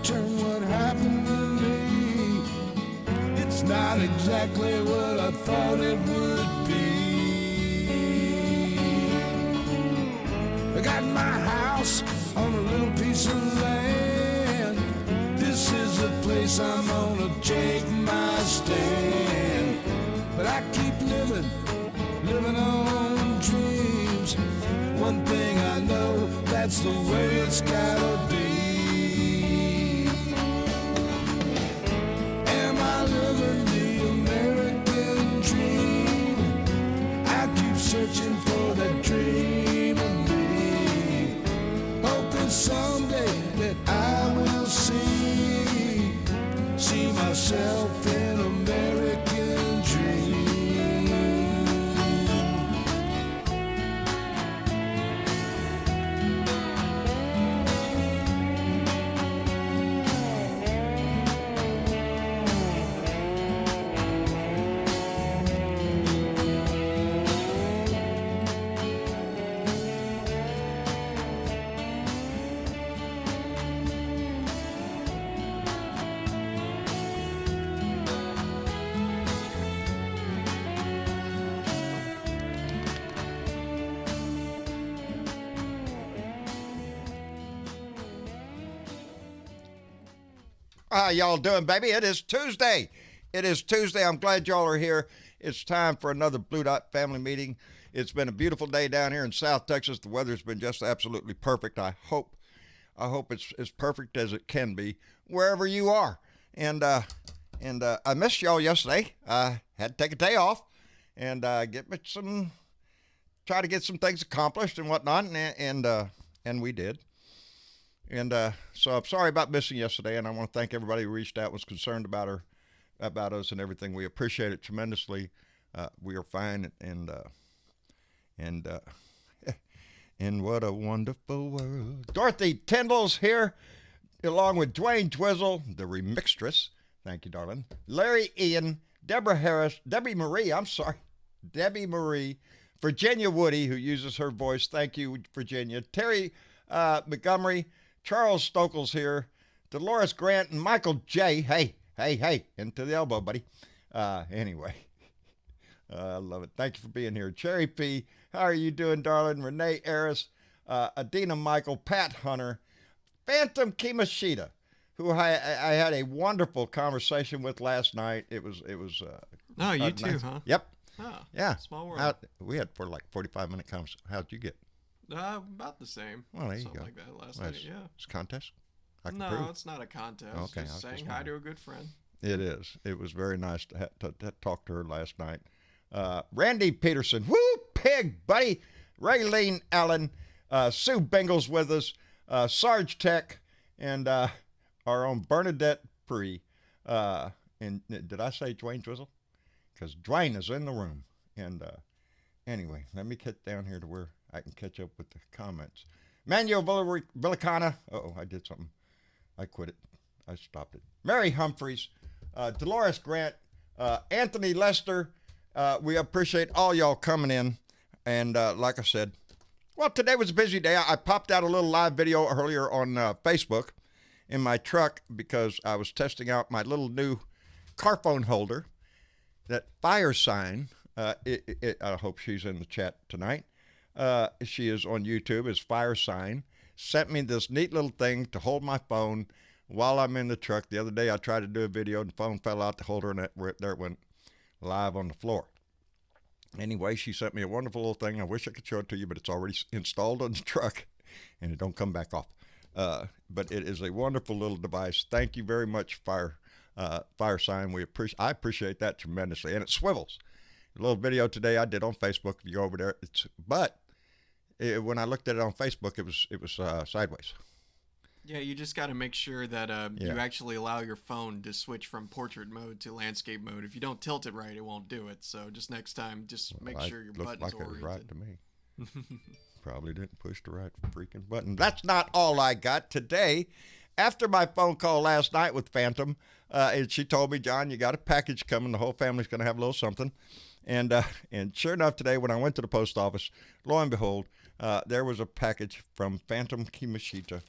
return what happened to me. It's not exactly what I thought it would be. I got my house on a little piece of land. This is the place I'm gonna take my stand. But I keep living on dreams. One thing I know, that's the way it's gotta be. Am I living the American dream? I keep searching for that dream of me, hoping someday that I will see myself in American dream. How y'all doing, baby? It is Tuesday. It is Tuesday. I'm glad y'all are here. It's time for another Blue Dot family meeting. It's been a beautiful day down here in South Texas. The weather's been just absolutely perfect. I hope it's as perfect as it can be wherever you are. And I missed y'all yesterday. I had to take a day off and try to get some things accomplished and whatnot, and we did. And so I'm sorry about missing yesterday, and I want to thank everybody who reached out, was concerned about us and everything. We appreciate it tremendously. We are fine, and what a wonderful world. Dorothy Tyndall's here, along with Dwayne Twizzle, the remixtress. Thank you, darling. Larry Ian, Deborah Harris, Debbie Marie, Virginia Woody, who uses her voice. Thank you, Virginia. Terry Montgomery, Charles Stokel's here, Dolores Grant, and Michael J. Hey, into the elbow, buddy. Anyway, I love it. Thank you for being here. Cherry P., how are you doing, darling? Renee Aris, Adina Michael, Pat Hunter, Phantom Kimashita, who I had a wonderful conversation with last night. It was. Oh, you too, nice. Huh? Yep. Oh, yeah. Small world. We had for like 45-minute conversation. How'd you get? About the same. Well, there you Something go. like that last night, yeah. It's a contest? No, it's not a contest. Okay, just saying hi to a good friend. It is. It was very nice to talk to her last night. Randy Peterson, woo, pig, buddy. Raylene Allen, Sue Bengals with us, Sarge Tech, and our own Bernadette Pree. And did I say Dwayne Twizzle? Because Dwayne is in the room. And anyway, let me get down here to where I can catch up with the comments. Manuel Villicana. Uh-oh, I did something. I quit it. I stopped it. Mary Humphreys, Dolores Grant, Anthony Lester. We appreciate all y'all coming in. And like I said, well, today was a busy day. I popped out a little live video earlier on Facebook in my truck because I was testing out my little new car phone holder, that fire sign. I hope she's in the chat tonight. She is on YouTube as Fire Sign. Sent me this neat little thing to hold my phone while I'm in the truck. The other day I tried to do a video and the phone fell out the holder, and there it went live on the floor. Anyway, she sent me a wonderful little thing. I wish I could show it to you, but it's already installed on the truck and it don't come back off. But it is a wonderful little device. Thank you very much, Fire Sign. I appreciate that tremendously. And it swivels. A little video today I did on Facebook. If you go over there, when I looked at it on Facebook, it was sideways. Yeah, you just got to make sure that you actually allow your phone to switch from portrait mode to landscape mode. If you don't tilt it right, it won't do it. So just next time, just make sure your button's oriented. It was right to me. Probably didn't push the right freaking button. That's not all I got today. After my phone call last night with Phantom, and she told me, John, you got a package coming. The whole family's going to have a little something. And sure enough, today when I went to the post office, lo and behold, there was a package from Phantom Kimashita,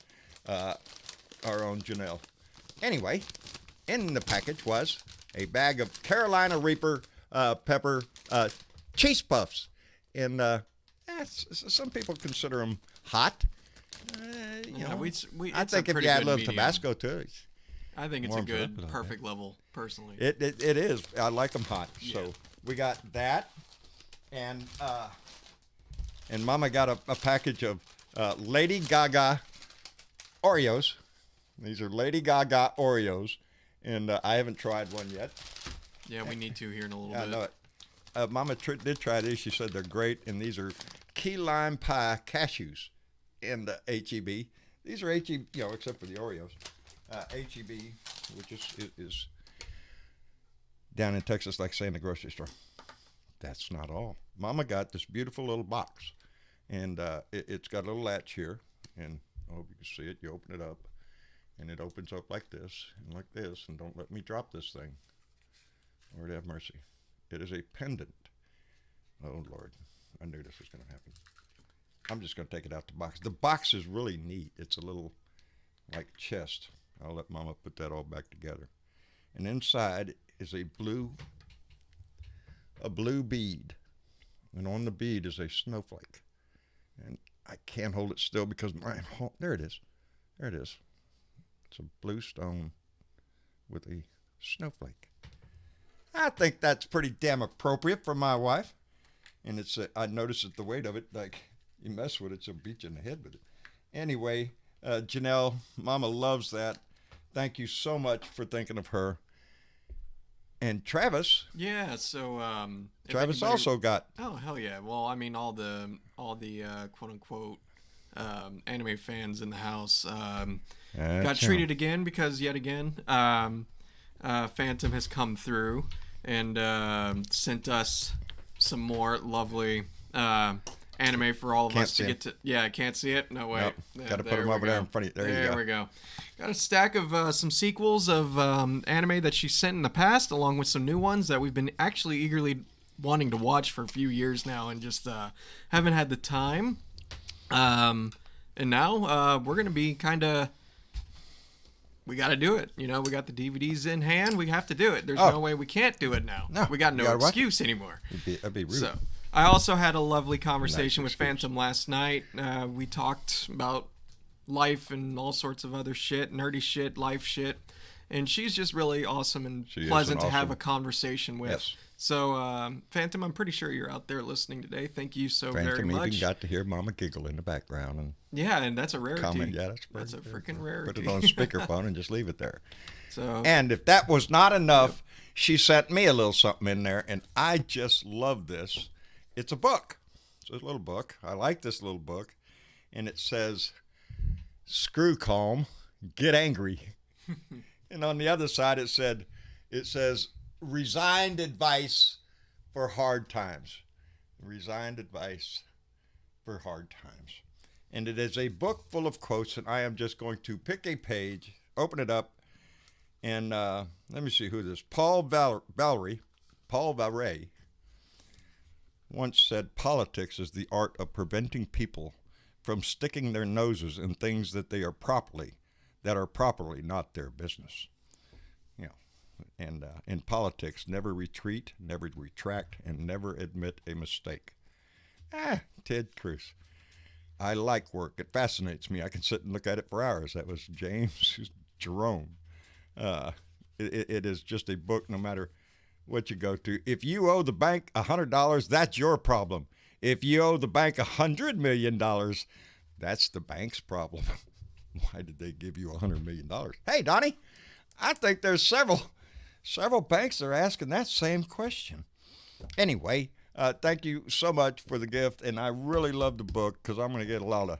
our own Janelle. Anyway, in the package was a bag of Carolina Reaper pepper cheese puffs. And some people consider them hot. You know, I think if you add a little Tabasco to it, I think it's a good, perfect level, personally. It is. I like them hot. Yeah. So we got that, and Mama got a package of Lady Gaga Oreos. These are Lady Gaga Oreos, and I haven't tried one yet. Yeah, we need to here in a little bit. I know it. Mama did try these. She said they're great, and these are key lime pie cashews in the HEB. These are HEB, except for the Oreos. HEB, which is down in Texas, like saying the grocery store. That's not all. Mama got this beautiful little box, and it's got a little latch here, and I hope you can see it. You open it up, and it opens up like this, and don't let me drop this thing. Lord have mercy. It is a pendant. Oh, Lord. I knew this was going to happen. I'm just going to take it out the box. The box is really neat. It's a little, like, chest. I'll let Mama put that all back together. And inside is a blue bead. And on the bead is a snowflake. And I can't hold it still because there it is. There it is. It's a blue stone with a snowflake. I think that's pretty damn appropriate for my wife. And I noticed that the weight of it, like, you mess with it, she'll beat you in the head with it. Anyway, Janelle, Mama loves that. Thank you so much for thinking of her. And Travis. Yeah, so Travis also got. Oh, hell yeah. Well, I mean, all the quote unquote anime fans in the house got treated again because yet again Phantom has come through and sent us some more lovely anime for all of us to get to. Yeah, I can't see it. No way. Nope. Got to put them over there in front of you. There we go. Got a stack of some sequels of anime that she sent in the past, along with some new ones that we've been actually eagerly wanting to watch for a few years now, and just haven't had the time. And now we're gonna be kind of. We got to do it. We got the DVDs in hand. We have to do it. There's no way we can't do it now. No, we got no excuse anymore. That'd be rude. So, I also had a lovely conversation with Phantom last night. We talked about life and all sorts of other shit, nerdy shit, life shit. And she's just really awesome and pleasant to have a conversation with. Yes. So, Phantom, I'm pretty sure you're out there listening today. Thank you very much. Phantom even got to hear Mama giggle in the background. And that's a rarity. Comment. Yeah, that's a freaking rarity. Put it on speakerphone and just leave it there. So, and if that was not enough, she sent me a little something in there, and I just love this. It's a book. It's a little book. I like this little book. And it says, "Screw calm, get angry." And on the other side, it says, "Resigned advice for hard times." Resigned advice for hard times. And it is a book full of quotes, and I am just going to pick a page, open it up, and let me see who this is. Paul Valery once said, "Politics is the art of preventing people from sticking their noses in things that are properly not their business." And in politics, never retreat, never retract, and never admit a mistake. Ted Cruz. I like work. It fascinates me. I can sit and look at it for hours. That was James Jerome. It is just a book no matter what you go to. If you owe the bank $100, that's your problem. If you owe the bank $100 million, that's the bank's problem. Why did they give you $100 million? Hey, Donnie, I think there's several banks that are asking that same question. Anyway, thank you so much for the gift, and I really love the book because I'm going to get a lot of,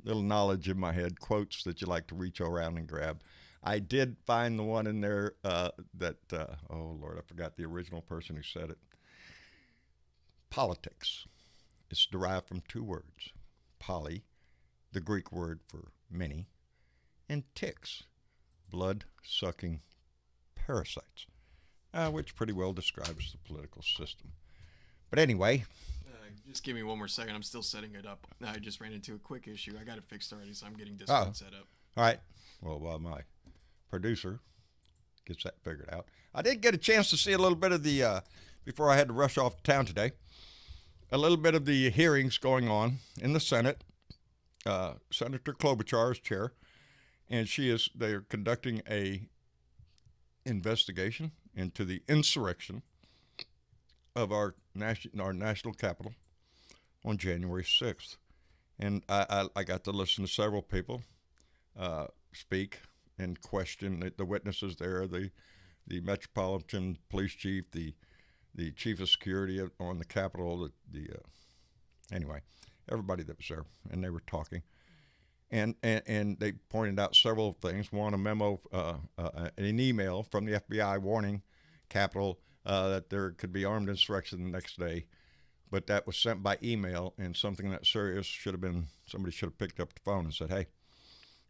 little knowledge in my head, quotes that you like to reach around and grab. I did find the one in there that, oh, Lord, I forgot the original person who said it. Politics. It's derived from two words. Poly, the Greek word for many, and ticks, blood-sucking parasites, which pretty well describes the political system. But anyway. Just give me one more second. I'm still setting it up. I just ran into a quick issue. I got it fixed already, so I'm getting this one set up. All right. Well, why am I? producer gets that figured out. I did get a chance to see a little bit of the, before I had to rush off to town today, a little bit of the hearings going on in the Senate. Senator Klobuchar is chair, and they are conducting a investigation into the insurrection of our national capital on January 6th. And I got to listen to several people speak and question the witnesses there, the Metropolitan Police Chief, the Chief of Security on the Capitol, anyway, everybody that was there, and they were talking. And they pointed out several things. One, a memo, an email from the FBI warning Capitol that there could be armed insurrection the next day. But that was sent by email, and something that serious somebody should have picked up the phone and said, hey.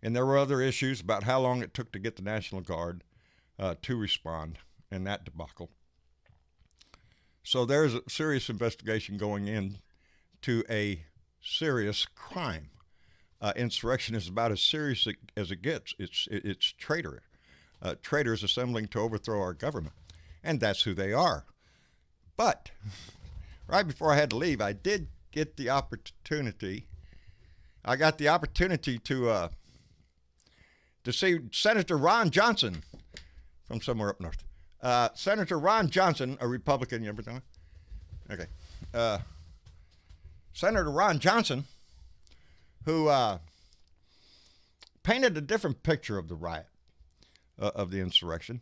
And there were other issues about how long it took to get the National Guard to respond in that debacle. So there's a serious investigation going in to a serious crime. Insurrection is about as serious as it gets. It's traitors assembling to overthrow our government, and that's who they are. But right before I had to leave, I did get the opportunity. I got the opportunity to see Senator Ron Johnson from somewhere up north. Senator Ron Johnson, a Republican. You ever know? Okay. Senator Ron Johnson, who painted a different picture of the riot, of the insurrection.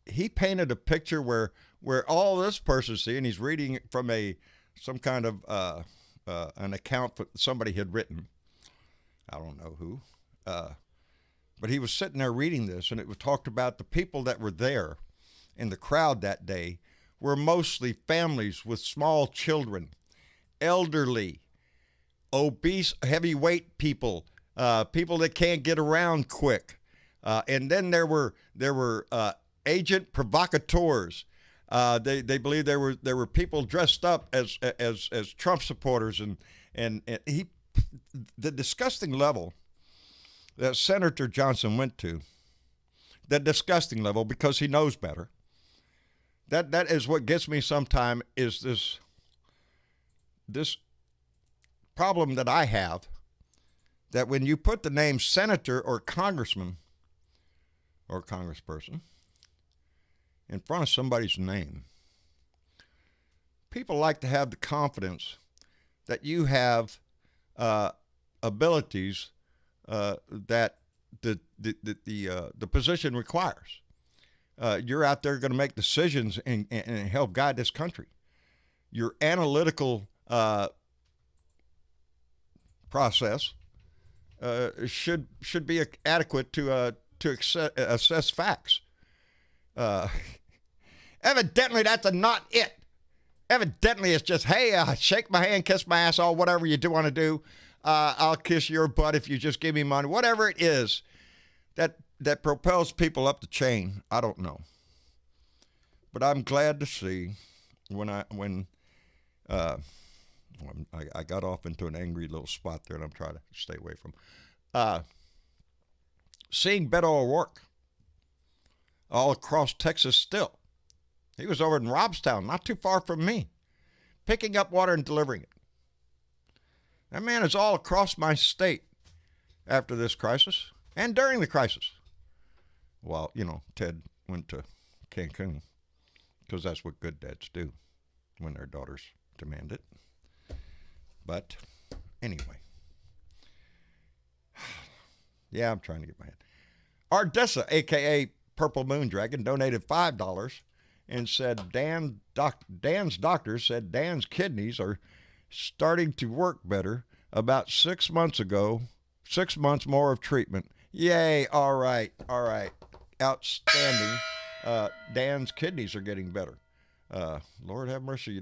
He painted a picture where all this person see, and he's reading from some kind of an account that somebody had written. I don't know who, but he was sitting there reading this, and it was talked about the people that were there in the crowd that day were mostly families with small children, elderly, obese, heavyweight people, people that can't get around quick, and then there were agent provocateurs. They believe there were people dressed up as Trump supporters, and the disgusting level that Senator Johnson went to, that disgusting level, because he knows better. That is what gets me sometime, is this problem that I have, that when you put the name senator or congressman or congressperson in front of somebody's name, people like to have the confidence that you have abilities that the position requires. You're out there going to make decisions and help guide this country. Your analytical process should be adequate to assess facts. Evidently, that's not it. Evidently, it's just, hey, shake my hand, kiss my ass, or whatever you do want to do. I'll kiss your butt if you just give me money. Whatever it is that propels people up the chain, I don't know. But I'm glad to see when I got off into an angry little spot there, and I'm trying to stay away from. Seeing Beto O'Rourke all across Texas still. He was over in Robstown, not too far from me, picking up water and delivering it. That man is all across my state after this crisis and during the crisis. Well, Ted went to Cancun because that's what good dads do when their daughters demand it. But anyway, yeah, I'm trying to get my head. Ardessa, a.k.a. Purple Moon Dragon, donated $5 and said Dan's doctor said Dan's kidneys are starting to work better about 6 months ago. 6 months more of treatment. Yay, all right. Outstanding. Dan's kidneys are getting better. Lord have mercy,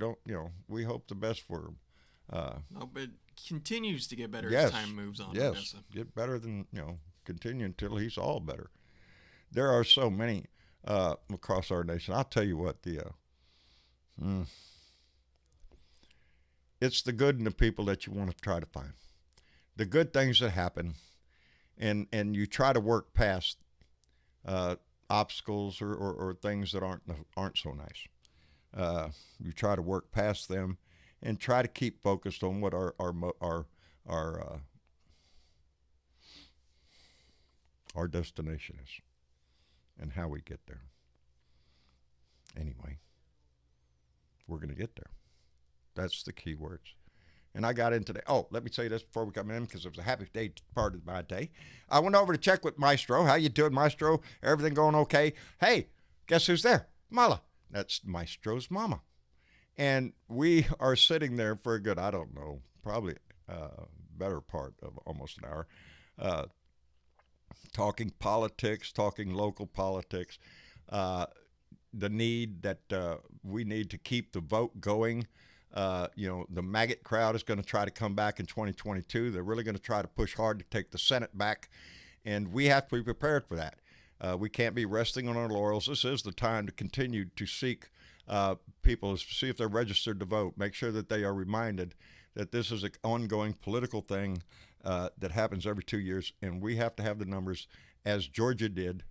we hope the best for him. No, but continues to get better as time moves on. Yes, get better than, continue until he's all better. There are so many across our nation. I'll tell you what, it's the good in the people that you want to try to find. The good things that happen, and you try to work past obstacles or things that aren't so nice. You try to work past them and try to keep focused on what our destination is and how we get there. Anyway, we're going to get there. That's the key words. And I got into let me tell you this before we come in, because it was a happy day part of my day. I went over to check with Maestro. How you doing, Maestro? Everything going okay? Hey, guess who's there? Mala. That's Maestro's mama. And we are sitting there for a good, I don't know, probably better part of almost an hour, talking politics, talking local politics, the need that we need to keep the vote going. The maggot crowd is going to try to come back in 2022. They're really going to try to push hard to take the Senate back, and we have to be prepared for that. We can't be resting on our laurels. This is the time to continue to seek people, see if they're registered to vote, make sure that they are reminded that this is an ongoing political thing that happens every 2 years, and we have to have the numbers as Georgia did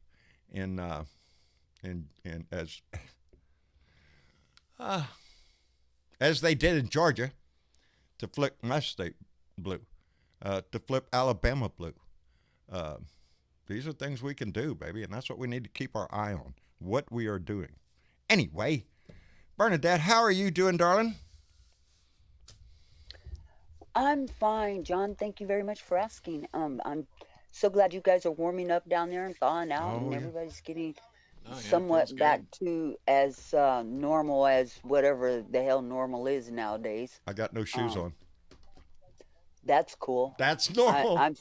as they did in Georgia, to flip my state blue, to flip Alabama blue. These are things we can do, baby, and that's what we need to keep our eye on, what we are doing. Anyway, Bernadette, how are you doing, darling? I'm fine, John. Thank you very much for asking. I'm so glad you guys are warming up down there and thawing out, and everybody's getting somewhat back to as normal as whatever the hell normal is nowadays. I got no shoes on. That's cool. That's normal.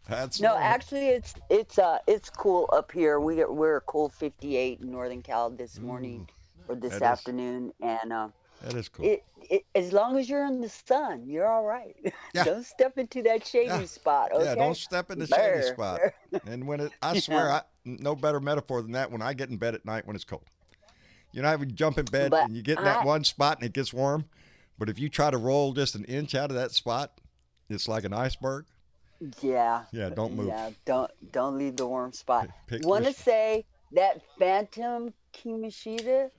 That's no, normal. Actually, it's cool up here. We're a cool 58 in Northern Cal this morning or this afternoon, and that is cool. As long as you're in the sun, you're all right. Yeah. Don't step into that shady spot. Okay? Yeah, don't step in the shady spot. And when I swear, no better metaphor than that. When I get in bed at night when it's cold, you know how you jump in bed and you get in that one spot and it gets warm, but if you try to roll just an inch out of that spot, it's like an iceberg. Yeah. Yeah, don't move. Yeah, don't leave the warm spot. Want to say that Phantom Kimishita?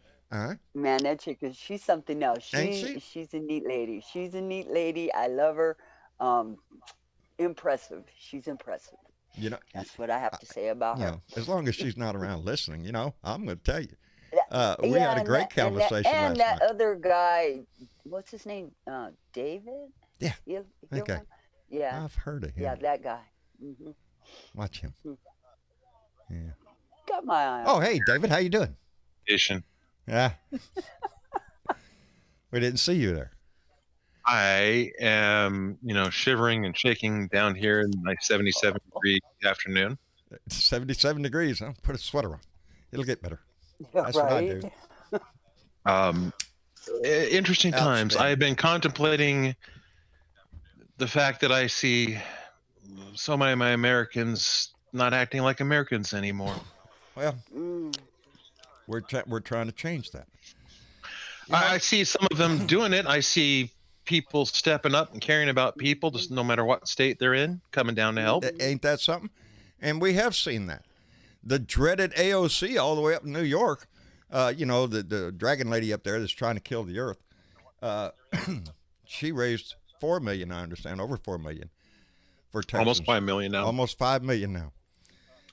Man, that chick she's something else. She's a neat lady. She's a neat lady. I love her. Impressive. She's impressive. That's what I have to say about her. As long as she's not around listening, I'm going to tell you. We had a great conversation last night. And that other guy, what's his name? David? Yeah. Okay. Yeah. I've heard of him. Yeah, that guy. Mm-hmm. Watch him. Yeah. Got my eye on. Oh, hey, David, how you doing? Yeah. We didn't see you there. I am, shivering and shaking down here in my 77-degree afternoon. 77 degrees. Huh? Put a sweater on. It'll get better. Yeah, That's right. what I do. Interesting times. I have been contemplating the fact that I see so many of my Americans not acting like Americans anymore. Well, we're trying to change that. I see some of them doing it. I see people stepping up and caring about people, just no matter what state they're in, coming down to help. Ain't that something? And we have seen that. The dreaded AOC all the way up in New York, the dragon lady up there that's trying to kill the earth, she raised $4 million, I understand, over $4 million for Texans. Almost 5 million now. Almost 5 million now.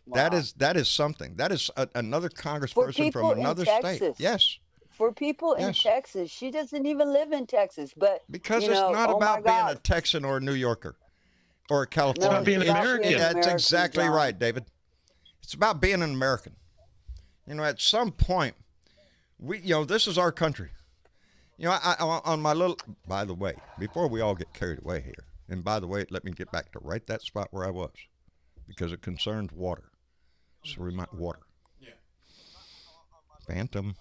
Wow. That is something. That is another congressperson from another state. Yes. For people in Texas, she doesn't even live in Texas, but because it's not about being a Texan or a New Yorker or a Californian. It's about being American. That's exactly right, David. It's about being an American. At some point, this is our country. On my little. By the way, before we all get carried away here, and by the way, let me get back to right that spot where I was, because it concerned water. So water. Yeah. Phantom.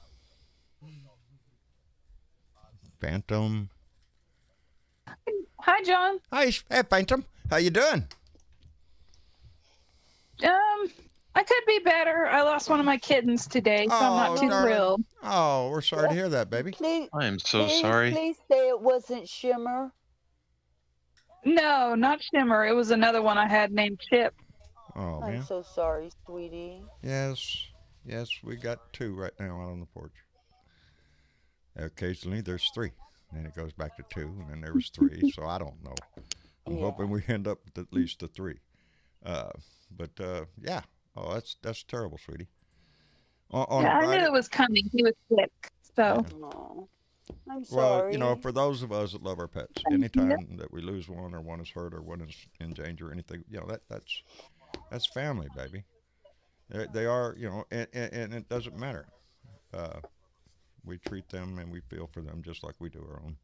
Hi, John. Hi, hey, Phantom. How you doing? I could be better. I lost one of my kittens today, so I'm not too thrilled. Oh, we're sorry to hear that, baby. I am so sorry. Please say it wasn't Shimmer. No, not Shimmer. It was another one I had named Chip. Oh, I'm man. so sorry, sweetie. Yes, we got 2 right now out on the porch. Occasionally there's 3. Then it goes back to 2, and then there was 3. So I don't know. I'm hoping we end up with at least the 3. Yeah. Oh, that's terrible, sweetie. Yeah, I knew it was coming. He was sick, so. Oh, I'm Well, sorry. for those of us that love our pets, anytime that we lose one or one is hurt or one is in danger or anything, that's family, baby. They are, and it doesn't matter. We treat them and we feel for them just like we do our own.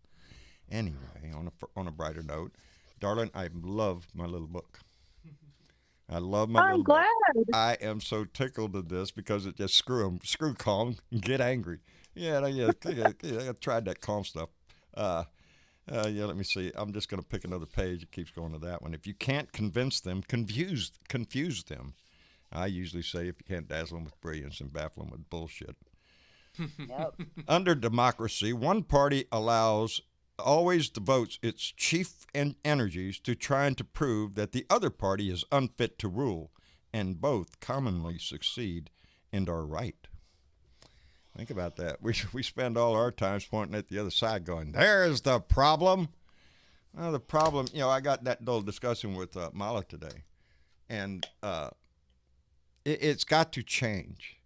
Anyway, on a brighter note, darling, I love my little book. I love my little book. I'm glad. I am so tickled to this because it just screw calm, get angry. Yeah, I tried that calm stuff. Let me see. I'm just going to pick another page. It keeps going to that one. If you can't convince them, confuse them. I usually say if you can't dazzle them with brilliance and baffle them with bullshit. Yep. Under democracy, one party always devotes its chief energies to trying to prove that the other party is unfit to rule, and both commonly succeed and are right. Think about that. We spend all our time pointing at the other side going, there's the problem. Well, the problem, I got that little discussion with Mala today, and it's got to change.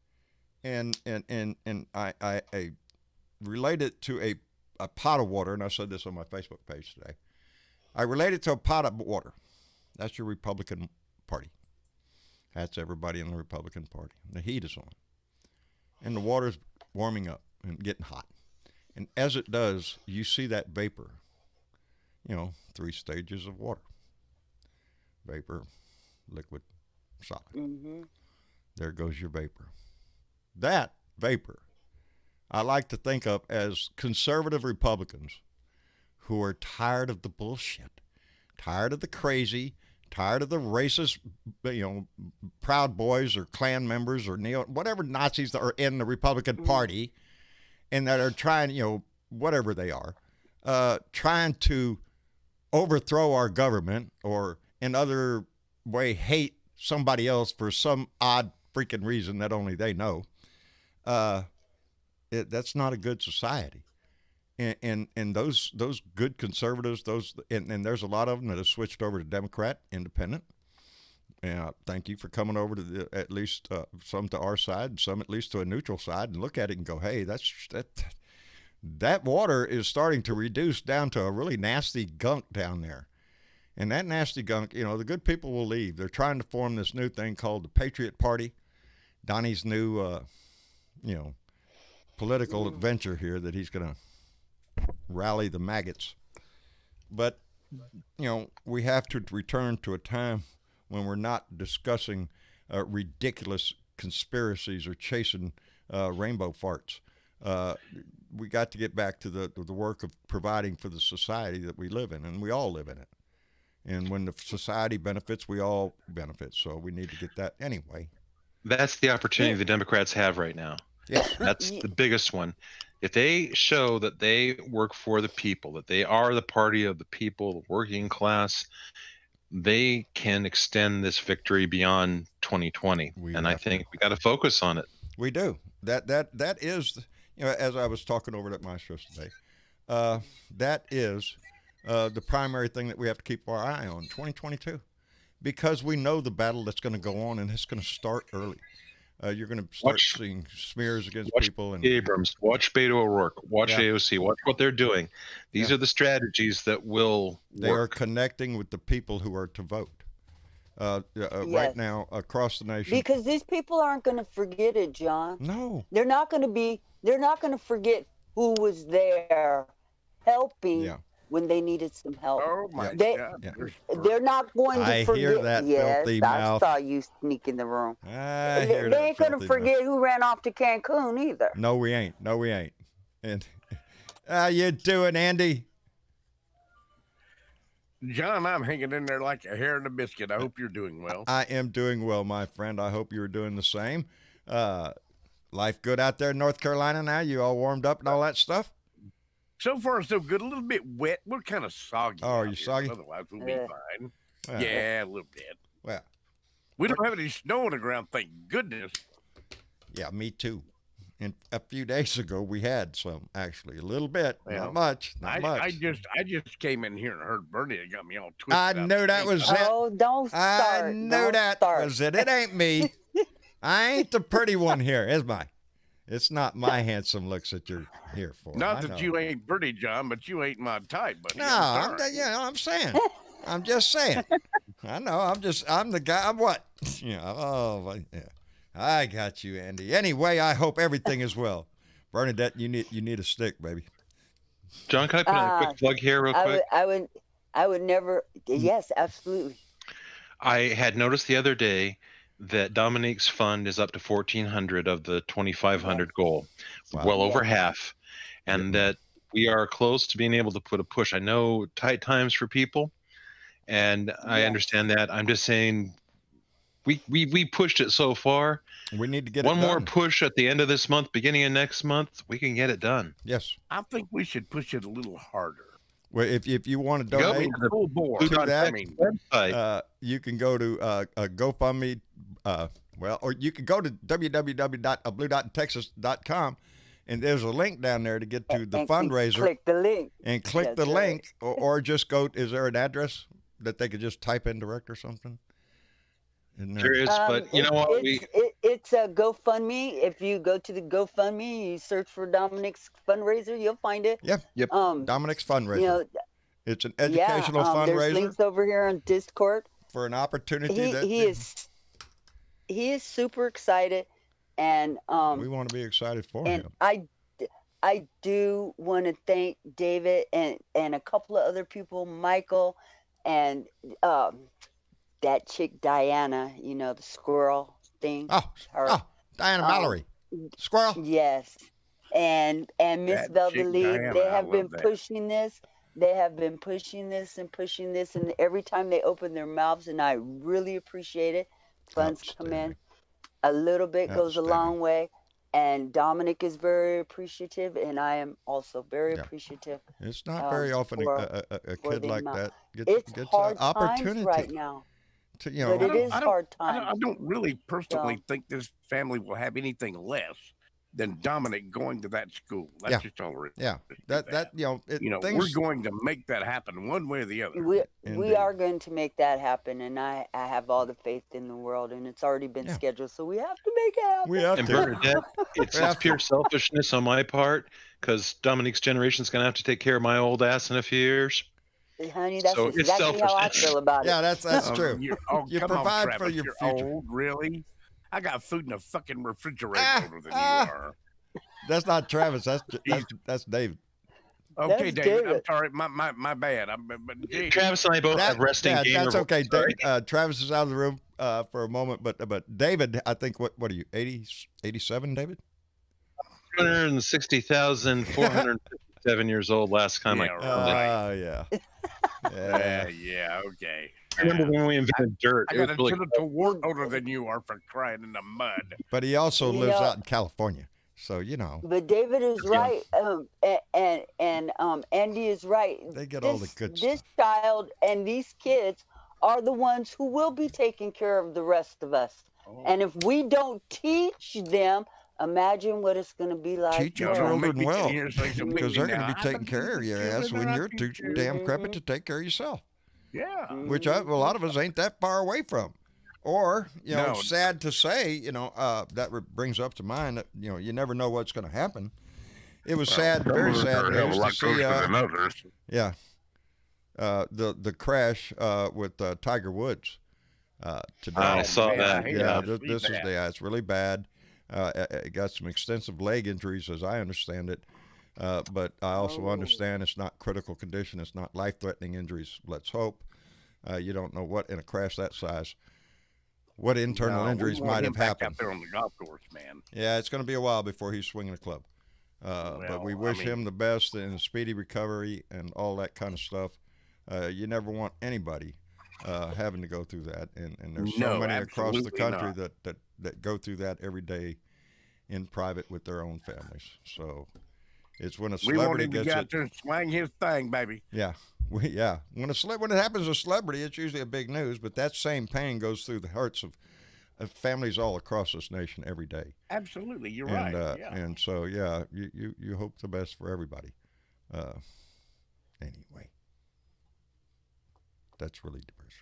And I relate it to a pot of water, and I said this on my Facebook page today. I relate it to a pot of water. That's your Republican Party. That's everybody in the Republican Party. The heat is on, and the water's warming up and getting hot. And as it does, you see that vapor. 3 stages of water: vapor, liquid, solid. Mm-hmm. There goes your vapor. That vapor, I like to think of as conservative Republicans who are tired of the bullshit, tired of the crazy, tired of the racist, Proud Boys or Klan members or whatever Nazis that are in the Republican Party, and that are trying, whatever they are, trying to overthrow our government or in other way hate somebody else for some odd freaking reason that only they know. That's not a good society. And those good conservatives, and there's a lot of them that have switched over to Democrat, independent. Thank you for coming over to at least some to our side, and some at least to a neutral side, and look at it and go, hey, that water is starting to reduce down to a really nasty gunk down there. And that nasty gunk, the good people will leave. They're trying to form this new thing called the Patriot Party. Donnie's new, political adventure here that he's going to rally the maggots. But, we have to return to a time when we're not discussing ridiculous conspiracies or chasing rainbow farts. We got to get back to the work of providing for the society that we live in, and we all live in it. And when the society benefits, we all benefit. So we need to get that anyway. That's the opportunity the Democrats have right now. Yes. That's the biggest one. If they show that they work for the people, that they are the party of the people, the working class, they can extend this victory beyond 2020. I think we got to focus on it. We do. That is, as I was talking over at Maestro's today, that is the primary thing that we have to keep our eye on 2022, because we know the battle that's going to go on, and it's going to start early. You're going to start seeing smears against people. And Abrams, watch Beto O'Rourke, watch AOC, watch what they're doing. These are the strategies that will They work. are connecting with the people who are to vote. Yes. Right now, across the nation. Because these people aren't going to forget it, John. No. They're not going to forget who was there helping when they needed some help. Oh my God. They're not going to forget. I hear that filthy mouth. I saw you sneak in the room. I hear They ain't going to forget who ran off to Cancun either. No, we ain't. And how you doing, Andy? John, I'm hanging in there like a hair in a biscuit. I hope you're doing well. I am doing well, my friend. I hope you're doing the same. Life good out there in North Carolina now? You all warmed up and all that stuff? So far, so good. A little bit wet. We're kind of soggy. Oh, are you here, soggy? Otherwise, we'll be fine. Well, Yeah, a little bit. Well, We don't have any snow on the ground, thank goodness. Yeah, me too. And a few days ago, we had some, actually, a little bit, Well, not much, not much. I just came in here and heard Bernie. It got me all twisted. I knew that was it. Oh, don't start. I knew Don't that start. was it. It ain't me. I ain't the pretty one here, is my. It's not my handsome looks that you're here for. Not I that know. you ain't Bernie, John, but you ain't my type. Buddy. No, I'm sorry. I'm saying. I'm just saying. I know. I'm the guy. I'm what? Yeah. I got you, Andy. Anyway, I hope everything is well. Bernadette, you need a stick, baby. John, can I put in a quick plug here real quick? I would never. Yes, absolutely. I had noticed the other day that Dominic's fund is up to 1,400 of the 2,500 goal, well over half, and that we are close to being able to put a push. I know tight times for people, and I understand that. I'm just saying we pushed it so far. We need to get one it more done. push at the end of this month, beginning of next month. We can get it done. Yes. I think we should push it a little harder. Well, if you want to Go donate to the full board. to that, website. you can go to GoFundMe. Or you can go to www.bluedotintexas.com, and there's a link down there to get to the fundraiser. Click the link. And click That's the right. link, or just go. Is there an address that they could just type in direct or something? There is, but you know what? It's a GoFundMe. If you go to the GoFundMe, you search for Dominic's fundraiser, you'll find it. Yep. Dominic's fundraiser. You know, it's an educational There's fundraiser links over here on Discord. for an opportunity He is super excited, and we want to be excited for and him. I do want to thank David and a couple of other people, Michael, and that chick Diana, the squirrel thing. Diana Mallory, squirrel. Yes, and Miss That chick Valdelie, Diana, they I have love been that. pushing this. They have been pushing this and pushing this, and every time they open their mouths, and I really appreciate it. Funds come in. A little bit goes a long way, and Dominic is very appreciative, and I am also very appreciative. It's not very often a kid like that It's gets hard an opportunity times right now. to, But it is hard times. I don't really personally think this family will have anything less than Dominic going to that school. That's just all it is. Yeah, that we're going to make that happen one way or the other. We are going to make that happen, and I have all the faith in the world, and it's already been scheduled, so we have to make it happen. We have And to. Bernadette, it's pure selfishness on my part because Dominic's generation is going to have to take care of my old ass in a few years. Honey, that's So it's exactly how I selfishness. feel about it. Yeah, that's true. You You provide for Travis, your you're future. Old, really? I got food in the fucking refrigerator older than you are. That's not Travis. That's David. Okay, That's David. I'm David. sorry. My bad. But Jay, Travis and I both have resting game. That's okay. Sorry. Travis is out of the room for a moment, but David, I think what are you 87, David? 260,457 years old last time I counted. Yeah. okay. I remember when we invented dirt. I It got was a really genital wart older than you are for crying in the mud. But he also You lives know- out in California, so But David is right, and Andy is right. They get all the good This stuff. child and these kids are the ones who will be taking care of the rest of us. And if we don't teach them, imagine what it's going to be like. Teach your No, for us. children make me well, hear something because they're going to now. be taking care of your ass when you're too damn crepit to take care of yourself. Yeah. Which a lot of us ain't that far away from. Or, No. sad to say, that brings up to mind that, you never know what's going to happen. It was sad, very sad news to see, the crash with Tiger Woods today. I saw that. This is it's really bad. It got some extensive leg injuries, as I understand it. But I also understand it's not critical condition. It's not life-threatening injuries. Let's hope. You don't know what in a crash that size, what internal injuries might have happened. Out there on the golf course, man. Yeah, it's going to be a while before he's swinging a club. But we wish him the best and a speedy recovery and all that kind of stuff. You never want anybody having to go through that, and there's so many across the country that go through that every day in private with their own families. So it's when a We want celebrity him to gets get it. out there and swing his thing, baby. Yeah, when it happens to a celebrity, it's usually a big news. But that same pain goes through the hearts of families all across this nation every day. Absolutely, you're And right. Yeah. and so you hope the best for everybody. Anyway, that's really depressing.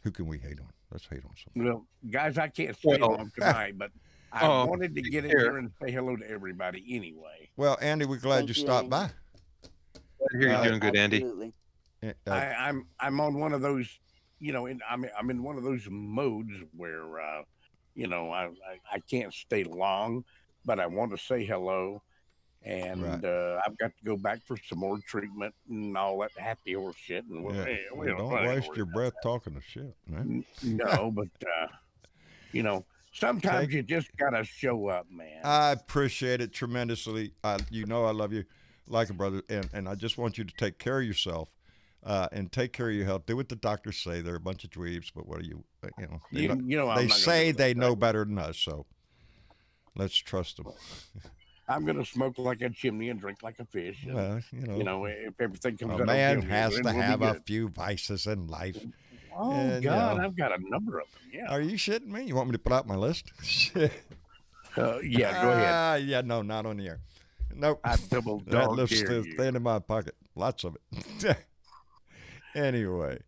Who can we hate on? Let's hate on somebody. Well, guys, I can't stay Well, long tonight, but I wanted to get in here and say hello to everybody anyway. Well, Andy, we're glad you stopped by. I hear you're doing good, Andy. Absolutely. I'm on one of those, I'm in one of those modes where, I can't stay long, but I want to say hello. And I've got to go back for some more treatment and all that happy horse shit. And don't waste your breath talking to shit, man. No, but sometimes you just gotta show up, man. I appreciate it tremendously. I love you like a brother, and I just want you to take care of yourself and take care of your health. Do what the doctors say. They're a bunch of dweebs, but what are you? They say they know better than us, so let's trust them. I'm gonna smoke like a chimney and drink like a fish. And, well, if everything comes out, a man has to have a few vices in life. Oh, and, God, I've got a number of them. Yeah. Are you shitting me? You want me to put out my list? Shit. Yeah, go ahead. Yeah, no, not on the air. Nope. I double that dog list dare is you. thin in my pocket. Lots of it. Anyway,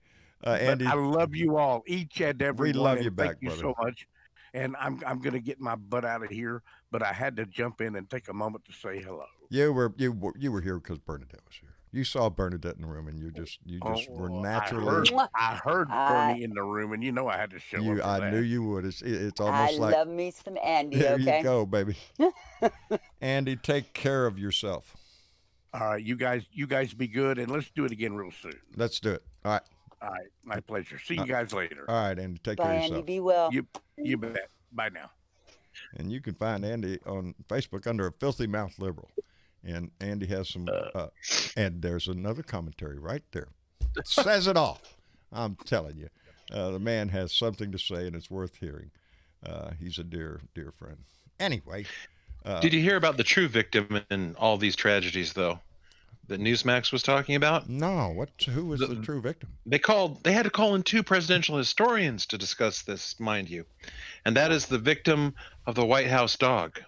Andy, I love you all, each and every we one. love you back, thank you brother. so much. And I'm gonna get my butt out of here, but I had to jump in and take a moment to say hello. You were here because Bernadette was here. You saw Bernadette in the room, and you just were naturally. I heard Bernie in the room, and I had to show up. For I that. knew you would. It's almost like. I love me some Andy. There Okay. you go, baby. Andy, take care of yourself. All right, you guys be good, and let's do it again real soon. Let's do it. All right. All right, my pleasure. See you guys later. All right, Andy, take Bye, care of Andy. yourself. Be well. You bet. Bye now. And you can find Andy on Facebook under a filthy mouth liberal. And Andy has some, and there's another commentary right there. It says it all. I'm telling you, the man has something to say, and it's worth hearing. He's a dear, dear friend. Anyway, did you hear about the true victim in all these tragedies, though? That Newsmax was talking about? No. Who was the true victim? They had to call in 2 presidential historians to discuss this, mind you, and that is the victim of the White House dog.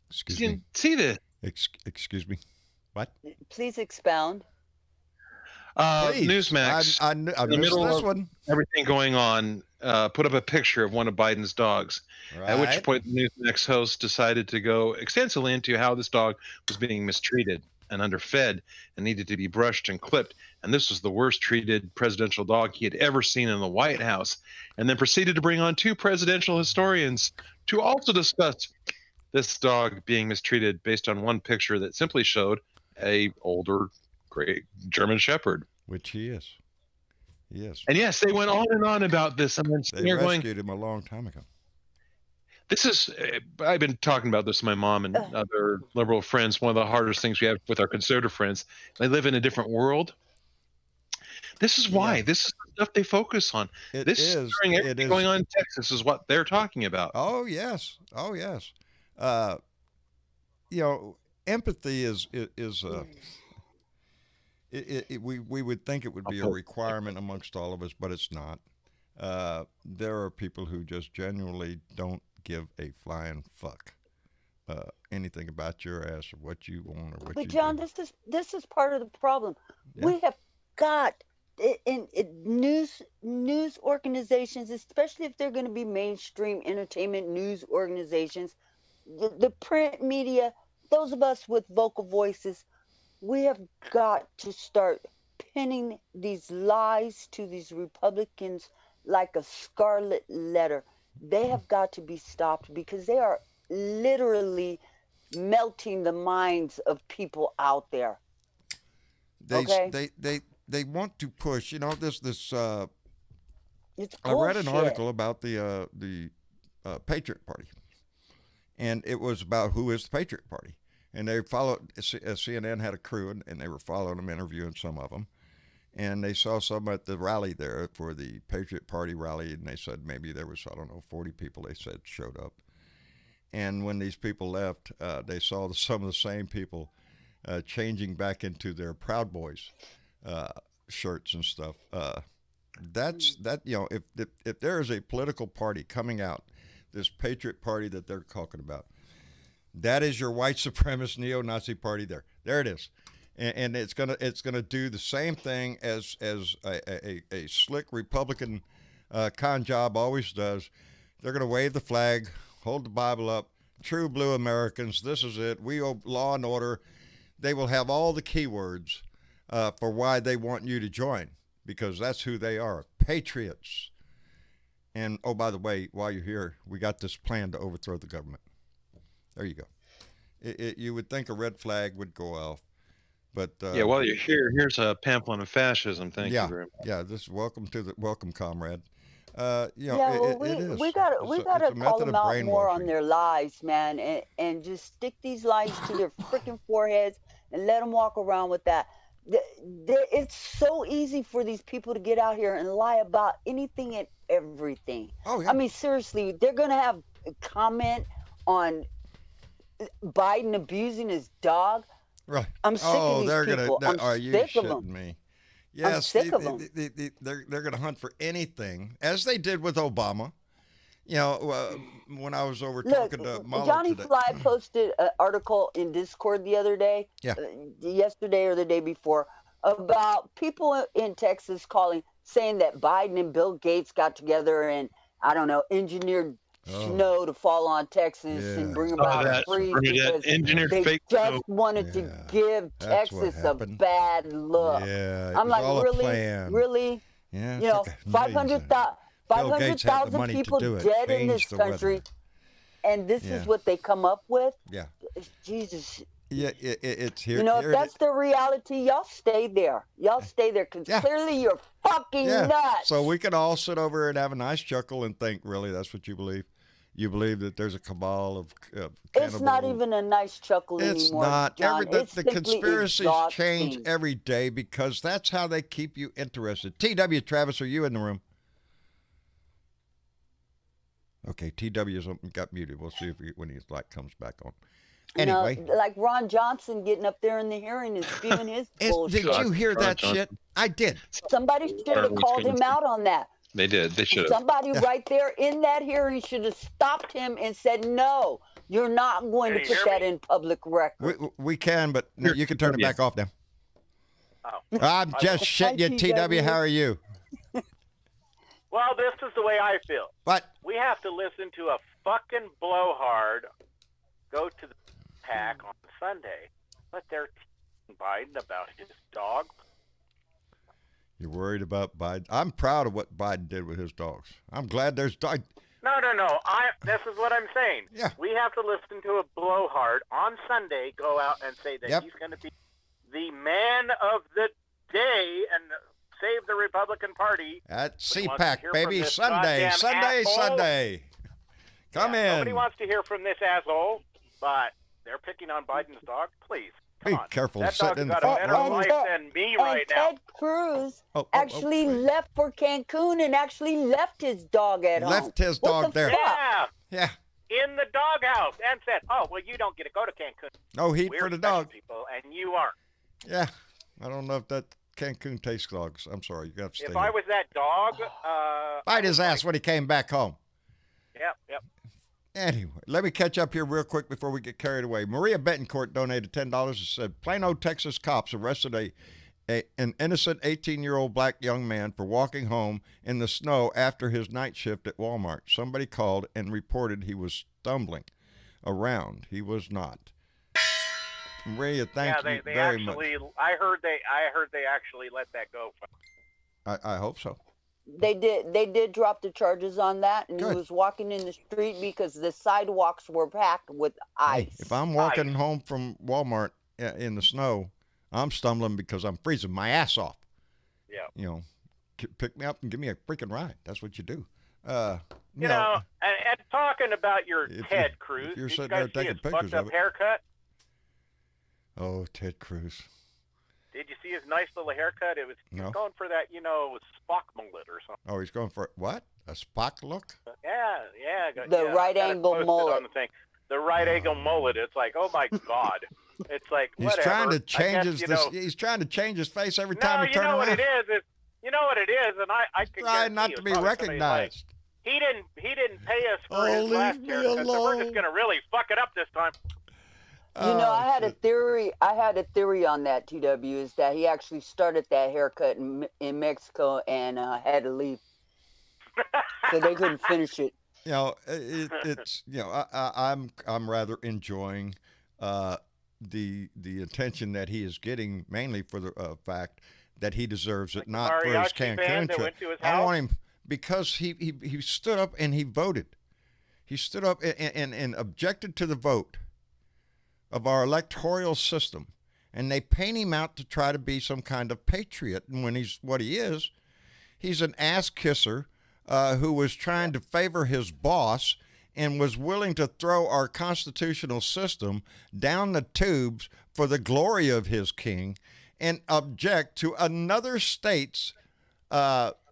Excuse you me. can see this. Excuse me. What? Please expound. Please. Newsmax, I in the missed middle this of one. everything going on, put up a picture of one of Biden's dogs. Right. At which point, the Newsmax host decided to go extensively into how this dog was being mistreated and underfed and needed to be brushed and clipped. And this was the worst treated presidential dog he had ever seen in the White House. And then proceeded to bring on 2 presidential historians to also discuss this dog being mistreated based on one picture that simply showed a older, great German Shepherd. Which he is. Yes. And yes, they went on and on about this. And then They rescued him a long time ago. This is, I've been talking about this to my mom and other liberal friends. One of the hardest things we have with our conservative friends, they live in a different world. This is why. This is the stuff they focus on. During everything going on in Texas is what they're talking about. Oh, yes. Oh, yes. Empathy is we would think it would be a requirement amongst all of us, but it's not. There are people who just genuinely don't give a flying fuck anything about your ass or what you want or what you But John, do. this is part of the problem. Yeah. We have got in news organizations, especially if they're going to be mainstream entertainment news organizations, the print media, those of us with vocal voices, we have got to start pinning these lies to these Republicans like a scarlet letter. They have got to be stopped because they are literally melting the minds of people out there. They want to push. This. It's I read an bullshit. article about the Patriot Party, and it was about who is the Patriot Party. And they followed, CNN had a crew, and they were following them, interviewing some of them. And they saw some at the rally there for the Patriot Party rally, and they said maybe there was, 40 people, they said, showed up. And when these people left, they saw some of the same people changing back into their Proud Boys shirts and stuff. That's that. If there is a political party coming out, this Patriot Party that they're talking about, that is your white supremacist neo-Nazi party. There it is, and it's gonna do the same thing as a slick Republican con job always does. They're gonna wave the flag, hold the Bible up. True blue Americans, this is it. We owe law and order. They will have all the keywords for why they want you to join, because that's who they are, patriots. And, oh, by the way, while you're here, we got this plan to overthrow the government. There you go. You would think a red flag would go off, but yeah. While you're here, here's a pamphlet of fascism. Thank you very much. Yeah, this is welcome, comrade. We gotta call them out more on their lies, man, and just stick these lies to their freaking foreheads and let them walk around with that. It's so easy for these people to get out here and lie about anything and everything. Oh, yeah. I mean, seriously, they're gonna have a comment on Biden abusing his dog. Right. I'm sick of these people. Are you shitting me? Yes, I'm sick of them. They're going to hunt for anything, as they did with Obama. When I was over talking to Mahler Johnny today. Fly posted an article in Discord the other day, yesterday or the day before, about people in Texas saying that Biden and Bill Gates got together and, I don't know, engineered snow to fall on Texas and bring about a freeze because they just wanted to give Texas a bad look. Yeah, I'm like, really? Yeah, 500,000 people dead in this country, and this is what they come up with? Yeah. Jesus. Yeah, it's here. If that's the reality, y'all stay there. Because clearly you're fucking nuts. So we can all sit over and have a nice chuckle and think, really, that's what you believe? You believe that there's a cabal of It's not even a nice chuckle anymore, It's not. John. The conspiracies change every day because that's how they keep you interested. TW, Travis, are you in the room? Okay, TW's got muted. We'll see when his light comes back on. Anyway. Like Ron Johnson getting up there in the hearing and spewing his bullshit. Did you hear that shit? I did. Somebody should have called him out on that. They did. They should have. Somebody right there in that hearing should have stopped him and said, no, you're not going to put that in public record. We can, but you can turn it back off now. Oh. I'm just shitting you, TW. How are you? Well, this is the way I feel. What? We have to listen to a fucking blowhard go to the pack on Sunday. Let their Biden about his dog. You're worried about Biden? I'm proud of what Biden did with his dogs. I'm glad there's dog. No. This is what I'm saying. Yeah. We have to listen to a blowhard on Sunday go out and say that he's going to be the man of the day and save the Republican Party. At CPAC, baby. Sunday. Come in. Nobody wants to hear from this asshole, but they're picking on Biden's dog. Please. Be careful. That dog's got a better life than me right now. Ted Cruz actually left for Cancun and actually left his dog at home. Left his dog there. Yeah. In the doghouse and said, "Oh, well, you don't get to go to Cancun. No heat for the dog, people, and you aren't." Yeah, I don't know if that Cancun takes dogs. I'm sorry, you got to stay. If I was that dog, bite his ass when he came back home. Yep. Anyway, let me catch up here real quick before we get carried away. Maria Betancourt donated $10 and said, Plano, Texas cops arrested an innocent 18-year-old black young man for walking home in the snow after his night shift at Walmart. Somebody called and reported he was stumbling around. He was not. Maria, thank you very much. I heard they actually let that go. I hope so. They did drop the charges on that, and he was walking in the street because the sidewalks were packed with ice. Hey, if I'm walking home from Walmart in the snow, I'm stumbling because I'm freezing my ass off. Yeah. Pick me up and give me a freaking ride. That's what you do. And talking about your Ted Cruz, you're did sitting you there guys see taking his pictures fucked up of it. haircut? Oh, Ted Cruz. Did you see his nice little haircut? He's going for that, Spock mullet or something. Oh, he's going for what? A Spock look? Yeah. The right angle mullet. On the thing. The right angle mullet. It's like, oh my God. It's like He's whatever. trying to change He's trying to change his face every time he turns around. What it is. You know what it is, and I can trying not to be recognized. He didn't pay us for his leave last me year, so we're just alone. gonna really fuck it up this time. I had a theory. I had a theory on that. TW is that he actually started that haircut in Mexico and had to leave, so they couldn't finish it. It's I'm rather enjoying the attention that he is getting, mainly for the fact that he deserves it, not for his Cancun trip. I want him because he stood up and he voted. He stood up and objected to the vote of our electoral system, and they paint him out to try to be some kind of patriot. And when he's an ass kisser who was trying to favor his boss and was willing to throw our constitutional system down the tubes for the glory of his king, and object to another state's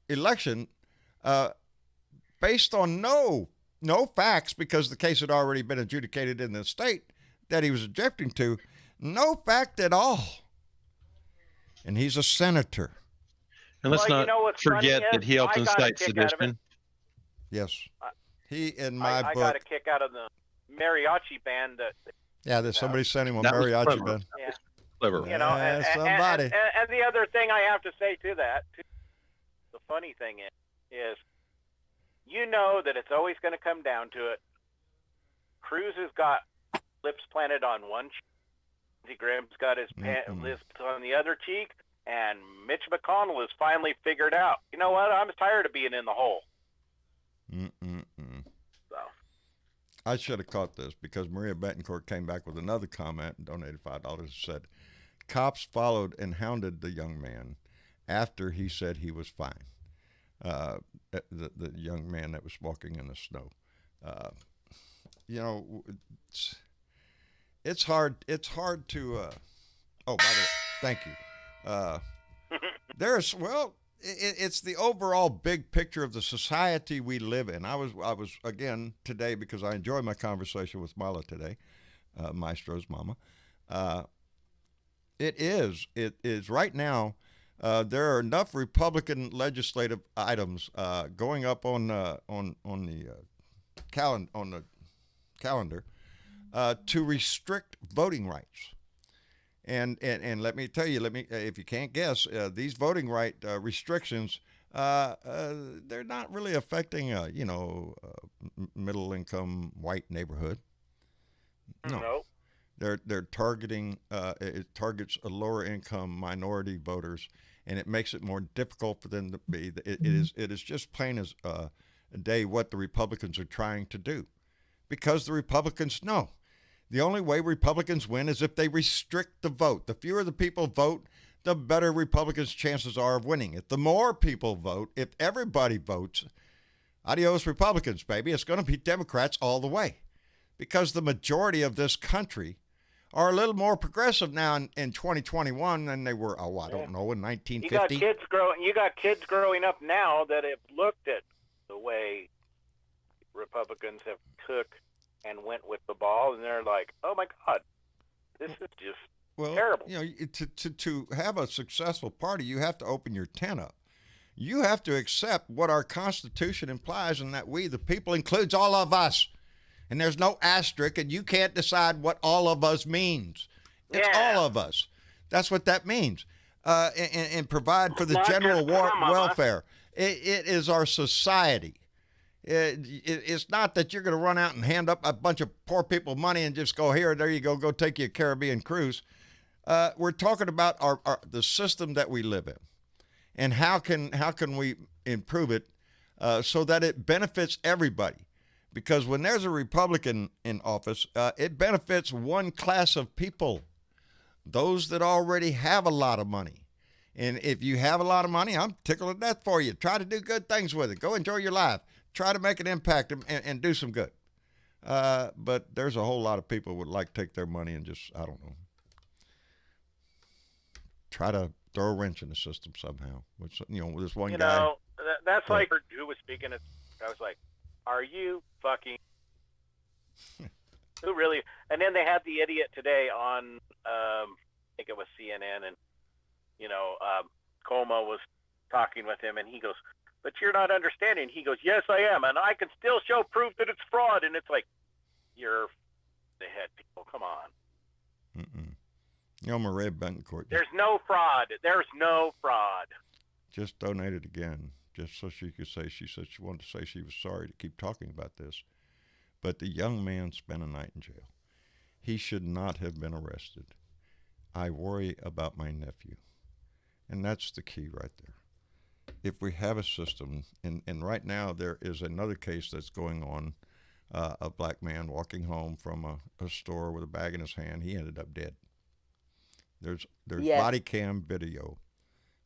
election based on no facts, because the case had already been adjudicated in the state that he was objecting to, no fact at all. And he's a senator. And let's not forget that he helped incite sedition. Yes. I got a kick out of the mariachi band. There's somebody sent him a mariachi band. Yeah. Clever. Somebody. And the other thing I have to say to that, the funny thing is, that it's always going to come down to it. Cruz has got lips planted on one cheek. Lindsey Graham's got his lips on the other cheek, and Mitch McConnell has finally figured out, you know what, I'm tired of being in the hole. So. I should have caught this, because Maria Betancourt came back with another comment and donated $5 and said, cops followed and hounded the young man after he said he was fine. The young man that was walking in the snow. It's hard to. Oh, by the way, thank you. It's the overall big picture of the society we live in. I was again today, because I enjoyed my conversation with Marla today, Maestro's mama. It is right now. There are enough Republican legislative items going up on the calendar to restrict voting rights. And let me tell you, if you can't guess, these voting right restrictions, they're not really affecting middle income white neighborhood. No. They're targeting it targets a lower income minority voters, and it makes it more difficult for them to be. It is just plain as day what the Republicans are trying to do, because the Republicans know the only way Republicans win is if they restrict the vote. The fewer the people vote, the better Republicans' chances are of winning. If the more people vote, if everybody votes, adios Republicans, baby. It's going to be Democrats all the way, because the majority of this country are a little more progressive now in 2021 than they were, I don't know, in 1950. You got kids growing up now that have looked at the way Republicans have took and went with the ball, and they're like, oh my God, this is just terrible. To have a successful party, you have to open your tent up. You have to accept what our Constitution implies, and that we, the people, includes all of us. And there's no asterisk, and you can't decide what all of us means. It's all of us. That's what that means. And provide for the general welfare. It is our society. It's not that you're going to run out and hand up a bunch of poor people money and just go, here, there you go take you a Caribbean cruise. We're talking about the system that we live in, and how can we improve it so that it benefits everybody. Because when there's a Republican in office, it benefits one class of people, those that already have a lot of money. And if you have a lot of money, I'm tickled to death for you. Try to do good things with it. Go enjoy your life. Try to make an impact and do some good. But there's a whole lot of people who would like to take their money and just, I don't know, try to throw a wrench in the system somehow. Which, this one guy. That's like who was speaking. I was like, are you fucking Who really? And then they had the idiot today on, I think it was CNN, and Como was talking with him, and he goes, "But you're not understanding." He goes, "Yes, I am, and I can still show proof that it's fraud." And it's like, you're the head people. Come on. Maria Bencourt. There's no fraud. There's no fraud. Just donated again, just so she could say, she said she wanted to say she was sorry to keep talking about this. But the young man spent a night in jail. He should not have been arrested. I worry about my nephew. And that's the key right there. If we have a system, and right now there is another case that's going on, a black man walking home from a store with a bag in his hand. He ended up dead. There's body cam video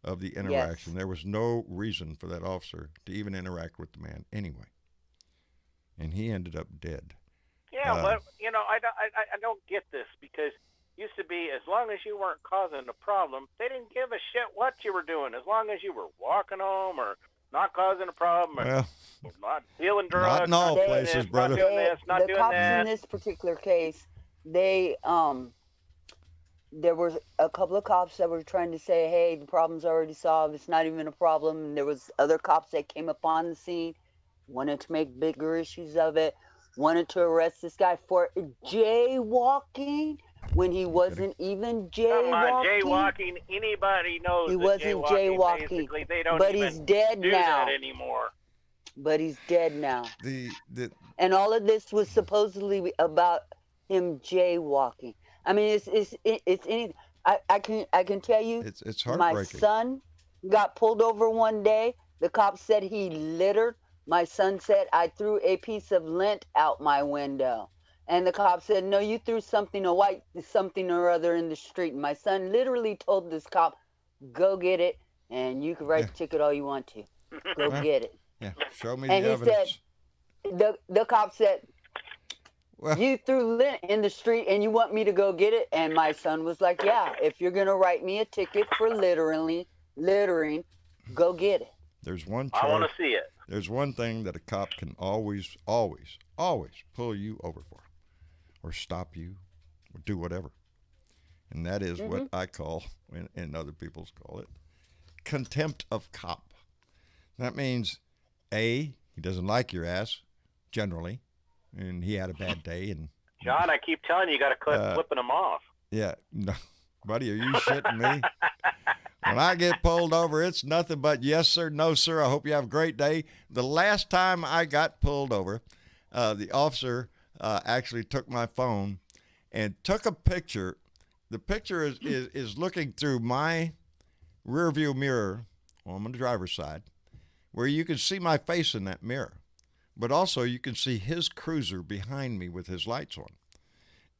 of the interaction. There was no reason for that officer to even interact with the man anyway. And he ended up dead. Yeah, but I don't get this, because used to be, as long as you weren't causing a problem, they didn't give a shit what you were doing, as long as you were walking home or not causing a problem, or not dealing drugs, not in all places, brother. Not doing this, not the doing cops that. in this particular case, they there was a couple of cops that were trying to say, hey, the problem's already solved, it's not even a problem. And there was other cops that came upon the scene, wanted to make bigger issues of it, wanted to arrest this guy for jaywalking when he wasn't even jaywalking. Come on, jaywalking. Anybody knows he that wasn't jaywalking. Basically, they don't but even he's dead do now. that anymore. But he's dead now. The And all of this was supposedly about him jaywalking. I mean, it's anything. I can tell you. It's heartbreaking. My son got pulled over one day. The cop said he littered. My son said I threw a piece of lint out my window. And the cop said, no, you threw something, a white something or other in the street. And my son literally told this cop, go get it, and you can write the ticket all you want to. Go get it. Yeah, show me and the evidence. And he said, the cop said, well, you threw lint in the street and you want me to go get it? And my son was like, yeah, if you're going to write me a ticket for littering, go get it. There's one I want to see it. There's one thing that a cop can always pull you over for, or stop you, or do whatever. And that is what I call, and other people's call it, contempt of cop. That means, A, he doesn't like your ass, generally, and he had a bad day. And John, I keep telling you, you got to quit flipping them off. Yeah. No, buddy, are you shitting me? When I get pulled over, it's nothing but yes, sir, no, sir. I hope you have a great day. The last time I got pulled over, the officer actually took my phone and took a picture. The picture is looking through my rearview mirror on the driver's side, where you can see my face in that mirror, but also you can see his cruiser behind me with his lights on.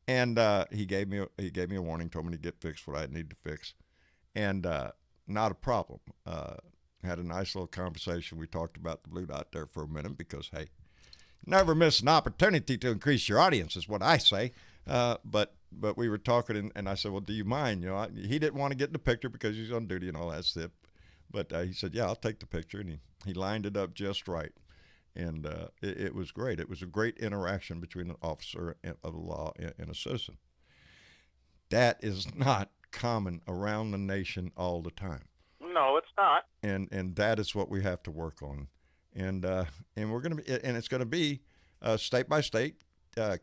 And he gave me a warning, told me to get fixed what I need to fix, and not a problem. Had a nice little conversation. We talked about the blue dot there for a minute because, hey, never miss an opportunity to increase your audience is what I say. But we were talking, and I said, well, do you mind? You know, he didn't want to get in the picture because he's on duty and all that stuff. But he said, yeah, I'll take the picture, and he lined it up just right. And it was great. It was a great interaction between an officer of the law and a citizen. That is not common around the nation all the time. No, it's not. And that is what we have to work on. And we're going to be, and it's going to be state by state,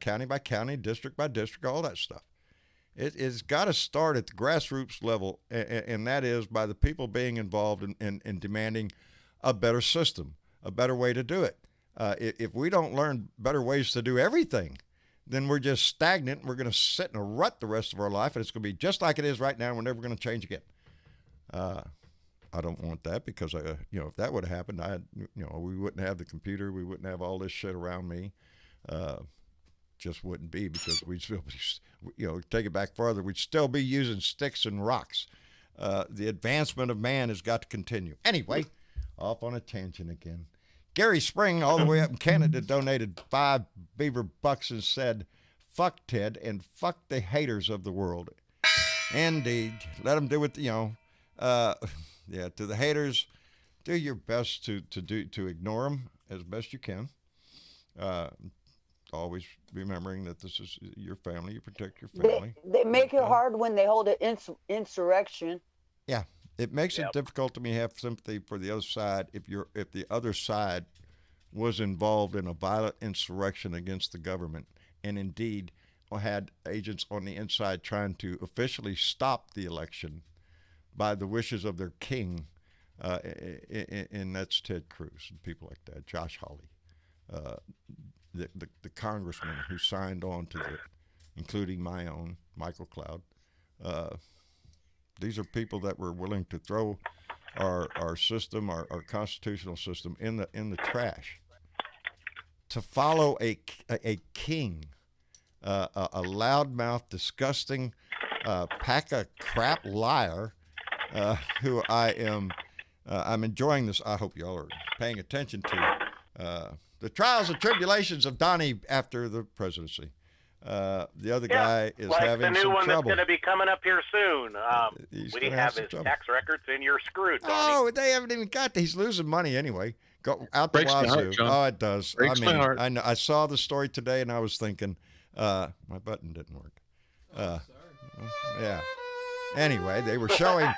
county by county, district by district, all that stuff. It's got to start at the grassroots level, and that is by the people being involved in demanding a better system, a better way to do it. If we don't learn better ways to do everything, then we're just stagnant. We're going to sit in a rut the rest of our life, and it's going to be just like it is right now. We're never going to change again. I don't want that because, if that would have happened, we wouldn't have the computer. We wouldn't have all this shit around me. Just wouldn't be, because we'd still be, take it back farther, we'd still be using sticks and rocks. The advancement of man has got to continue. Anyway, off on a tangent again. Gary Spring, all the way up in Canada, donated 5 beaver bucks and said, fuck Ted and fuck the haters of the world. Indeed. Let them do it, to the haters, do your best to ignore them as best you can. always remembering that this is your family. You protect your They, family. they make it hard when they hold an insurrection. Yeah, it makes Yep. it difficult to me to have sympathy for the other side if the other side was involved in a violent insurrection against the government, and indeed had agents on the inside trying to officially stop the election by the wishes of their king, and that's Ted Cruz and people like that, Josh Hawley, the congressman who signed on to it, including my own Michael Cloud. These are people that were willing to throw our system, our constitutional system, in the trash to follow a king, a loudmouth, disgusting pack of crap liar, who I'm enjoying this. I hope y'all are paying attention to the trials and tribulations of Donnie after the presidency. The other guy is like having the new some one trouble. that's going to be coming up here soon. He's We gonna have some his trouble. tax records, and you're screwed, Donnie. Oh, they haven't even got that. He's losing money anyway. Go out the Breaks my wazoo. heart, John. Oh, it does. Breaks my heart. I know. I saw the story today, and I was thinking, my button didn't work. Yeah. Anyway, they were showing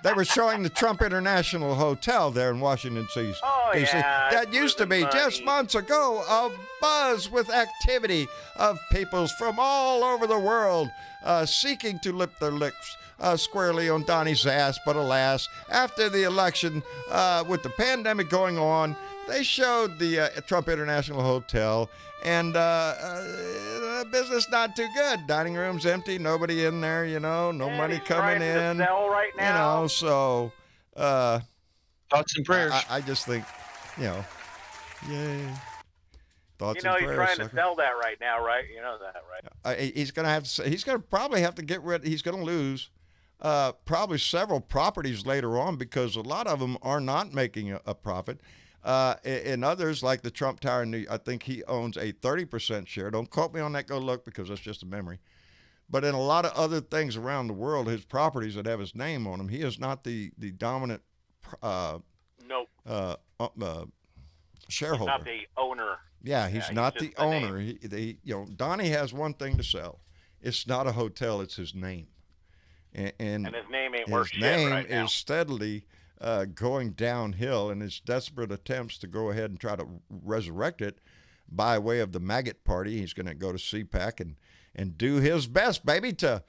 the Trump International Hotel there in Washington D.C. Oh, yeah, That it's used to be losing just money. months ago a buzz with activity of peoples from all over the world seeking to lift their lips squarely on Donnie's ass. But alas, after the election, with the pandemic going on, they showed the Trump International Hotel, and business not too good. Dining room's empty, nobody in there, no And money he's trying coming to in, sell right now. so Thoughts and prayers. I just think, yay. Thoughts You know and he's prayers, trying to sucker. sell that right now, right? You know that, right? He's gonna probably have to get rid. He's gonna lose probably several properties later on because a lot of them are not making a profit. In others, like the Trump Tower, I think he owns a 30% share. Don't quote me on that. Go look, because that's just a memory. But in a lot of other things around the world, his properties that have his name on them, he is not the dominant Nope. shareholder. Not the owner. Yeah, he's he's not just the the owner. Donnie has one thing to sell. It's not a hotel. It's his name. And his name ain't his worth shit name right now. is steadily going downhill, and his desperate attempts to go ahead and try to resurrect it by way of the maggot party. He's going to go to CPAC and do his best, baby, to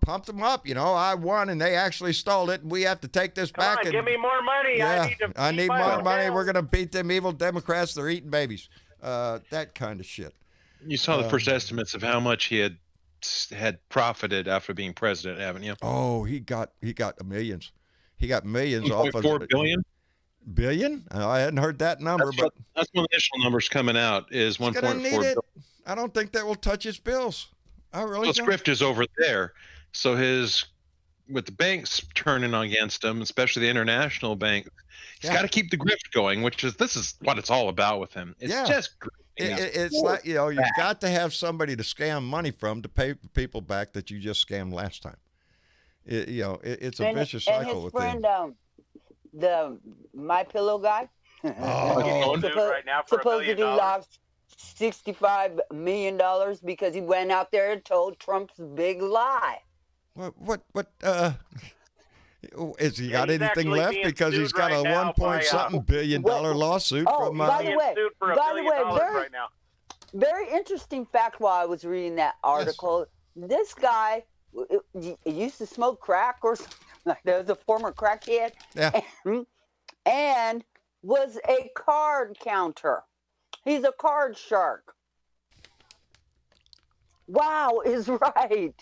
pump them up. I won, and they actually stole it, and we have to take this Come back. on, and give me more money. yeah, I need more my money. hotel. We're going to beat them evil Democrats. They're eating babies. That kind of shit. You saw the first estimates of how much he had profited after being president, haven't you? Oh, he got millions. He got millions off of 1.4 billion. Billion? I hadn't heard that number, but That's one of the initial numbers coming out is he's 1.4 gonna need billion. it. I don't think that will touch his bills. I really Well, don't. Scrift is over there, so with the banks turning against him, especially the international bank, he's Yeah. got to keep the grift going, this is what it's all about with him. It's Yeah. just grifting. It's like you've got to have somebody to scam money from to pay the people back that you just scammed last time. It's a vicious and cycle his with friend, them. the My Pillow guy, Oh, Dude, right now for $1 supposedly billion. lost $65 million because he went out there and told Trump's big lie. what? Has he got he's anything actually left? being Because he's sued got right a now 1 point by, something billion dollar lawsuit Oh, from. by the Being way, sued for $1 by the billion way, right now. Very interesting fact while I was reading that article. This guy used to smoke crack or something like that. Was a former crackhead. Yeah. And was a card counter. He's a card shark. Wow is right.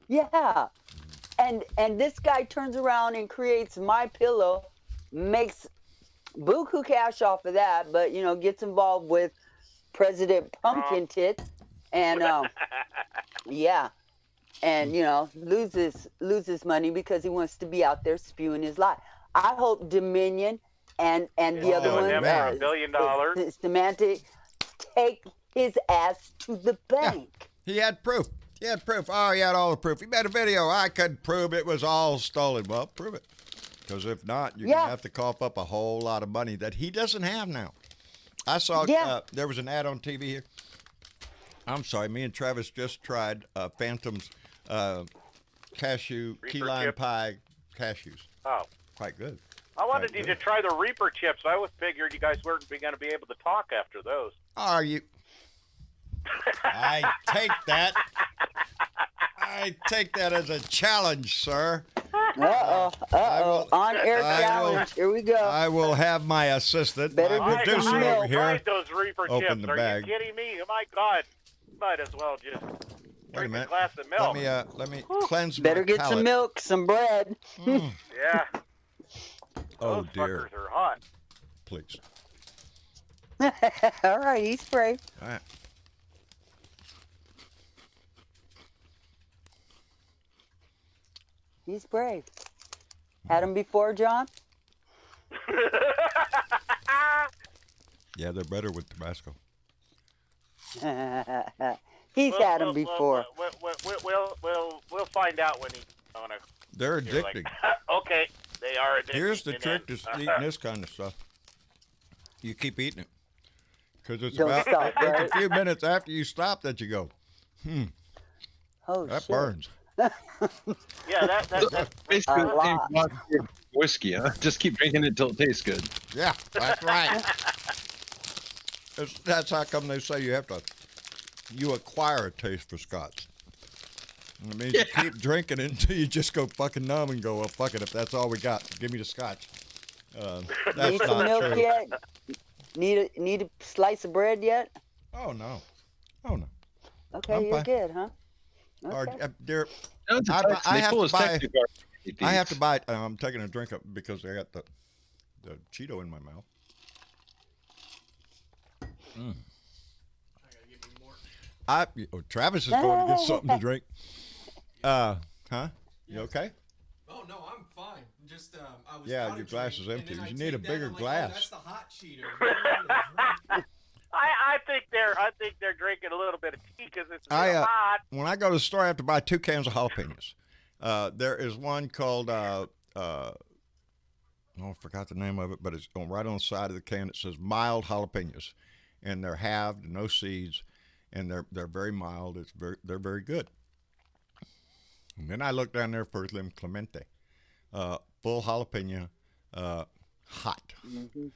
Yeah. And this guy turns around and creates My Pillow, makes buku cash off of that, but gets involved with President Pumpkin Tits, and yeah, and loses money because he wants to be out there spewing his lie. I hope Dominion and the other Oh, one, him for $1 billion. Semantic, take his ass to the bank. He had proof. Oh, he had all the proof. He made a video. I could prove it was all stolen. Well, prove it. Because if not, you're going to have to cough up a whole lot of money that he doesn't have now. I saw there was an ad on TV here. I'm sorry. Me and Travis just tried Phantom's cashew key Reaper lime chip? pie cashews. Oh. Quite good. I wanted Quite you good. to try the Reaper chips. I was figured you guys weren't going to be able to talk after those. Are you? I take that. I take that as a challenge, sir. On air I challenge. Here we go. I will have my assistant, Better my get producer some milk. over here. Tried those Reaper Open chips. the Are bag. you kidding me? Oh my God! Might as well just Wait a drink a minute. glass of milk. Let me cleanse Better my get palate. some milk, some bread. Mm. Yeah. Oh Those dear. fuckers are hot. Please. All right, he's brave. All right. He's brave. Had him before, John? Yeah, they're better with Tabasco. He's had him before. We'll find out when he's on a. They're You're like, addicting. okay, they are addicted. Here's the and trick then- to eating this kind of stuff. You keep eating it. Because it's Don't about stop, it's right? a few minutes after you stop that you go, Oh, that shit. burns. Yeah, that's Basically, A the same lot. philosophy of whiskey. Huh? Just keep drinking it till it tastes good. Yeah, that's right. That's how come they say you acquire a taste for Scotch. It means you keep drinking it until you just go fucking numb and go, well, fuck it, if that's all we got, give me the Scotch. That's Need some not milk true. yet? Need a slice of bread yet? Oh, no. Oh, no. Okay, I'm you're fine. good, huh? Or, Okay. dear, No, it's a I- Texan. I They have pull to his buy- Texas garbage. I have to buy it. I'm taking a drink up because I got the Cheeto in my mouth. Travis is going to get something to drink. Huh? You okay? Oh no, I'm fine. Just I was Yeah, out of your glass drink, is and empty. then I You need a take that, bigger I'm like, glass. Oh, that's the hot Cheeto. I think they're drinking a little bit of tea because it's I, real hot. When I go to the store, I have to buy 2 cans of jalapenos. There is one called, I forgot the name of it, but it's right on the side of the can. It says mild jalapenos, and they're halved, no seeds, and they're very mild. They're very good. And then I look down there for them Clemente, full jalapeno, hot. Mm-hmm.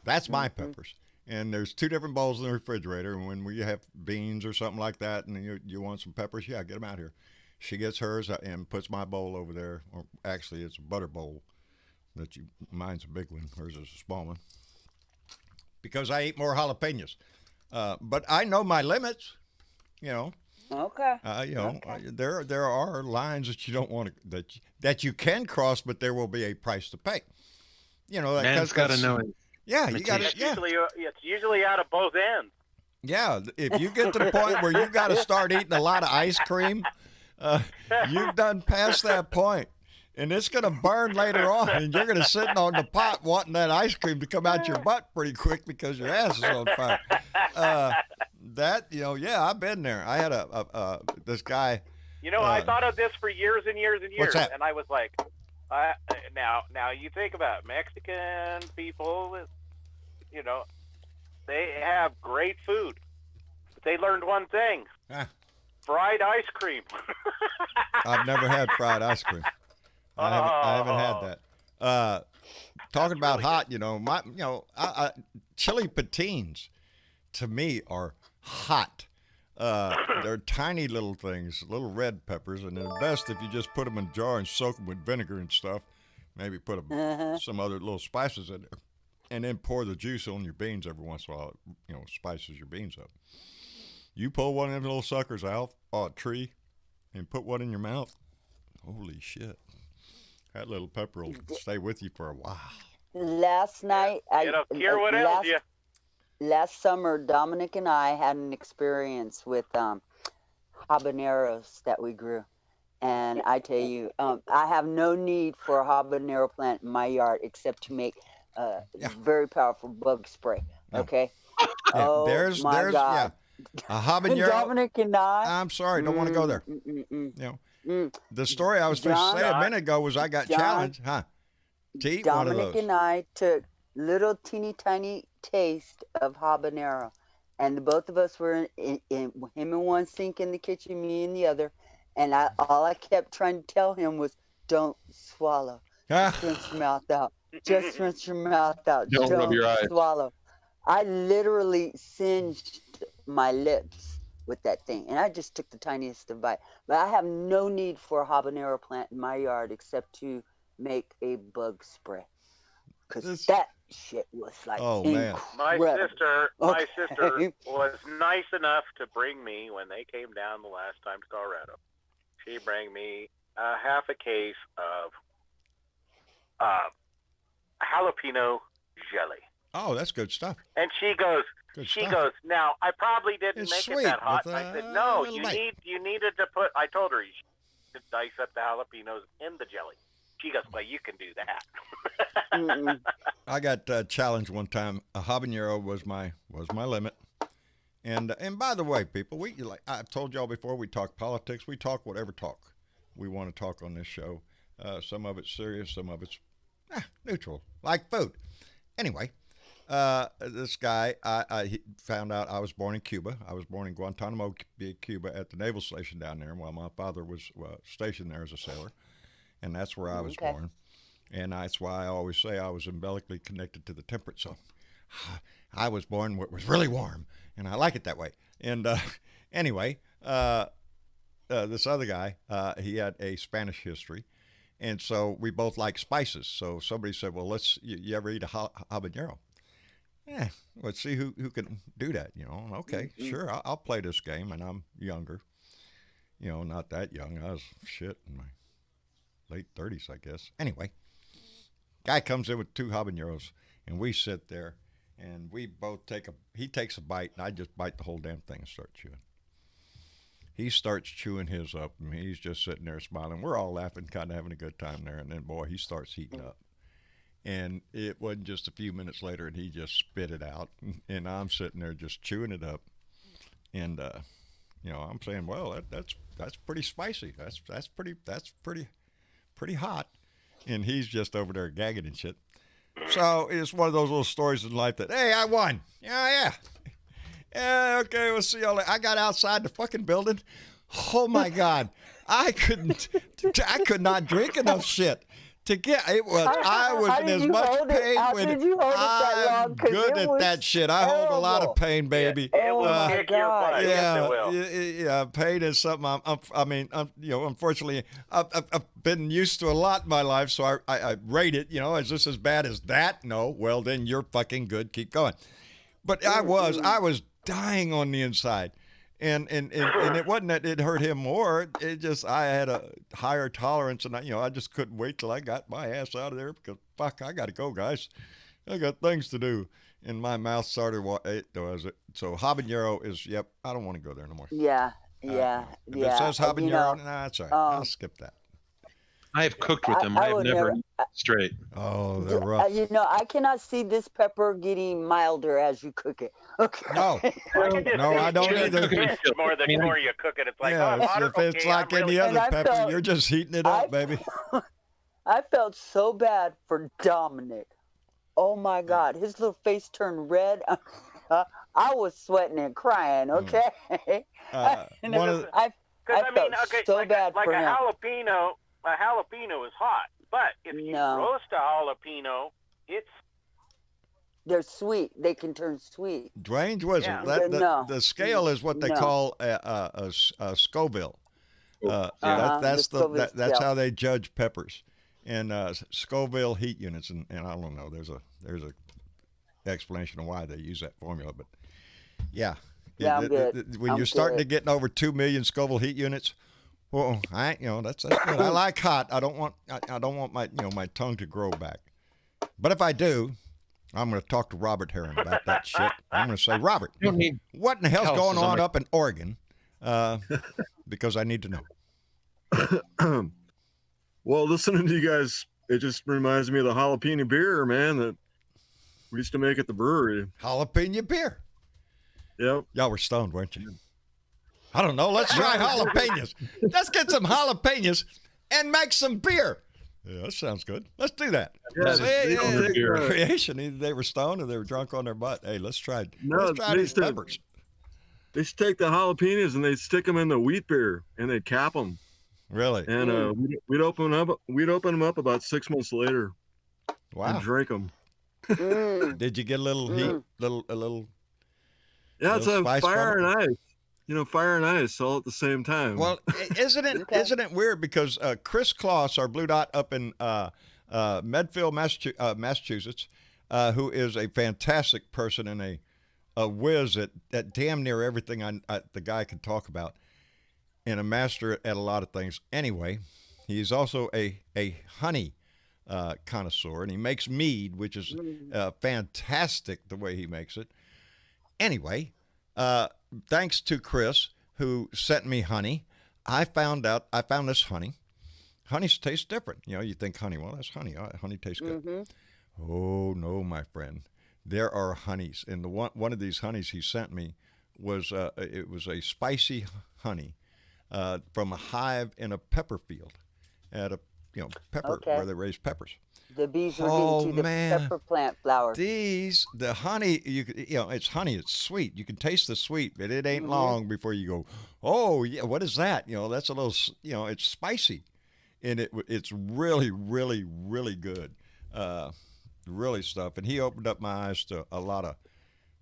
That's my peppers. And there's 2 different bowls in the refrigerator. And when we have beans or something like that, and you want some peppers, yeah, get them out here. She gets hers and puts my bowl over there. Or actually, it's a butter bowl. Mine's a big one. Hers is a small one. Because I eat more jalapenos. But I know my limits. You know. Okay. There are lines that you don't want to that you can cross, but there will be a price to pay. You know, Man's got to know it. Yeah, you got to. It's Yeah, usually out of both ends. yeah. If you get to the point where you got to start eating a lot of ice cream, you've done past that point, and it's gonna burn later on, and you're gonna sit on the pot wanting that ice cream to come out your butt pretty quick because your ass is on fire. I've been there. I had this guy. I thought of this for years and years and years, What's that? and I was like, now you think about it. Mexican people, they have great food, but they learned one thing: fried ice cream. I've never had fried ice cream. I haven't had that. Talking about hot, chili patines to me are hot. They're tiny little things, little red peppers, and they're best if you just put them in a jar and soak them with vinegar and stuff. Maybe put some other little spices in there, and then pour the juice on your beans every once in a while. It spices your beans up. You pull one of them little suckers out a tree and put one in your mouth. Holy shit. That little pepper will stay with you for a while. Last night, It'll cure what ails you. Last summer, Dominic and I had an experience with habaneros that we grew. And I tell you, I have no need for a habanero plant in my yard except to make very powerful bug spray. Okay? Oh, there's God. a habanero. Dominic and I. I'm sorry, don't want to go there. The story I was supposed to say a minute ago was I got challenged, to eat one of Dominic those. and I took little teeny tiny taste of habanero, and the both of us were in him in one sink in the kitchen, me in the other, and all I kept trying to tell him was, "Don't swallow. Just rinse your mouth out. Just rinse your mouth out. Don't rub your eyes." swallow." I literally singed my lips with that thing, and I just took the tiniest of bite. But I have no need for a habanero plant in my yard except to make a bug spray, because that shit was like incredible. My sister was nice enough to bring me, when they came down the last time to Colorado, she bring me half a case of jalapeno jelly. Oh, that's good stuff. And she goes, "Now, I probably didn't It's make sweet it that hot." with, And I said, "No, little you bite." needed to put," I told her, "you should dice up the jalapenos in the jelly." She goes, "Well, you can do that." I got challenged one time. A habanero was my limit. And by the way, people, I've told y'all before, we talk politics. We talk whatever talk we want to talk on this show. Some of it's serious, some of it's neutral, like food. Anyway, this guy, he found out I was born in Cuba. I was born in Guantanamo Bay, Cuba, at the naval station down there, while my father was stationed there as a sailor. And that's where I was born. And that's why I always say I was umbilically connected to the temperate zone. I was born where it was really warm, and I like it that way. And anyway, this other guy, he had a Spanish history, and so we both like spices. So somebody said, "Well, you ever eat a habanero?" Yeah, let's see who can do that. Okay, sure, I'll play this game, and I'm younger. Not that young. I was in my late 30s, I guess. Anyway, guy comes in with 2 habaneros, and we sit there, and we both he takes a bite, and I just bite the whole damn thing and start chewing. He starts chewing his up, and he's just sitting there smiling. We're all laughing, kind of having a good time there, and then, boy, he starts heating up. And it wasn't just a few minutes later, and he just spit it out, and I'm sitting there just chewing it up. And, I'm saying, well, that's pretty spicy. That's pretty hot. And he's just over there gagging and shit. So it's one of those little stories in life that, hey, I won. Yeah, okay, we'll see y'all later. I got outside the fucking building. Oh my God. I could not drink enough shit to get it. I was in as much pain I'm good at that shit. I hold a lot of pain, baby. It will kick your butt. Yeah, pain is something. Unfortunately, I've been used to a lot in my life, so I rate it. Is this as bad as that? No. Well, then you're fucking good. Keep going. But I was dying on the inside. And it wasn't that it hurt him more. It just, I had a higher tolerance, and I just couldn't wait till I got my ass out of there, because fuck, I got to go, guys. I got things to do. And my mouth started. So habanero is. Yep. I don't want to go there no more. Yeah. If it says habanero, that's all right. I'll skip that. I have cooked with them. I have never straight. Oh, they're rough. I cannot see this pepper getting milder as you cook it. Okay. No, I don't either. More the more you cook it, it's like, if it's like any other pepper, you're just heating it up, baby. I felt so bad for Dominic. Oh my God, his little face turned red. I was sweating and crying. Okay. I felt so bad for him. A jalapeno is hot, but if you roast a jalapeno, they're sweet. They can turn sweet. Dwayne's wisdom. The scale is what they call a Scoville. That's how they judge peppers, and Scoville heat units. And I don't know. There's a explanation of why they use that formula, but yeah. I'm good. When you're starting to get over 2 million Scoville heat units. Well, that's good. I like hot. I don't want my tongue to grow back. But if I do, I'm going to talk to Robert Herron about that shit. I'm going to say, Robert, what in the hell's going on up in Oregon? Because I need to know. Well, listening to you guys, it just reminds me of the jalapeno beer, man, that we used to make at the brewery. Jalapeno beer? Yep. Y'all were stoned, weren't you? I don't know. Let's try jalapenos. Let's get some jalapenos and make some beer. Yeah, that sounds good. Let's do that. Yeah, creation. Either they were stoned or they were drunk on their butt. Hey, let's try these peppers. they take the jalapenos and they stick them in the wheat beer and they cap them. Really? And we'd open them up about 6 months later. Wow. And drink them. Did you get a little heat? A little. Yeah, it's little a spice fire from it? and ice. You know, fire and ice all at the same time. Well, isn't it weird because Chris Kloss, our Blue Dot up in Medfield, Massachusetts, who is a fantastic person and a whiz at damn near everything the guy can talk about, and a master at a lot of things. Anyway, he's also a honey connoisseur, and he makes mead, which is fantastic the way he makes it. Anyway, thanks to Chris, who sent me honey, I found this honey. Honey tastes different. You know, you think honey, well, that's honey. Honey tastes good. Oh, no, my friend. There are honeys. And the one of these honeys he sent me was it was a spicy honey from a hive in a pepper field at a pepper where they raise peppers. The bees are getting to the pepper plant flowers. The honey, it's honey. It's sweet. You can taste the sweet, but it ain't long before you go, oh yeah, what is that? That's a little, it's spicy, and it's really, really, really good, really stuff. And he opened up my eyes to a lot of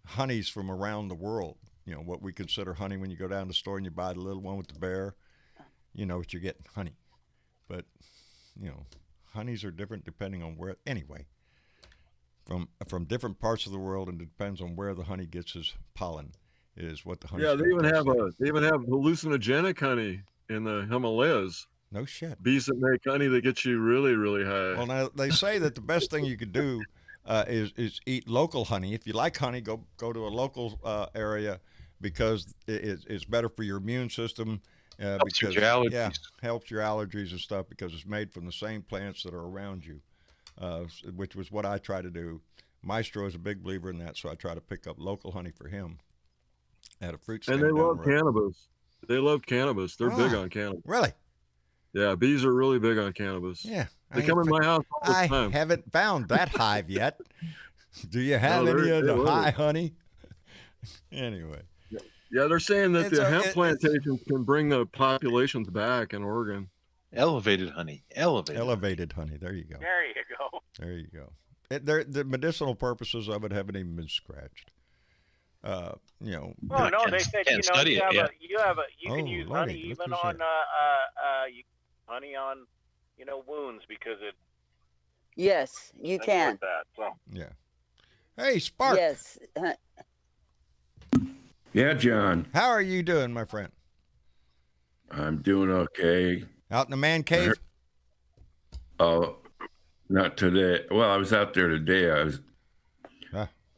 honeys from around the world. What we consider honey when you go down to the store and you buy the little one with the bear. You know what you're getting, honey, but honeys are different depending on where. Anyway, from different parts of the world, and it depends on where the honey gets his pollen. Is what the honey. Yeah, they even have hallucinogenic honey in the Himalayas. No shit. Bees that make honey that gets you really, really high. Well, now they say that the best thing you could do is eat local honey. If you like honey, go to a local area because it's better for your immune system. Helps because your allergies. Yeah, helps your allergies and stuff because it's made from the same plants that are around you, which was what I try to do. Maestro is a big believer in that, so I try to pick up local honey for him at a fruit stand. And they down love the road. cannabis. They love cannabis. They're big on cannabis. Really? Yeah, bees are really big on cannabis. Yeah. They come in my house all the time. I haven't found that hive yet. Do you have any of the high honey? Anyway. Yeah, they're saying that the hemp plantations can bring the populations back in Oregon. Elevated honey. Elevated honey. There you go. There you go. There you go. The medicinal purposes of it haven't even been scratched. Oh no, they said you can use honey even on honey on wounds because it. Yes, you can. That, so. Yeah. Hey, Spark. Yes. Yeah, John. How are you doing, my friend? I'm doing okay. Out in the man cave? Not today. Well, I was out there today.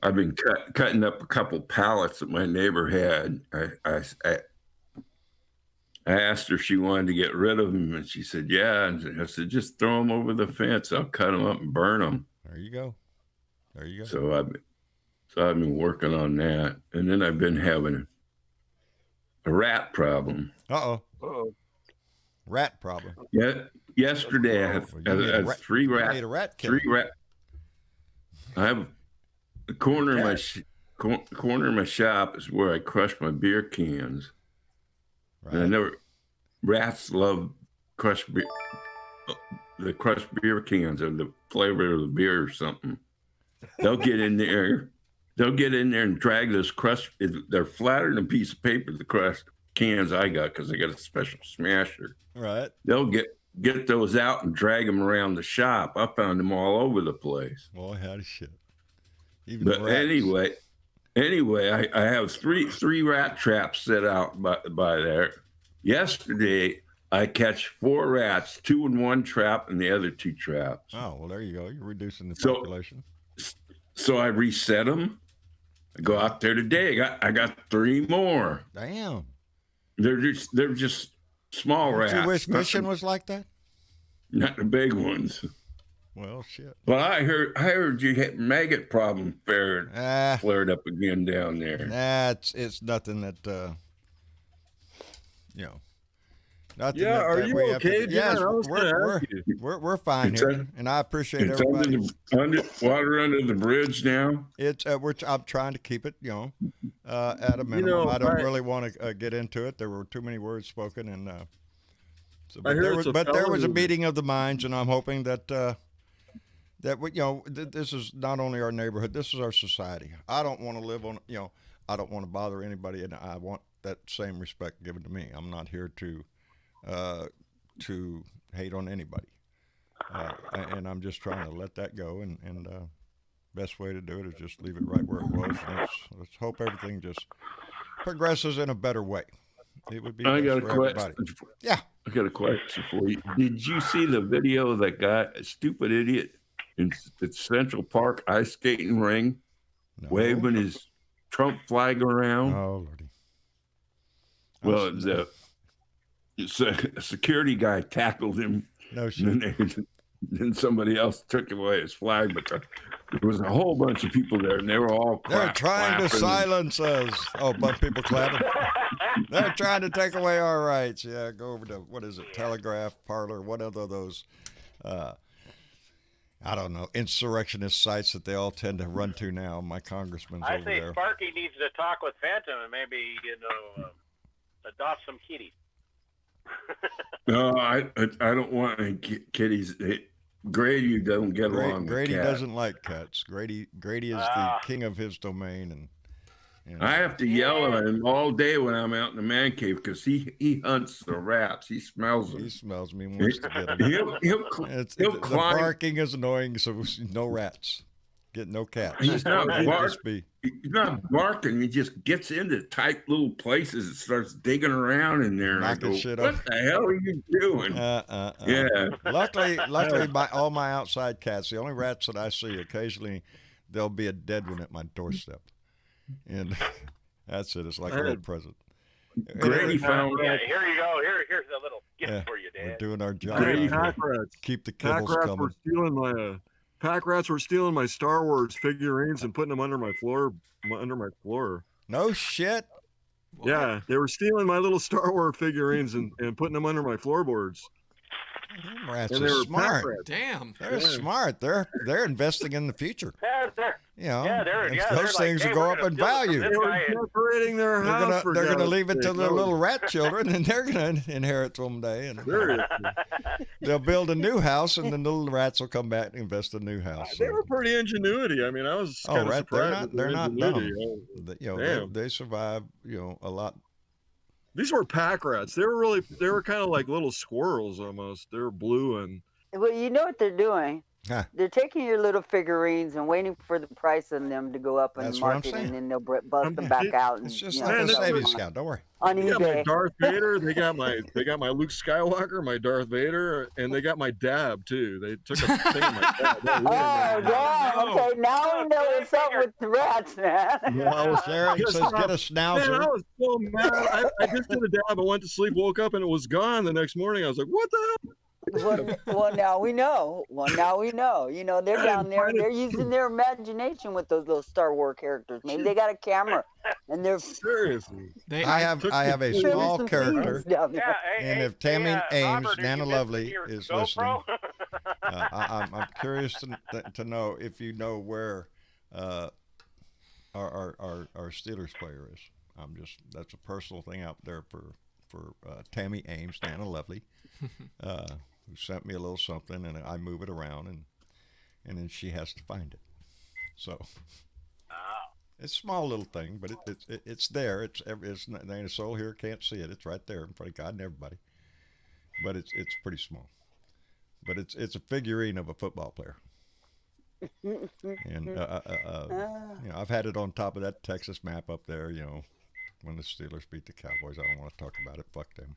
I've been cutting up a couple pallets that my neighbor had. I asked her if she wanted to get rid of them, and she said, yeah. And I said, just throw them over the fence. I'll cut them up and burn them. There you go. So I've been working on that. And then I've been having a rat problem. Uh-oh. Rat problem. Yeah. Yesterday I had 3 rats. You made a rat killer. 3 rat. I have the corner of my shop is where I crush my beer cans. Right. And I know rats love the crushed beer cans or the flavor of the beer or something. They'll get in there and drag this crust. They're flatter than a piece of paper, the crushed cans I got, because I got a special smasher. Right. They'll get those out and drag them around the shop. I found them all over the place. Boy, how shit. But anyway, I have three rat traps set out by there. Yesterday, I catch 4 rats, 2 in one trap and the other 2 traps. Oh, well, there you go. You're reducing the population. So I reset them. I go out there today. I got 3 more. Damn. They're just small rats. Did you wish mission was like that? Not the big ones. Well, shit. Well, I heard you had maggot problem flared up again down there. Nah, it's nothing that Nothing Yeah, are that you we have to okay, do. John? Yes, I was gonna ask you. we're fine It's here, and I appreciate It's everybody. water under the bridge now. It's I'm trying to keep it, at a minimum. know, I don't really want to get into it. There were too many words spoken, and I hear it's a there was a felony. meeting of the minds, and I'm hoping that this is not only our neighborhood, this is our society. I don't want to live on, I don't want to bother anybody, and I want that same respect given to me. I'm not here to hate on anybody, and I'm just trying to let that go. And best way to do it is just leave it right where it was. And let's hope everything just progresses in a better way. It would be I best got a for question. everybody. Yeah. I got a question for you. Did you see the video of that guy, a stupid idiot, in the Central Park ice skating ring, No. waving his Trump flag around? Oh, Lordy. Well, a security guy tackled him. No shit. And then somebody else took away his flag, but there was a whole bunch of people there, and they were all They're trying to clapping. silence us. Oh, a bunch of people clapping. They're trying to take away our rights. Yeah, go over to, what is it, Telegraph, Parlor, what are those, I don't know, insurrectionist sites that they all tend to run to now. My congressman's I over think there. Sparky needs to talk with Phantom and maybe, adopt some kitties. No, I don't want any kitties. Grady don't get along Grady with cats. doesn't like cats. Grady is the king of his domain, and I have to yell at him all day when I'm out in the man cave because he hunts the rats. He smells them. he smells me and wants to get them. He'll The climb. barking is annoying, so no rats. Get no cats. He's not Leave bark- this be. He's not barking. He just gets into tight little places and starts digging around in there. And I Knocking go, shit what off. the hell are you doing? Yeah. Luckily, all my outside cats, the only rats that I see, occasionally there'll be a dead one at my doorstep, and that's it. It's like a little present. Grady found Yeah, here you go. Here's a little gift Yeah, for you, we're Dad. doing our job. Grady out here. pack rats. Keep the Pack kibbles rats coming. were stealing my pack rats were stealing my Star Wars figurines and putting them under my floor. No shit. Yeah, they were stealing my little Star Wars figurines and putting them under my floorboards. Them rats And they are were smart. pack rats. Damn. They're smart. They're investing in the future. Yeah, Those things will go up in value. They were decorating their house. They're gonna leave it to the their little rat children, and they're gonna inherit someday. And they'll build a new house, and then the little rats will come back and invest in a new house. They were pretty ingenuity. I mean, I was kind of right. surprised. They're not dumb. Damn. They survive. A lot. These were pack rats. They were kind of like little squirrels almost. They were blue and. Well, you know what they're doing? Huh. They're taking your little figurines and waiting for the price of them to go up in That's the what I'm market, saying. and then they'll bust them back out. And, It's just you like know, a sell savings them account. Don't worry. on They got my eBay. Darth Vader. They got my Luke Skywalker, my Darth Vader, and they got my dab too. They took a thing of my dab. Oh, damn. Okay, now we know what's up with the rats, man. Jerry says, get a Man, schnauzer. I was so mad. I just did a dab. I went to sleep, woke up, and it was gone the next morning. I was like, what the hell? Well, now we know. You know, they're down there. They're using their imagination with those little Star Wars characters. Maybe they got a camera, and they're seriously. I have a small character, down there. and if Tammy Ames, Robert, Nana did you Lovely, get your is GoPro? listening, I'm curious to know if you know where our Steelers player is. That's a personal thing out there for Tammy Ames, Nana Lovely, who sent me a little something, and I move it around, and then she has to find it. So it's a small little thing, but it's there. There ain't a soul here can't see it. It's right there in front of God and everybody. But it's pretty small. But it's a figurine of a football player. And I've had it on top of that Texas map up there. When the Steelers beat the Cowboys, I don't want to talk about it. Fuck them.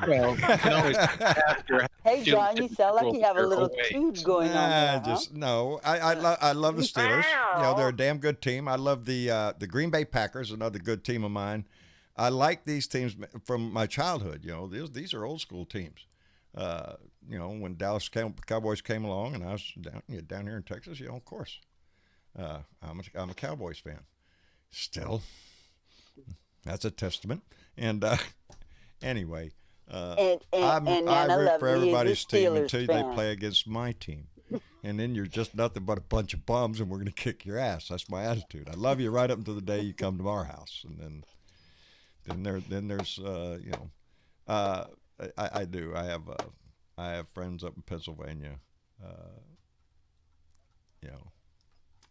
Well, you can always ask your Hey, John, you sound like you have a little feud going on there, huh? No. I love the Steelers. They're a damn good team. I love the Green Bay Packers, another good team of mine. I like these teams from my childhood. These are old school teams. When Dallas Cowboys came along, and I was down here in Texas, of course, I'm a Cowboys fan. Still, that's a testament. And Anyway, and I Nana root Love for me is a everybody's team Steelers until fan. they play against my team. And then you're just nothing but a bunch of bums, and we're going to kick your ass. That's my attitude. I love you right up until the day you come to our house, and then there's I do. I have friends up in Pennsylvania.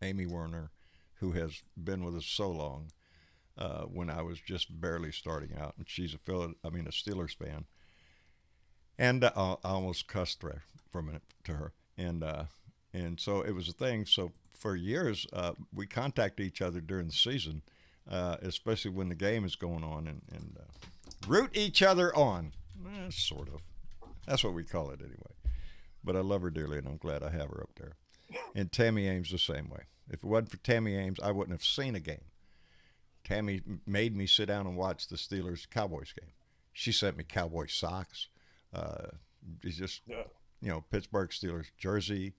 Amy Werner, who has been with us so long. When I was just barely starting out, and she's a Steelers fan, and I almost cussed there for a minute to her, and so it was a thing. So for years, we contact each other during the season, especially when the game is going on, and root each other on, sort of. That's what we call it anyway. But I love her dearly, and I'm glad I have her up there. And Tammy Ames the same way. If it wasn't for Tammy Ames, I wouldn't have seen a game. Tammy made me sit down and watch the Steelers-Cowboys game. She sent me Cowboy socks. It's just, Pittsburgh Steelers jersey.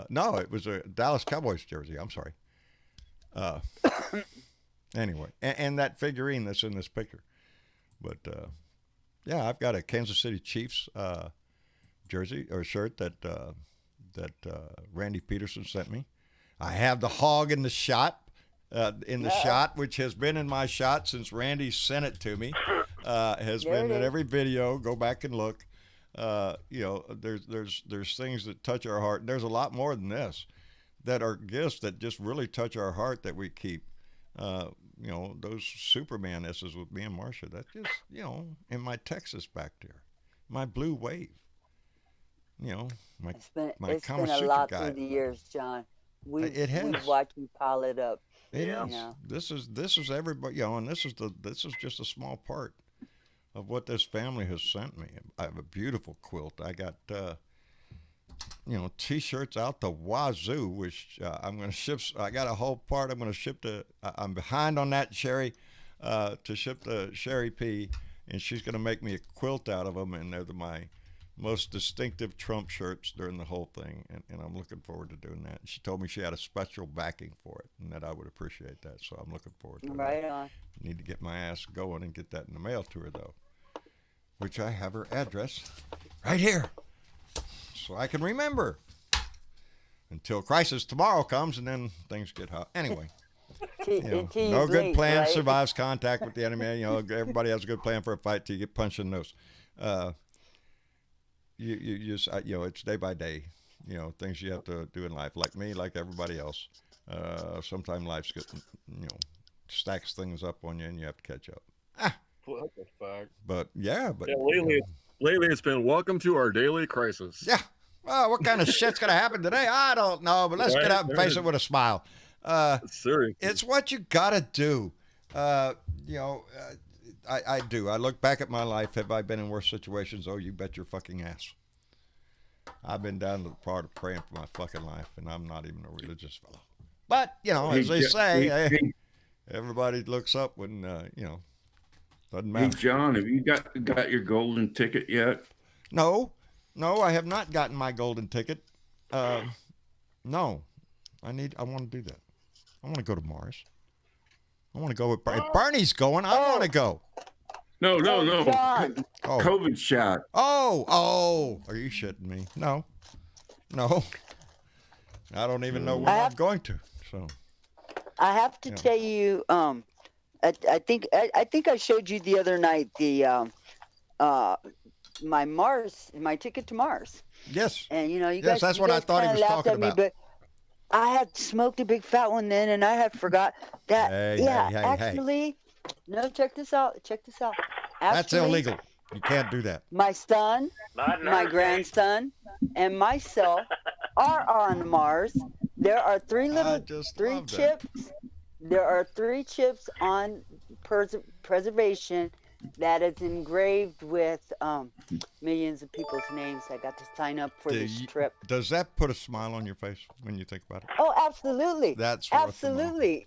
No, it was a Dallas Cowboys jersey. I'm sorry. Anyway, and that figurine that's in this picture. But, I've got a Kansas City Chiefs jersey or shirt that Randy Peterson sent me. I have the hog in the shot. Shot, which has been in my shot since Randy sent it to me, has been in every video. Go back and look. There's things that touch our heart. There's a lot more than this that are gifts that just really touch our heart that we keep. Those Superman S's with me and Marcia. That just, in my Texas back there, my blue wave. It's been a lot through the years, John. We've watched you pile it up. It is. This is everybody, and this is just a small part of what this family has sent me. I have a beautiful quilt. I got T-shirts out the wazoo, which I'm going to ship. I got a whole part I'm going to ship to. I'm behind on that, Sherry, to ship to Sherry P, and she's going to make me a quilt out of them, and they're my most distinctive Trump shirts during the whole thing, and I'm looking forward to doing that. She told me she had a special backing for it, and that I would appreciate that, so I'm looking forward to it. Right on. I need to get my ass going and get that in the mail to her, though, which I have her address right here, so I can remember until crisis tomorrow comes, and then things get hot. Anyway. No good plan survives contact with the enemy. Everybody has a good plan for a fight till you get punched in the nose. You just, it's day by day, things you have to do in life, like me, like everybody else. Sometimes life's good, stacks things up on you and you have to catch up. What the fuck? But lately it's been welcome to our daily crisis. Yeah. Well, what kind of shit's going to happen today? I don't know, but let's get out and face it with a smile. Seriously. It's what you got to do. I do. I look back at my life. Have I been in worse situations? Oh, you bet your fucking ass. I've been down to the part of praying for my fucking life, and I'm not even a religious fellow. But, as they say, everybody looks up when, doesn't matter. Hey, John, have you got your golden ticket yet? No, I have not gotten my golden ticket. No, I want to do that. I want to go to Mars. I want to go with Barney. If Barney's going, I want to go. No. John. COVID shot. Oh, are you shitting me? No. I don't even know when I'm going to. So I have to tell you, I think I showed you the other night my ticket to Mars. Yes. And you guys. Yes, that's what I thought he was talking about. But I had smoked a big fat one then, and I had forgot that. Actually, no. Check this out. Actually, that's illegal. You can't do that. My son, my grandson, and myself are on Mars. There are three chips. There are 3 chips on preservation that is engraved with millions of people's names. I got to sign up for this trip. Does that put a smile on your face when you think about it? Oh, absolutely. That's absolutely.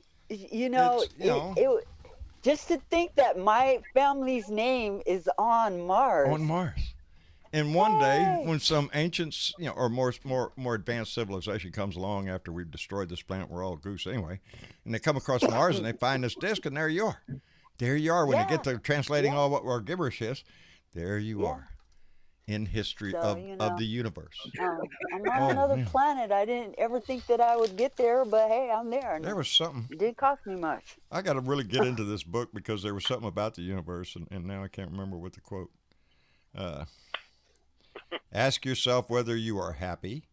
Just to think that my family's name is on Mars. On Mars. And one day, when some ancient, or more advanced civilization comes along after we've destroyed this planet, we're all goose anyway, and they come across Mars and they find this disk, and there you are. There you are. When you get to translating Yeah. all what our gibberish is, there you Yeah. are in history So, of, you of know, the universe. I'm on another man. planet. I didn't ever think that I would get there, but hey, I'm there. And There was something. it didn't cost me much. I got to really get into this book because there was something about the universe, and now I can't remember what the quote. Ask yourself whether you are happy,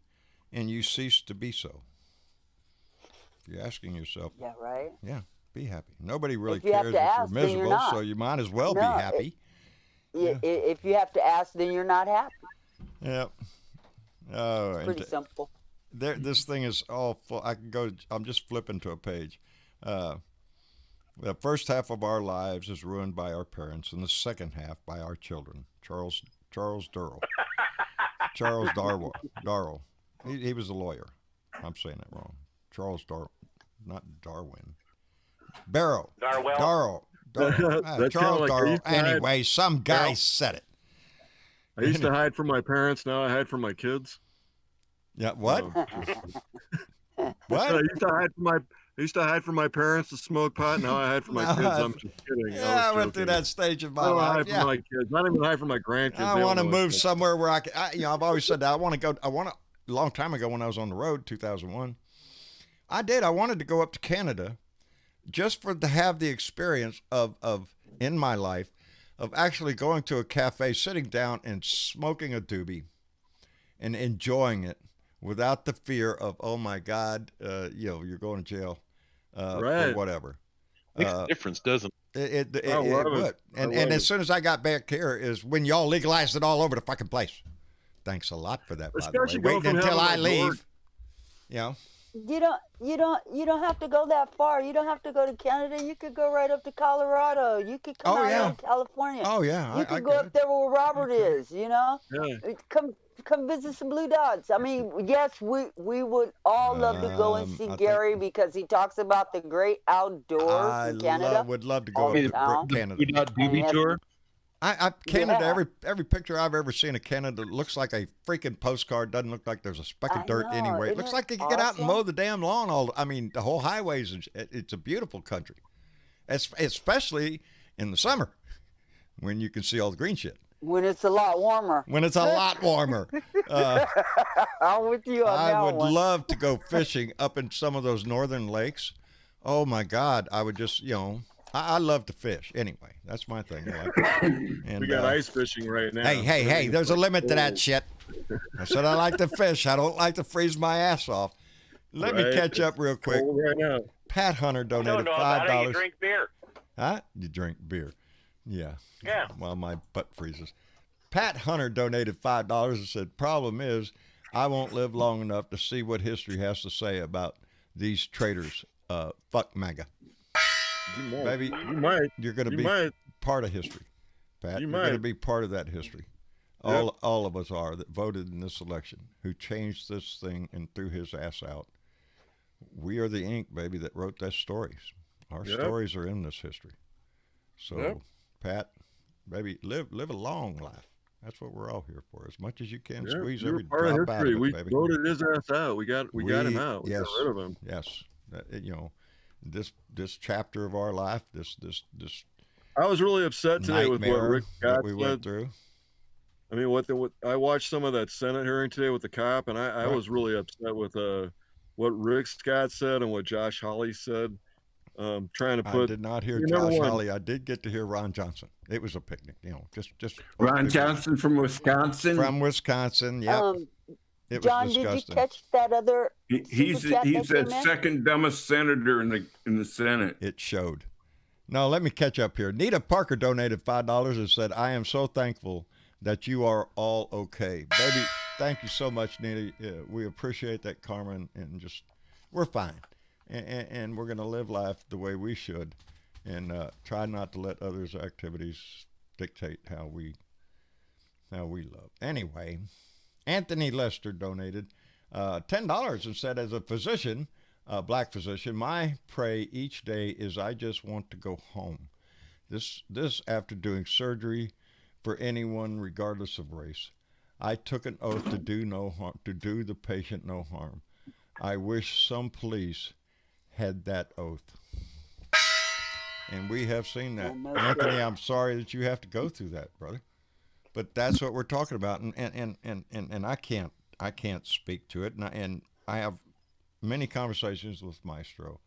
and you cease to be so. If you're asking yourself, Yeah, right. yeah, be happy. Nobody really If you have cares to if ask, you're then you're miserable, not. so you might as well be No, happy. If you have to ask, then you're not happy. Yeah. Oh, and Pretty simple. this thing is all full. I can go. I'm just flipping to a page. The first half of our lives is ruined by our parents, and the second half by our children. Charles Darrow. Charles Darrow. He was a lawyer. I'm saying it wrong. Charles Darrow, not Darwin. Barrow. Darwell. That's Charles kinda like I Darrow. used to hide- Anyway, some guy said it. I used to hide from my parents. Now I hide from my kids. Yeah. What? I What? used to hide from my parents to smoke pot. Now I hide from my No, kids. I'm just kidding. Yeah, I went through joking. that stage of my I don't life. hide Yeah. from my kids. Not even hide from my grandkids. I They want to don't know move what's- somewhere where I can. I've always said that I want to go. A long time ago when I was on the road, 2001. I did. I wanted to go up to Canada, just to have the experience of in my life of actually going to a cafe, sitting down and smoking a doobie, and enjoying it without the fear of, oh my God, you're going to jail, or Right. whatever. Makes a difference, doesn't it? It I love would. it. I And love as it. soon as I got back here is when y'all legalized it all over the fucking place. Thanks a lot for that, by the way. Especially going Waiting from until I having my door- leave. You know? You don't have to go that far. You don't have to go to Canada. You could go right up to Colorado. You could come Oh, out yeah. in California. Oh yeah. You could go up there where Robert is. You know, Yeah. come visit some blue dots. I mean, yes, we would all love to go and see I think- Gary because he talks about the great outdoors I in Canada. would love to go all up the to time. Canada. We got doobie yes. tour. Canada, Yeah. every picture I've ever seen of Canada looks like a freaking postcard. Doesn't look like there's a speck I of dirt know, anywhere. It isn't looks it like they can get out and awesome? mow the damn lawn. The whole highways. It's a beautiful country, especially in the summer when you can see all the green shit. When it's a lot warmer. When it's a lot warmer. I'm with you on I that would one. love to go fishing up in some of those northern lakes. Oh my God, I would just, I love to fish. Anyway, that's my thing. I like it. And, We got ice fishing right now. Hey, there's a limit to that shit. I said I like to fish. I don't like to freeze my ass off. Let me Right. catch up real quick. Cold right now. Pat Hunter I don't donated know about it. You $5. drink beer. Huh? You drink beer. Yeah. Yeah. While my butt freezes. Pat Hunter donated $5 and said, problem is, I won't live long enough to see what history has to say about these traitors. Fuck MAGA. You might. Baby, You might. you're going to You be might. part of history, Pat. You You're going to might. be part of that history. Yep. All of us are that voted in this election, who changed this thing and threw his ass out. We are the ink, baby, that wrote those stories. Our Yep. stories are in this history. So, Yep. Pat, baby, live a long life. That's what we're all here for. As much as you can, Yeah, squeeze we were every part of drop out history. of it, We baby. voted his ass out. We got him out. We yes, got rid of him. Yes, this chapter of our life, this I was really upset today with what nightmare Rick that Scott we said. went through. I mean, what I watched some of that Senate hearing today with the cop, and I Right. was really upset with what Rick Scott said and what Josh Hawley said. Trying to I put did not hear number Josh one. Hawley. I did get to hear Ron Johnson. It was a picnic, just Ron Johnson from Wisconsin. from Wisconsin. Yep, it was John, did you disgusting. catch that other? He's super chat he's that the came in? second dumbest senator in the Senate. It showed. No, let me catch up here. Nita Parker donated $5 and said, "I am so thankful that you are all okay, baby." Thank you so much, Nita. We appreciate that, Carmen, and just we're fine, and we're gonna live life the way we should, and try not to let others' activities dictate how we love. Anyway, Anthony Lester donated $10 and said, "As a physician, a black physician, my prayer each day is I just want to go home. This after doing surgery for anyone regardless of race. I took an oath to do no harm, to do the patient no harm. I wish some police had that oath." And we have seen that. No Anthony, shit. I'm sorry that you have to go through that, brother. But that's what we're talking about, and I can't speak to it, and I have many conversations with Maestro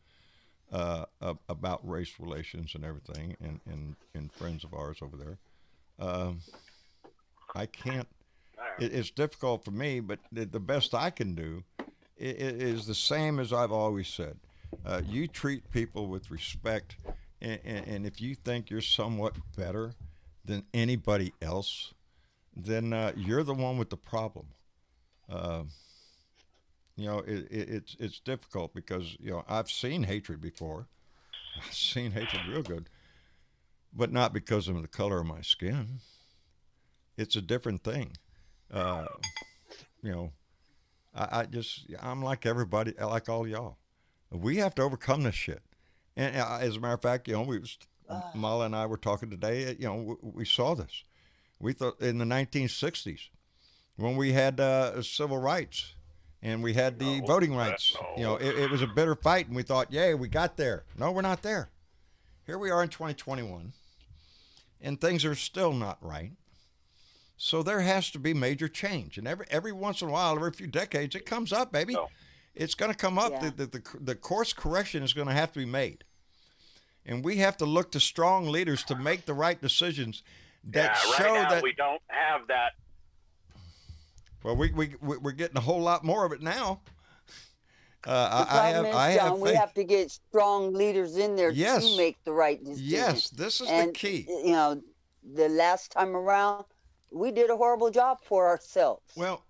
about race relations and everything, and friends of ours over there. I can't. It's difficult for me, but the best I can do is the same as I've always said. You treat people with respect, and if you think you're somewhat better than anybody else, then you're the one with the problem. It's difficult because I've seen hatred before. I've seen hatred real good, but not because of the color of my skin. It's a different thing. I'm like everybody, like all y'all. We have to overcome this shit. And as a matter of fact, Mala and I were talking today. We saw this. We thought in the 1960s when we had civil rights and we had the voting rights. It was a bitter fight, and we thought, yay, we got there. No, we're not there. Here we are in 2021, and things are still not right. So there has to be major change, and every once in a while, every few decades, it comes up, baby. No. It's going to come up. Yeah. The course correction is going to have to be made, and we have to look to strong leaders to make the right decisions that show now, that we don't have that. Well, we're getting a whole lot more of it now. John, we have to get strong leaders in there to make the right decisions. Yes, this is the key. The last time around, we did a horrible job for ourselves. Well,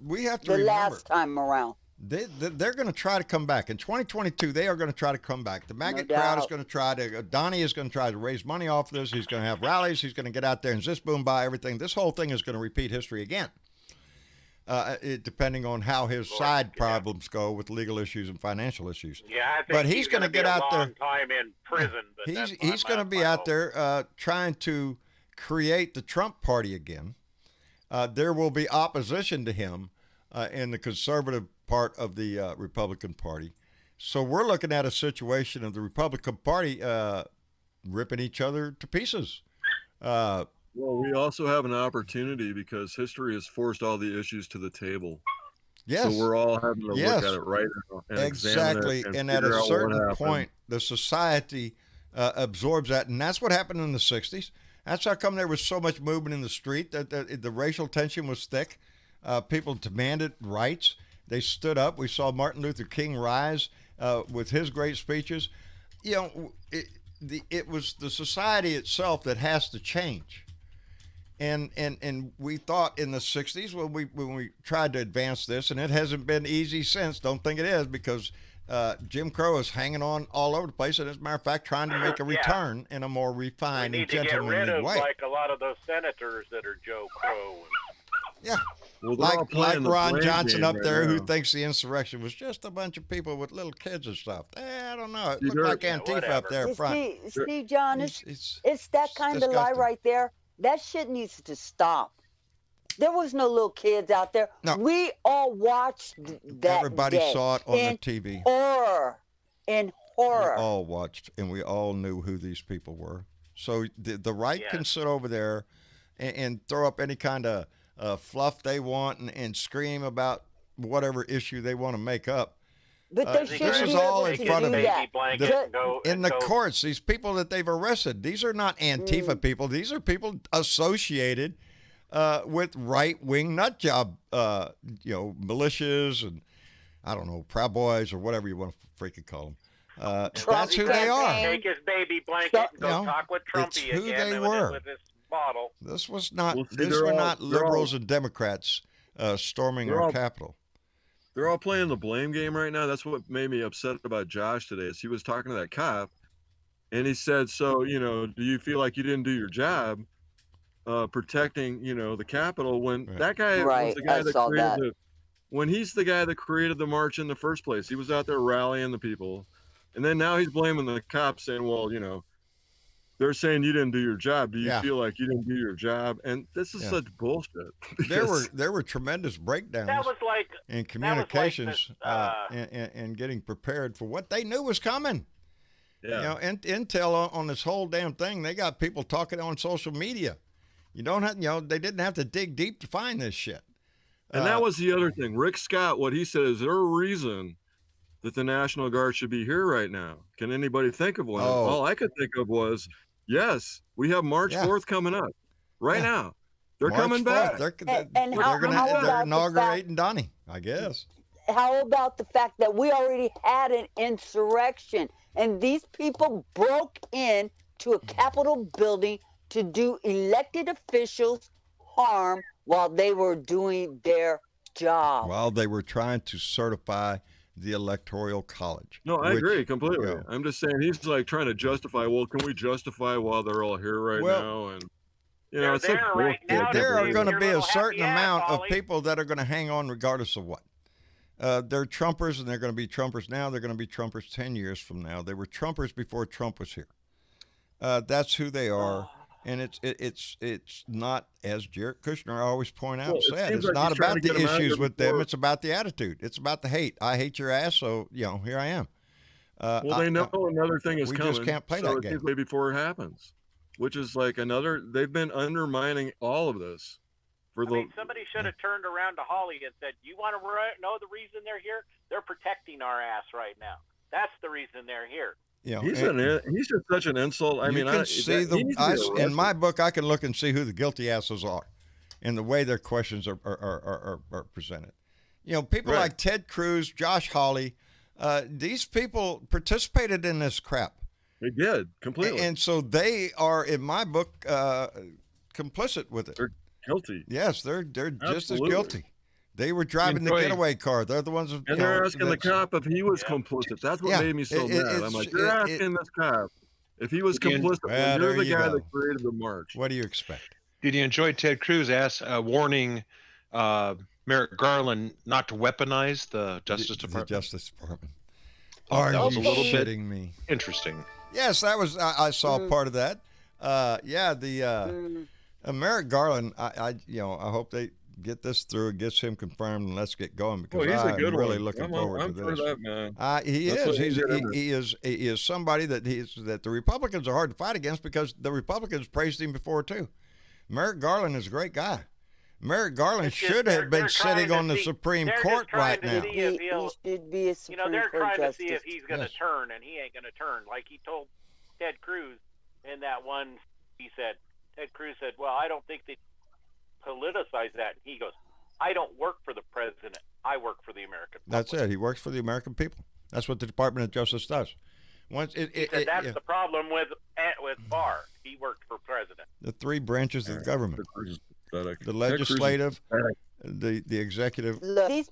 we have to remember. The last time around. They're going to try to come back. In 2022, they are going to try to come back. The maggot crowd is going to try to, Donnie is going to try to raise money off this. He's going to have rallies. He's going to get out there and boom, buy everything. This whole thing is going to repeat history again, depending on how his side problems go with legal issues and financial issues. Yeah, I think he's going to get out there. Time in prison. But he's going to be out there trying to create the Trump party again. There will be opposition to him in the conservative part of the Republican Party. So we're looking at a situation of the Republican Party ripping each other to pieces. Well, we also have an opportunity because history has forced all the issues to the table. Yes. So we're all having to look at it right now. And exactly. Examine it and at a out certain point, the society absorbs that. And that's what happened in the 60s. That's how come there was so much movement in the street, that the racial tension was thick. People demanded rights. They stood up. We saw Martin Luther King rise with his great speeches. It was the society itself that has to change. And we thought in the 60s when we tried to advance this, and it hasn't been easy since. Don't think it is, because Jim Crow is hanging on all over the place, and as a matter of fact, trying to make a return in a more refined and gentlemanly way. We need to get rid of like a lot of those senators that are Joe Crow. Yeah. Well, like Ron Johnson up there, right who thinks the insurrection was just a bunch of people with little kids and stuff. I don't know. It looked like Antifa up there front. See, John, it's that kind of lie right there. That shit needs to stop. There was no little kids out there. No. We all watched that. Everybody saw it on the TV. In horror. We all watched, and we all knew who these people were. So the right can sit over there and throw up any kind of fluff they want and scream about whatever issue they want to make up. But this is all in front of me. In the courts, these people that they've arrested, these are not Antifa people. These are people associated with right-wing nut job, militias and, I don't know, Proud Boys or whatever you want to freaking call them. That's who they are. Take his baby blanket and go talk with Trumpy who again they were. with his bottle. This was not. These were not liberals and Democrats storming our Capitol. They're all playing the blame game right now. That's what made me upset about Josh today. Is he was talking to that cop, and he said, "So, do you feel like you didn't do your job protecting, the Capitol when that guy was the guy that created when he's the guy that created the march in the first place? He was out there rallying the people, and then now he's blaming the cops, saying, well, they're saying you didn't do your job. Do you feel like you didn't do your job? And this is such bullshit. There were tremendous breakdowns in communications and getting prepared for what they knew was coming. Yeah. You know, intel on this whole damn thing. They got people talking on social media. You don't have, they didn't have to dig deep to find this shit. And that was the other thing. Rick Scott, what he said is, there a reason that the National Guard should be here right now? Can anybody think of one? Oh. All I could think of was, yes, we have March 4th coming up right now. They're March coming 4th. back. They're inaugurating Donnie, I guess. How about the fact that we already had an insurrection and these people broke in to a Capitol building to do elected officials harm while they were doing their job? While they were trying to certify the Electoral College. No, I agree completely. I'm just saying he's like trying to justify, well, can we justify while they're all here right now? And it's like there are going to be a certain amount of people that are going to hang on regardless of what. They're Trumpers, and they're going to be Trumpers now. They're going to be Trumpers 10 years from now. They were Trumpers before Trump was here. That's who they are. And it's not, as Jared Kushner always point out, said, it's not about the issues with them. It's about the attitude. It's about the hate. I hate your ass, so, here I am. Well, they know another thing is coming. We just can't play that game. Way before it happens, which is like they've been undermining all of this. Somebody should have turned around to Holly and said, you want to know the reason they're here? They're protecting our ass right now. That's the reason they're here. He's just such an insult. I mean, can see in my book, I can look and see who the guilty asses are and the way their questions are presented. People like Ted Cruz, Josh Hawley, these people participated in this crap. They did, completely. And so they are, in my book, complicit with it. They're guilty. Yes, they're just as guilty. They were driving the getaway car. They're the ones. And they're asking the cop if he was complicit. That's what made me so mad. I'm like, you're asking this cop if he was complicit. Well, you're the guy that created the march. What do you expect? Did you enjoy Ted Cruz warning Merrick Garland not to weaponize the Justice Department? The Justice Department. Are you shitting me? Interesting. Yes, that was. I saw part of that. Merrick Garland. I hope they get this through. It gets him confirmed, and let's get going because I'm really looking forward to this. That, man. He is somebody that the Republicans are hard to fight against because the Republicans praised him before too. Merrick Garland is a great guy. Merrick Garland should have been sitting on the Supreme Court right now. He should be a Supreme they're Court trying justice. to see if he's going to turn, and he ain't going to turn. Like he told Ted Cruz in that one, Ted Cruz said, well, I don't think they politicize that. And he goes, I don't work for the president. I work for the American public. That's it. He works for the American people. That's what the Department of Justice does. That's the problem with Barr. He worked for president. The three branches of the government. The legislative, the executive. Look, these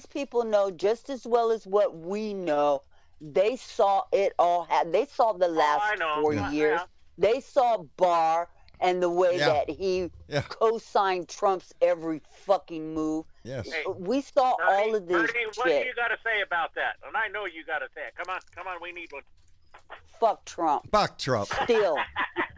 people know just as well as what we know. They saw it all happen. They saw the last 4 years. They saw Barr and the way that he co-signed Trump's every fucking move. Yes. Hey, we saw all of this shit. What do you got to say about that? And I know you got to say it. Come on, we need one. Fuck Trump. Fuck Trump.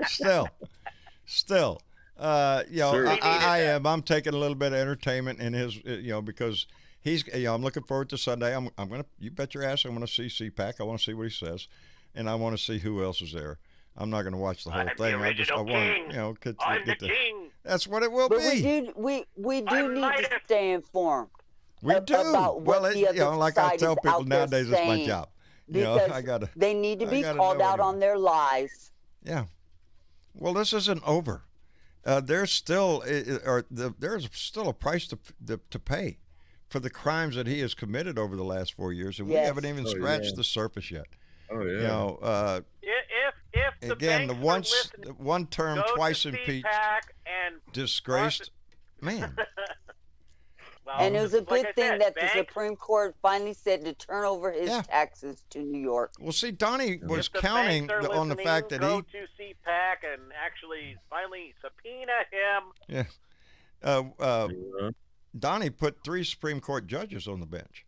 Still. I'm taking a little bit of entertainment in his, because he's, I'm looking forward to Sunday. I'm going to, you bet your ass I'm going to see CPAC. I want to see what he says. And I want to see who else is there. I'm not going to watch the whole thing. I'm the king. That's what it will be. We do need to stay informed. We do. About what the other like I tell people nowadays, it's my job. Because they need to be called out on their lies. Yeah. Well, this isn't over. There's still a price to pay for the crimes that he has committed over the last 4 years, and we haven't even scratched the surface yet. Oh yeah. If the again, the one term, twice impeached, and disgraced, man. Well, and it was a good thing that the Supreme Court finally said to turn over his taxes to New York. Well, see, Donnie was counting on the fact that go to CPAC and actually finally subpoena him. Yeah. Donnie put 3 Supreme Court judges on the bench,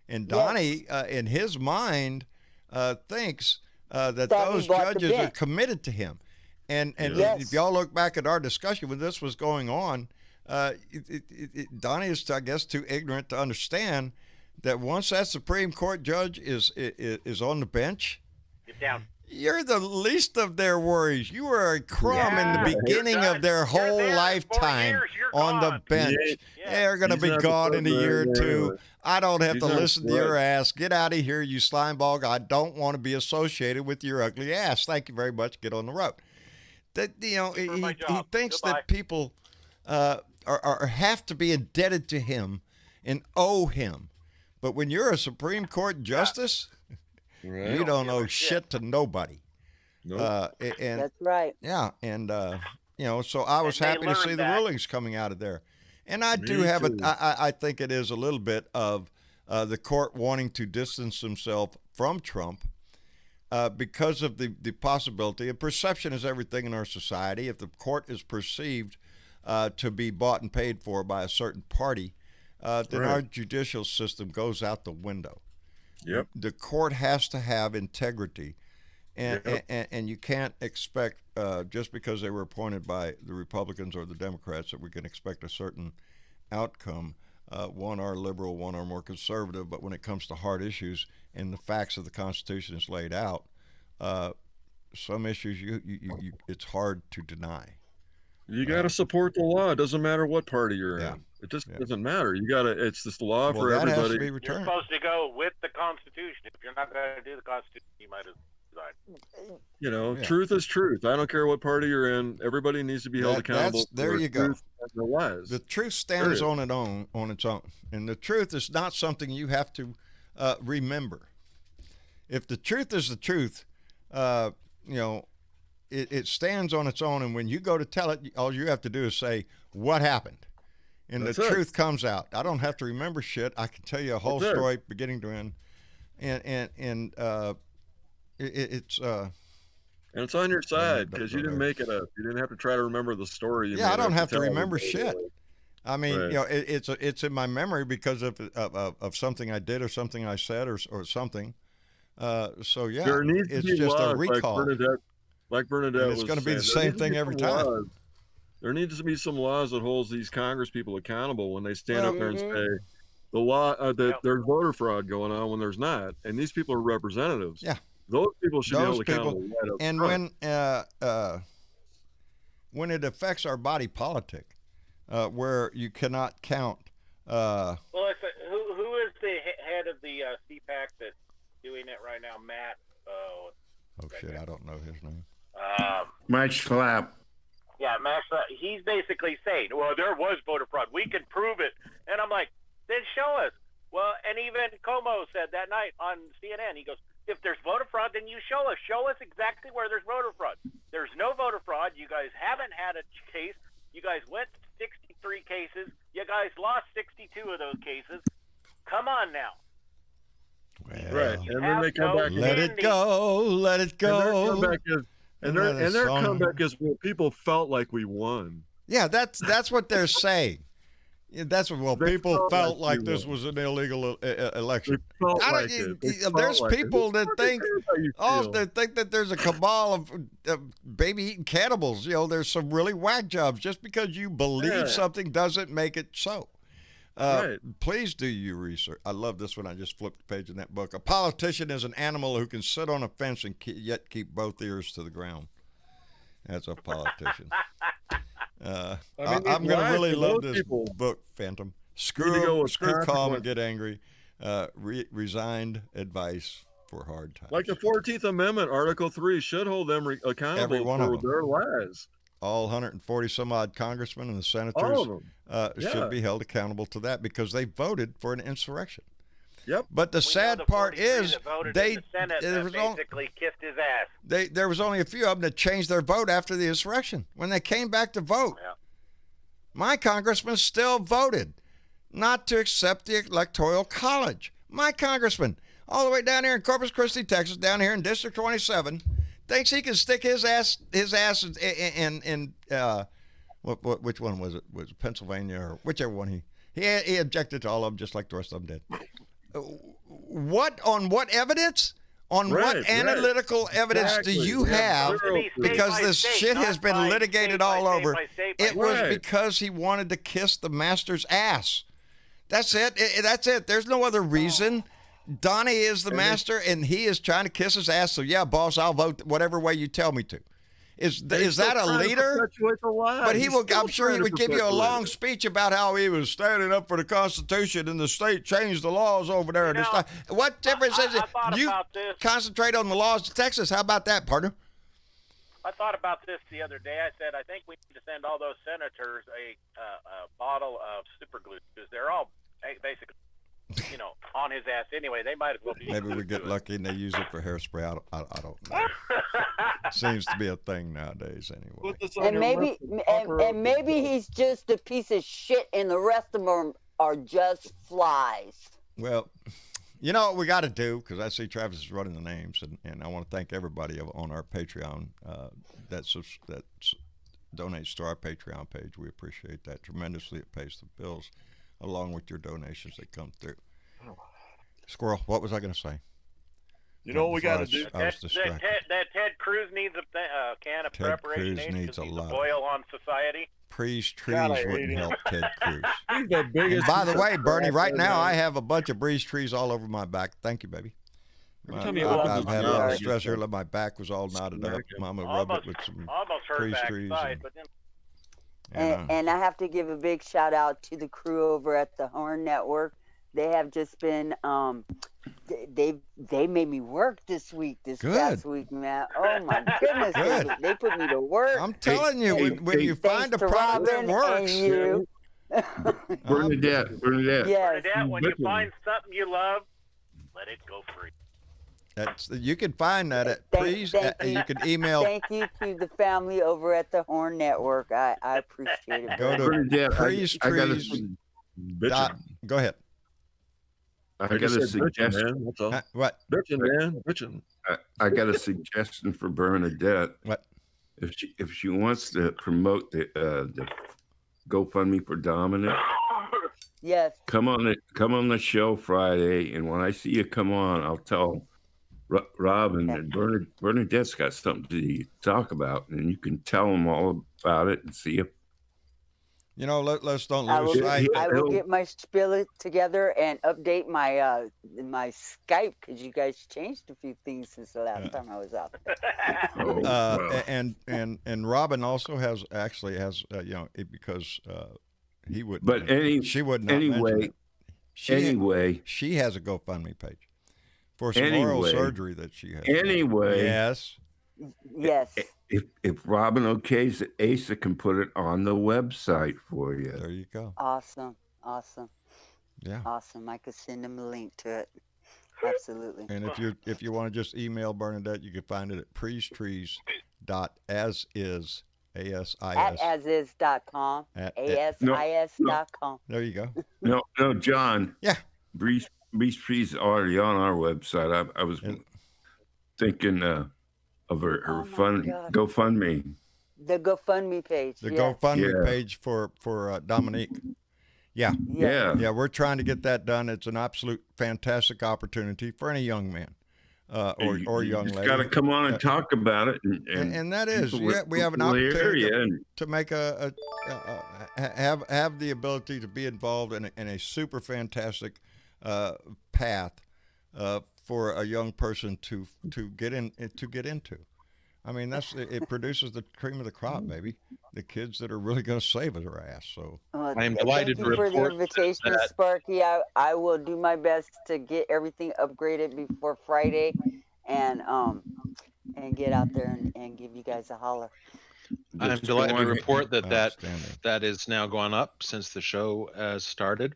and Donnie, in his mind, thinks that those judges are committed to him. And if y'all look back at our discussion when this was going on, Donnie is, I guess, too ignorant to understand that once that Supreme Court judge is on the bench, Get down. You're the least of their worries. You were a crumb in the beginning of their whole there. 4 lifetime years, you're on the gone. bench. Yeah. They're going to He's be not gone the in a year or president two. anyway. I don't have He's to not listen to your ass. Get out of here, you slimeball. I don't want to be associated with your ugly ass. Thank you very much. Get on the road. That he thinks Goodbye. that people have to be indebted to him and owe him. But when you're a Supreme Court justice, Right. you don't owe shit to nobody. Nope. And That's right. yeah, and so I was And they happy to see learned the that. rulings coming out of there. And I do Me have too. I think it is a little bit of the court wanting to distance themselves from Trump because of the possibility. And perception is everything in our society. If the court is perceived to be bought and paid for by a certain party, then our judicial system goes out the window. Yep. The court has to have integrity. And you can't expect, just because they were appointed by the Republicans or the Democrats, that we can expect a certain outcome. One are liberal, one are more conservative. But when it comes to hard issues and the facts of the Constitution is laid out, some issues you it's hard to deny. You got to support the law. It doesn't matter what party you're Yeah. in. It just doesn't matter. You got to. It's just the law for that everybody. has to be You're returned. supposed to go with the Constitution. If you're not going to do the Constitution, you might as well resign. Truth is truth. I don't care what party you're in. Everybody needs to be held accountable. There for you go. truth and their lies. The truth stands Period. on its own, and the truth is not something you have to remember. If the truth is the truth, it stands on its own, and when you go to tell it, all you have to do is say what happened, and That's the it. truth comes out. I don't have to remember shit. I can tell you a whole That's it. story beginning to end, and it's. And it's on your side no, because no, you didn't no. make it up. You didn't have to try to remember the story. Yeah, I don't have to tell remember everybody. shit. I mean, Right. it's in my memory because of something I did or something I said or something. So yeah, There needs it's to be just laws a recall. like Bernadette And it's was gonna be the saying. same thing every time. There needs to be some laws that holds these Congress people accountable when they stand Well, up there and say the law that Yep. there's voter fraud going on when there's not, and these people are representatives. Yeah. Those people should Those be held accountable. people, right up and front. when it affects our body politic, where you cannot count. Well, who is the head of the CPAC that's doing it right now? Matt. Oh shit, I don't know his name. Mike Schlapp. Yeah, Matt. He's basically saying, well, there was voter fraud. We can prove it. And I'm like, then show us. Well, and even Como said that night on CNN, he goes, if there's voter fraud, then you show us. Show us exactly where there's voter fraud. There's no voter fraud. You guys haven't had a case. You guys went 63 cases. You guys lost 62 of those cases. Come on now. Well, Right, and then they come back. let it go, let it go. And their comeback is, well, people felt like we won. Yeah, that's what they're saying. Yeah, that's what. Well, They people felt like like we this won. was an illegal election. They felt I don't- like it. They felt there's like it. people that Who think, cares how you feel? they think that there's a cabal of baby-eating cannibals. There's some really whack jobs. Just because you believe Yeah. something doesn't make it so. Right. Please do your research. I love this one. I just flipped the page in that book. A politician is an animal who can sit on a fence and yet keep both ears to the ground. That's a politician. I'm going to really love this book, Phantom. Screw calm consequence. and get angry. Resigned advice for hard times. Like the 14th Amendment, Article 3 should hold them accountable Every one for of them. their lies. All 140 some odd congressmen and the All senators of them. Yeah. should be held accountable to that because they voted for an insurrection. Yep. But the sad part is they basically kissed his ass. There was only a few of them that changed their vote after the insurrection. When they came back to vote, my congressman still voted not to accept the Electoral College. My congressman, all the way down here in Corpus Christi, Texas, down here in District 27, thinks he can stick his ass in which one was it? Was it Pennsylvania or whichever one he objected to all of them just like the rest of them did. On what evidence? On what analytical evidence do you have? Because this shit has been litigated all over. It was because he wanted to kiss the master's ass. That's it. That's it. There's no other reason. Donnie is the master, and he is trying to kiss his ass. So yeah, boss, I'll vote whatever way you tell me to. Is that a leader? But he will. I'm sure he would give you a long speech about how he was standing up for the Constitution and the state changed the laws over there. And what difference is it? You concentrate on the laws of Texas. How about that, partner? I thought about this the other day. I said I think we need to send all those senators a bottle of super glue because they're all basically, on his ass anyway. They might as well be. Maybe we get lucky and they use it for hairspray. I don't know. Seems to be a thing nowadays anyway. And maybe he's just a piece of shit and the rest of them are just flies. Well, you know what we got to do, because I see Travis is running the names, and I want to thank everybody on our Patreon that donates to our Patreon page. We appreciate that tremendously. It pays the bills along with your donations that come through. Squirrel, what was I going to say? You know what we got to do? I was distracted. That Ted Cruz needs a can of Ted preparation Cruz needs a lot. Oil on society. Trees wouldn't help Ted Cruz. He's the biggest. And by the way, Bernie, right now I have a bunch of breeze trees all over my back. Thank you, baby. I've had a lot of stress here. My back was all knotted up. Mama rubbed it with some breeze trees. And I have to give a big shout out to the crew over at the Horn Network. They have just been they made me work this past week, man. Oh my goodness, they put me to work. I'm telling you, when you find a product that works. Bernadette. Yes. Bernadette, when you find something you love, let it go free. You can find that at you can email. Thank you to the family over at the Horn Network. I appreciate it. Go to Breeze Trees. Go ahead. I got a suggestion. What? Bitchin'. I got a suggestion for Bernadette. What? If she wants to promote the GoFundMe for Dominic. Yes. Come on the show Friday, and when I see you come on, I'll tell Rob and Bernadette's got something to talk about, and you can tell them all about it and see if. Let's don't lose sight. I will get my spiel together and update my my Skype because you guys changed a few things since the last time I was out there. And Robin also has because he wouldn't. But she wouldn't. Anyway, she has a GoFundMe page for some oral surgery that she has. Anyway, yes. If Robin okays it, Asa can put it on the website for you. There you go. Awesome. Yeah. Awesome. I could send him a link to it. Absolutely. And if you want to just email Bernadette, you can find it at preestrees.asis. ASIS. At asis.com. ASIS.com. There you go. No, John. Yeah. Breeze Trees is already on our website. I was thinking of her GoFundMe. The GoFundMe page. The GoFundMe page for Dominic. Yeah. We're trying to get that done. It's an absolute fantastic opportunity for any young man or young lady. Got to come on and talk about it. And that is, we have an opportunity to make have the ability to be involved in a super fantastic path for a young person to get into. I mean, it produces the cream of the crop, baby. The kids that are really going to save our ass. So I am delighted to report for the invitation, Sparky. I will do my best to get everything upgraded before Friday, and get out there and give you guys a holler. I'm delighted to report that is now gone up since the show has started.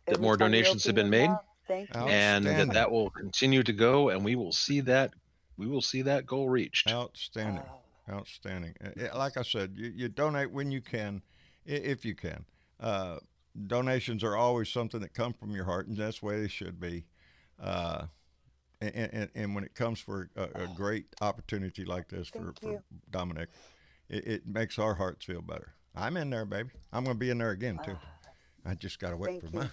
That more donations have been made. Thank you. And that will continue to go, and we will see that goal reached. Outstanding. Like I said, you donate when you can, if you can. Donations are always something that come from your heart, and that's the way they should be. And when it comes for a great opportunity like this for Dominic, it makes our hearts feel better. I'm in there, baby. I'm going to be in there again, too. I just got to wait for mine.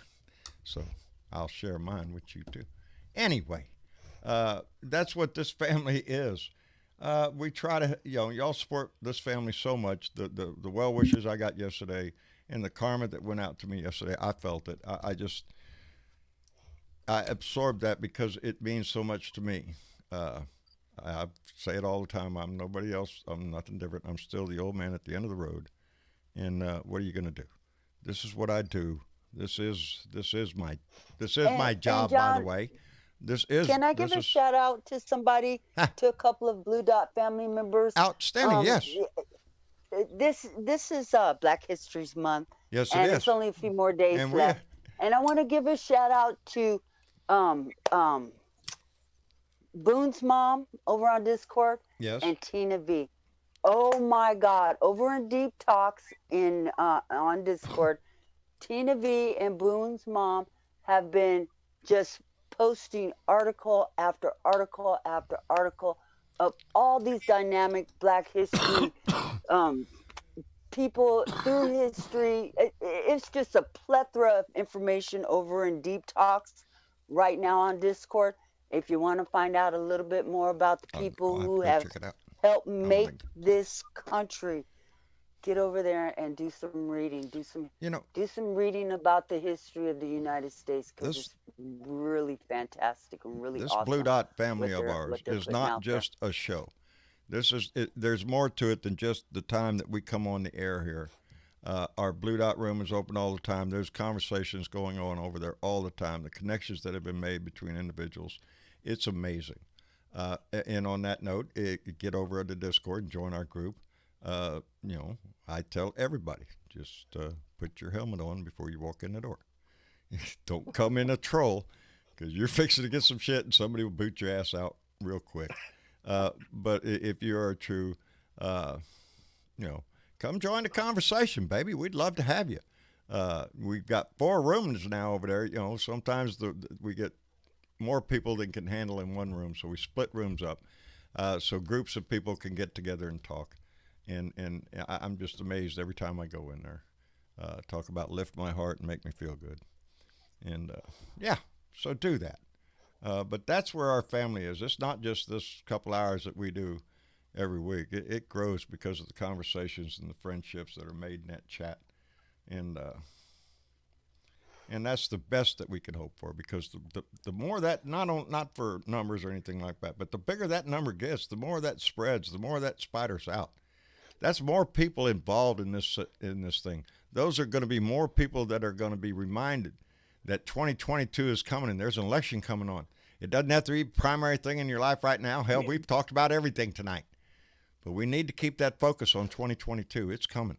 So I'll share mine with you, too. Anyway, that's what this family is. We try to, y'all support this family so much. The well wishes I got yesterday and the karma that went out to me yesterday, I felt it. I absorb that because it means so much to me. I say it all the time. I'm nobody else. I'm nothing different. I'm still the old man at the end of the road. And what are you going to do? This is what I do. This is my job, John, by the way. This is. Can I give a shout out to somebody, to a couple of Blue Dot family members? Outstanding, yes. This is Black History Month. Yes, it and is. It's only a few more days left. And I want to give a shout out to Boone's mom over on Discord. Yes. And Tina V. Oh my God! Over in Deep Talks on Discord, Tina V and Boone's mom have been just posting article after article after article of all these dynamic Black history people through history. It's just a plethora of information over in Deep Talks right now on Discord. If you want to find out a little bit more about the people who have helped make this country, get over there and do some reading. Do some reading about the history of the United States, because it's really fantastic and really awesome. This Blue Dot family of ours is not just a show. There's more to it than just the time that we come on the air here. Our Blue Dot room is open all the time. There's conversations going on over there all the time. The connections that have been made between individuals, it's amazing. And on that note, get over to Discord and join our group. I tell everybody, just put your helmet on before you walk in the door. Don't come in a troll, because you're fixing to get some shit and somebody will boot your ass out real quick. But if you are true, come join the conversation, baby. We'd love to have you. We've got 4 rooms now over there. Sometimes we get more people than can handle in one room, so we split rooms up so groups of people can get together and talk. And I'm just amazed every time I go in there. Talk about lift my heart and make me feel good. And so do that. But that's where our family is. It's not just this couple hours that we do every week. It grows because of the conversations and the friendships that are made in that chat. And that's the best that we can hope for, because the more that, not for numbers or anything like that, but the bigger that number gets, the more that spreads, the more that spiders out. That's more people involved in this thing. Those are going to be more people that are going to be reminded that 2022 is coming and there's an election coming on. It doesn't have to be a primary thing in your life right now. Hell, we've talked about everything tonight. But we need to keep that focus on 2022. It's coming.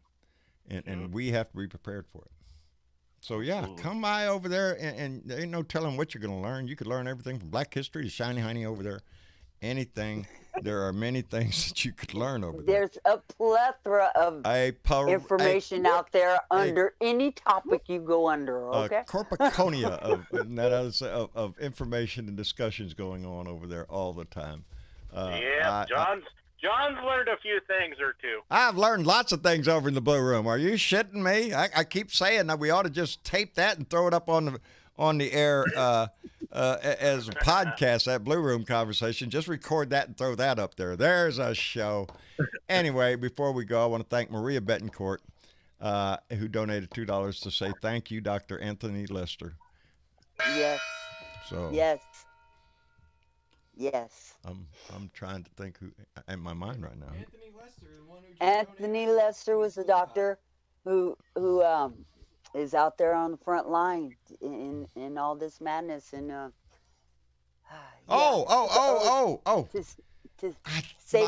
And we have to be prepared for it. So, come by over there, and there ain't no telling what you're going to learn. You could learn everything from Black history to Shiny Honey over there. Anything. There are many things that you could learn over there. There's a plethora of information out there under any topic you go under, okay? A corpiconia of information and discussions going on over there all the time. John's learned a few things or two. I've learned lots of things over in the Blue Room. Are you shitting me? I keep saying that we ought to just tape that and throw it up on the air as a podcast, that Blue Room conversation. Just record that and throw that up there. There's a show. Anyway, before we go, I want to thank Maria Betancourt, who donated $2 to say thank you, Dr. Anthony Lester. Yes. So Yes. I'm trying to think who in my mind right now. Anthony Lester, the one who Anthony Lester was the doctor who is out there on the front line in all this madness and my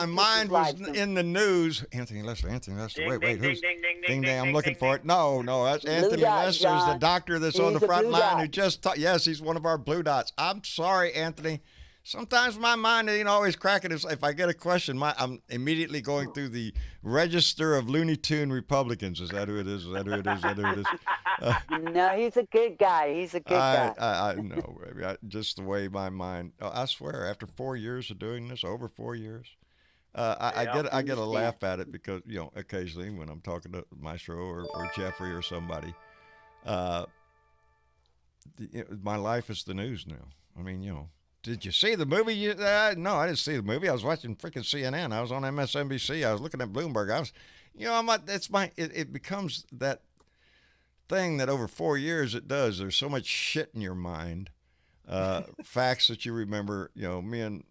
mind was in the news. Anthony Lester. Wait, who's ding ding? I'm looking for it. No, that's Anthony Lester, is the doctor that's on the front line who just taught. Yes, he's one of our Blue Dots. I'm sorry, Anthony. Sometimes my mind ain't always cracking. If I get a question, I'm immediately going through the register of Looney Tune Republicans. Is that who it is? No, he's a good guy. I know, baby. Just the way my mind. I swear, after 4 years of doing this, over 4 years, I get a laugh at it because occasionally when I'm talking to Maestro or Jeffrey or somebody, my life is the news now. I mean, did you see the movie? No, I didn't see the movie. I was watching freaking CNN. I was on MSNBC. I was looking at Bloomberg. I was, I'm like, it becomes that thing that over 4 years it does. There's so much shit in your mind facts that you remember. You know, me and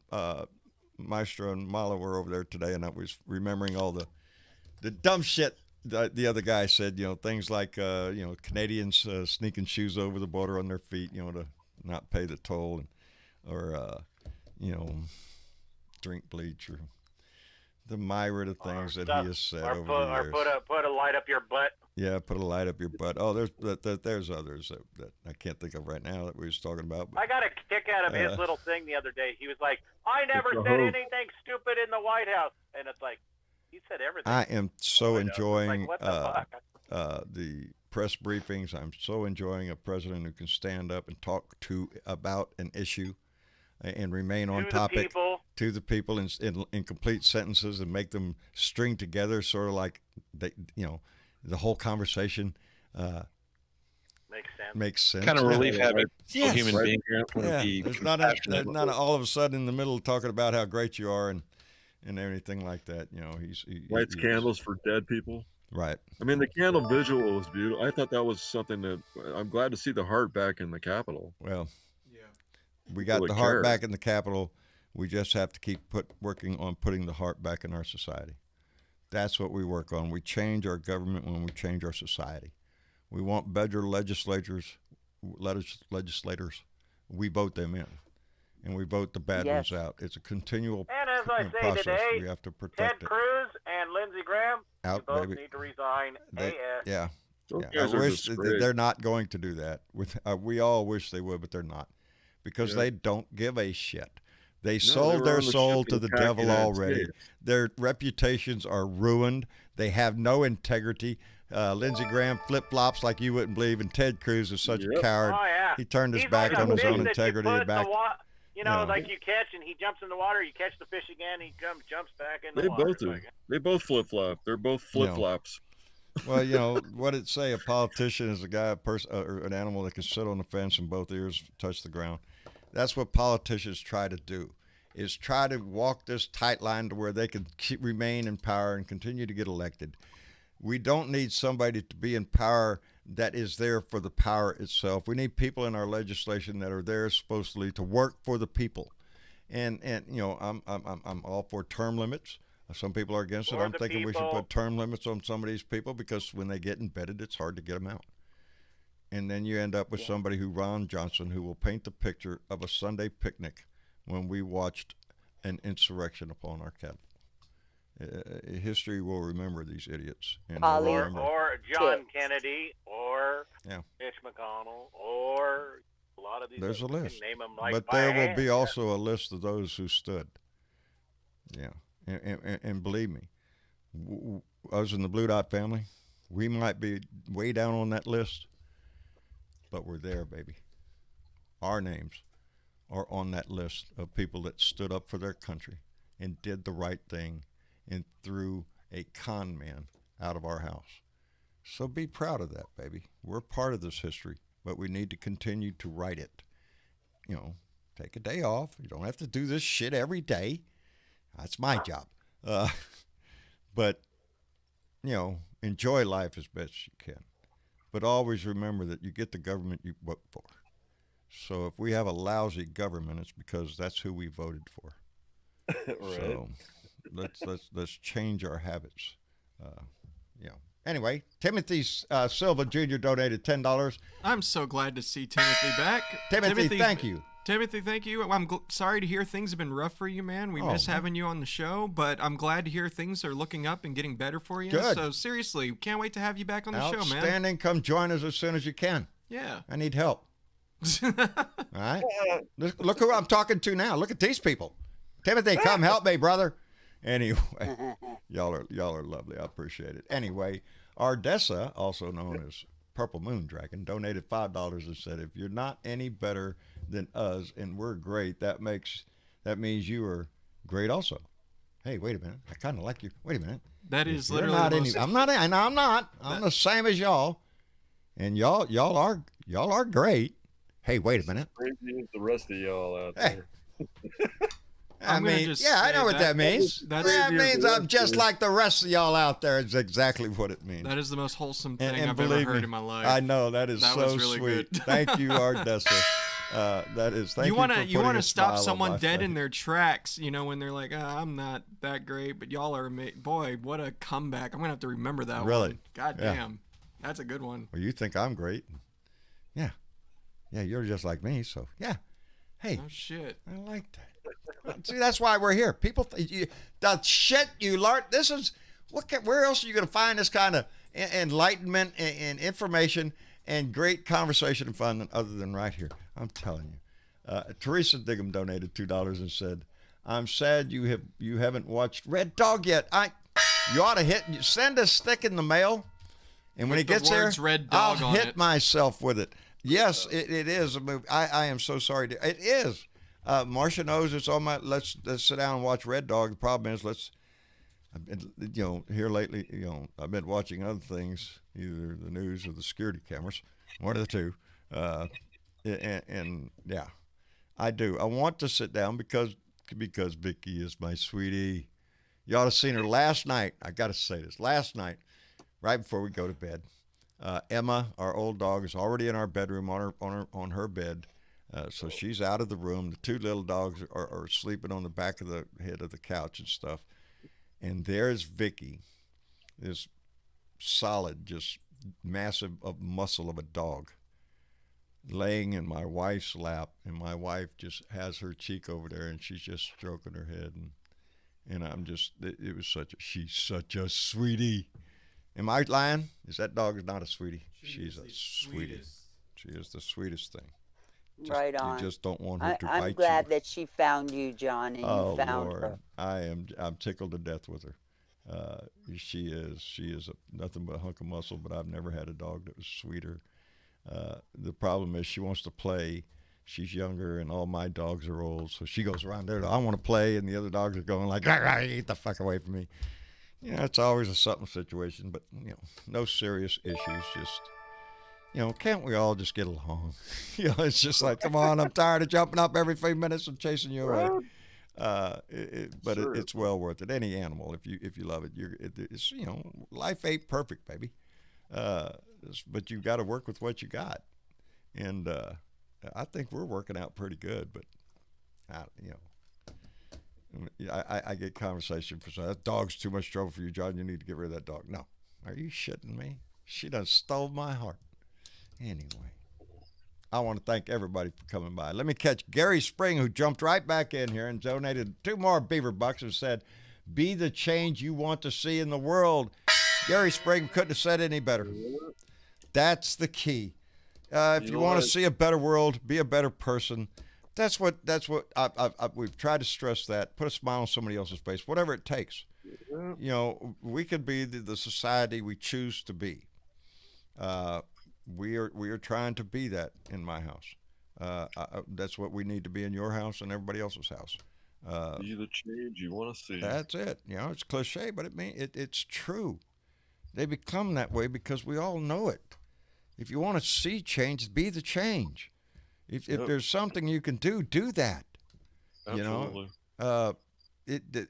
Maestro and Mala were over there today, and I was remembering all the dumb shit that the other guy said. You know, things like Canadians sneaking shoes over the border on their feet, to not pay the toll, or drink bleach, or the myriad of things that he has said over the years. Or put a light up your butt. Yeah, put a light up your butt. Oh, there's others that I can't think of right now that we was talking about. But, I got a kick out of his little thing the other day. He was like, "I never said anything stupid in the White House," and it's like, he said everything. I am so enjoying like, what the fuck? The press briefings. I'm so enjoying a president who can stand up and talk about an issue and remain on topic to the people in complete sentences and make them string together, sort of like the whole conversation makes sense. Kind of relief having a human being here. There's not all of a sudden in the middle talking about how great you are and everything like that. He lights candles for dead people. Right. I mean, the candle visual was beautiful. I thought that was something that I'm glad to see the heart back in the Capitol. Well, we got the heart back in the Capitol. We just have to keep working on putting the heart back in our society. That's what we work on. We change our government when we change our society. We want better legislators. We vote them in, and we vote the bad ones out. It's a continual process. Today, we have to protect Ted Cruz and Lindsey Graham both need to resign. Yeah. I wish they're not going to do that. We all wish they would, but they're not, because they don't give a shit. They sold their soul to the devil already. Their reputations are ruined. They have no integrity. Lindsey Graham flip-flops like you wouldn't believe, and Ted Cruz is such a coward. Oh, yeah. He turned his back on his own integrity. Like you catch and he jumps in the water, you catch the fish again, he jumps back in the water. Both do. They both flip-flop. They're both flip-flops. Well, what did it say? A politician is a guy, or an animal that can sit on the fence and both ears touch the ground. That's what politicians try to do, is try to walk this tight line to where they can remain in power and continue to get elected. We don't need somebody to be in power that is there for the power itself. We need people in our legislation that are there supposedly to work for the people. And I'm all for term limits. Some people are against it. I'm thinking we should put term limits on some of these people, because when they get embedded, it's hard to get them out. And then you end up with somebody Ron Johnson, who will paint the picture of a Sunday picnic when we watched an insurrection upon our capital. History will remember these idiots. Or John Kennedy, or Mitch McConnell, or a lot of these. There's a list. Name them but there will be also a list of those who stood. Yeah. And believe me, us in the Blue Dot family, we might be way down on that list, but we're there, baby. Our names are on that list of people that stood up for their country and did the right thing and threw a con man out of our house. So be proud of that, baby. We're part of this history, but we need to continue to write it. Take a day off. You don't have to do this shit every day. That's my job. But, enjoy life as best you can. But always remember that you get the government you vote for. So if we have a lousy government, it's because that's who we voted for. Right. So let's change our habits. Anyway, Timothy Silva Jr. donated $10. I'm so glad to see Timothy back. Timothy, thank you. Timothy, thank you. I'm sorry to hear things have been rough for you, man. We miss having you on the show, but I'm glad to hear things are looking up and getting better for you. Good. So seriously, can't wait to have you back on the show, man. Outstanding. Come join us as soon as you can. Yeah. I need help. All right. Look who I'm talking to now. Look at these people. Timothy, come help me, brother. Anyway, y'all are lovely. I appreciate it. Anyway, Ardessa, also known as Purple Moon Dragon, donated $5 and said, if you're not any better than us and we're great, that means you are great also. Hey, wait a minute. I kind of like you. Wait a minute. That is literally I'm not. I'm the same as y'all. And y'all are great. Hey, wait a minute. Crazy as the rest of y'all out there. I know what that means. That means I'm just like the rest of y'all out there. It's exactly what it means. That is the most wholesome thing I've ever heard in my life. I know. That is so really sweet. Good. Thank you, Ardessa. That is. Thank you want to to stop someone dead in their tracks, when they're like, I'm not that great, but y'all are boy, what a comeback. I'm gonna have to remember that really? one. God damn. That's a good one. Well, you think I'm great. Yeah, you're just like me, so yeah. Hey, oh shit, I like that. See, that's why we're here. People, the shit you learn. This is where else are you going to find this kind of enlightenment and information and great conversation and fun other than right here? I'm telling you. Teresa Diggum donated $2 and said, "I'm sad you haven't watched Red Dog yet. You ought to send a stick in the mail, and when it gets there, Red Dog I'll hit myself with it." Yes, it is a movie. I am so sorry. It is. Marcia knows it's on my. Let's sit down and watch Red Dog. The problem is, here lately, I've been watching other things, either the news or the security cameras, one of the two. And yeah, I do. I want to sit down because Vicky is my sweetie. You ought to have seen her last night. I got to say this. Last night, right before we go to bed. Emma, our old dog, is already in our bedroom on her bed, so she's out of the room. The two little dogs are sleeping on the back of the head of the couch and stuff. And there's Vicky, this solid, just massive of muscle of a dog, laying in my wife's lap, and my wife just has her cheek over there, and she's just stroking her head, and I'm just, it was she's such a sweetie. Am I lying? That dog is not a sweetie. She's a sweetie. She is the sweetest thing. Right on. You just don't want her to bite you. I'm glad that she found you, John, and you found Lord. her. I'm tickled to death with her. She is nothing but a hunk of muscle, but I've never had a dog that was sweeter. The problem is she wants to play. She's younger, and all my dogs are old, so she goes around there. I want to play, and the other dogs are going like, "Get the fuck away from me." It's always a something situation, but, no serious issues. Just, can't we all just get along? It's just like, come on, I'm tired of jumping up every few minutes and chasing you away. But sure. It's well worth it. Any animal, if you love it, it's, life ain't perfect, baby. But you've got to work with what you got. And I think we're working out pretty good, but, I get conversation for that dog's too much trouble for you, John. You need to get rid of that dog. No. Are you shitting me? She done stole my heart. Anyway, I want to thank everybody for coming by. Let me catch Gary Spring, who jumped right back in here and donated 2 more beaver bucks and said, "Be the change you want to see in the world." Gary Spring couldn't have said any better. That's the key. If you want to see a better world, be a better person. That's what we've tried to stress that. Put a smile on somebody else's face, whatever it takes. We could be the society we choose to be. We are trying to be that in my house. That's what we need to be in your house and everybody else's house. Be the change you want to see. That's it. It's cliche, but it's true. They become that way because we all know it. If you want to see change, be the change. If there's something you can do that. Absolutely.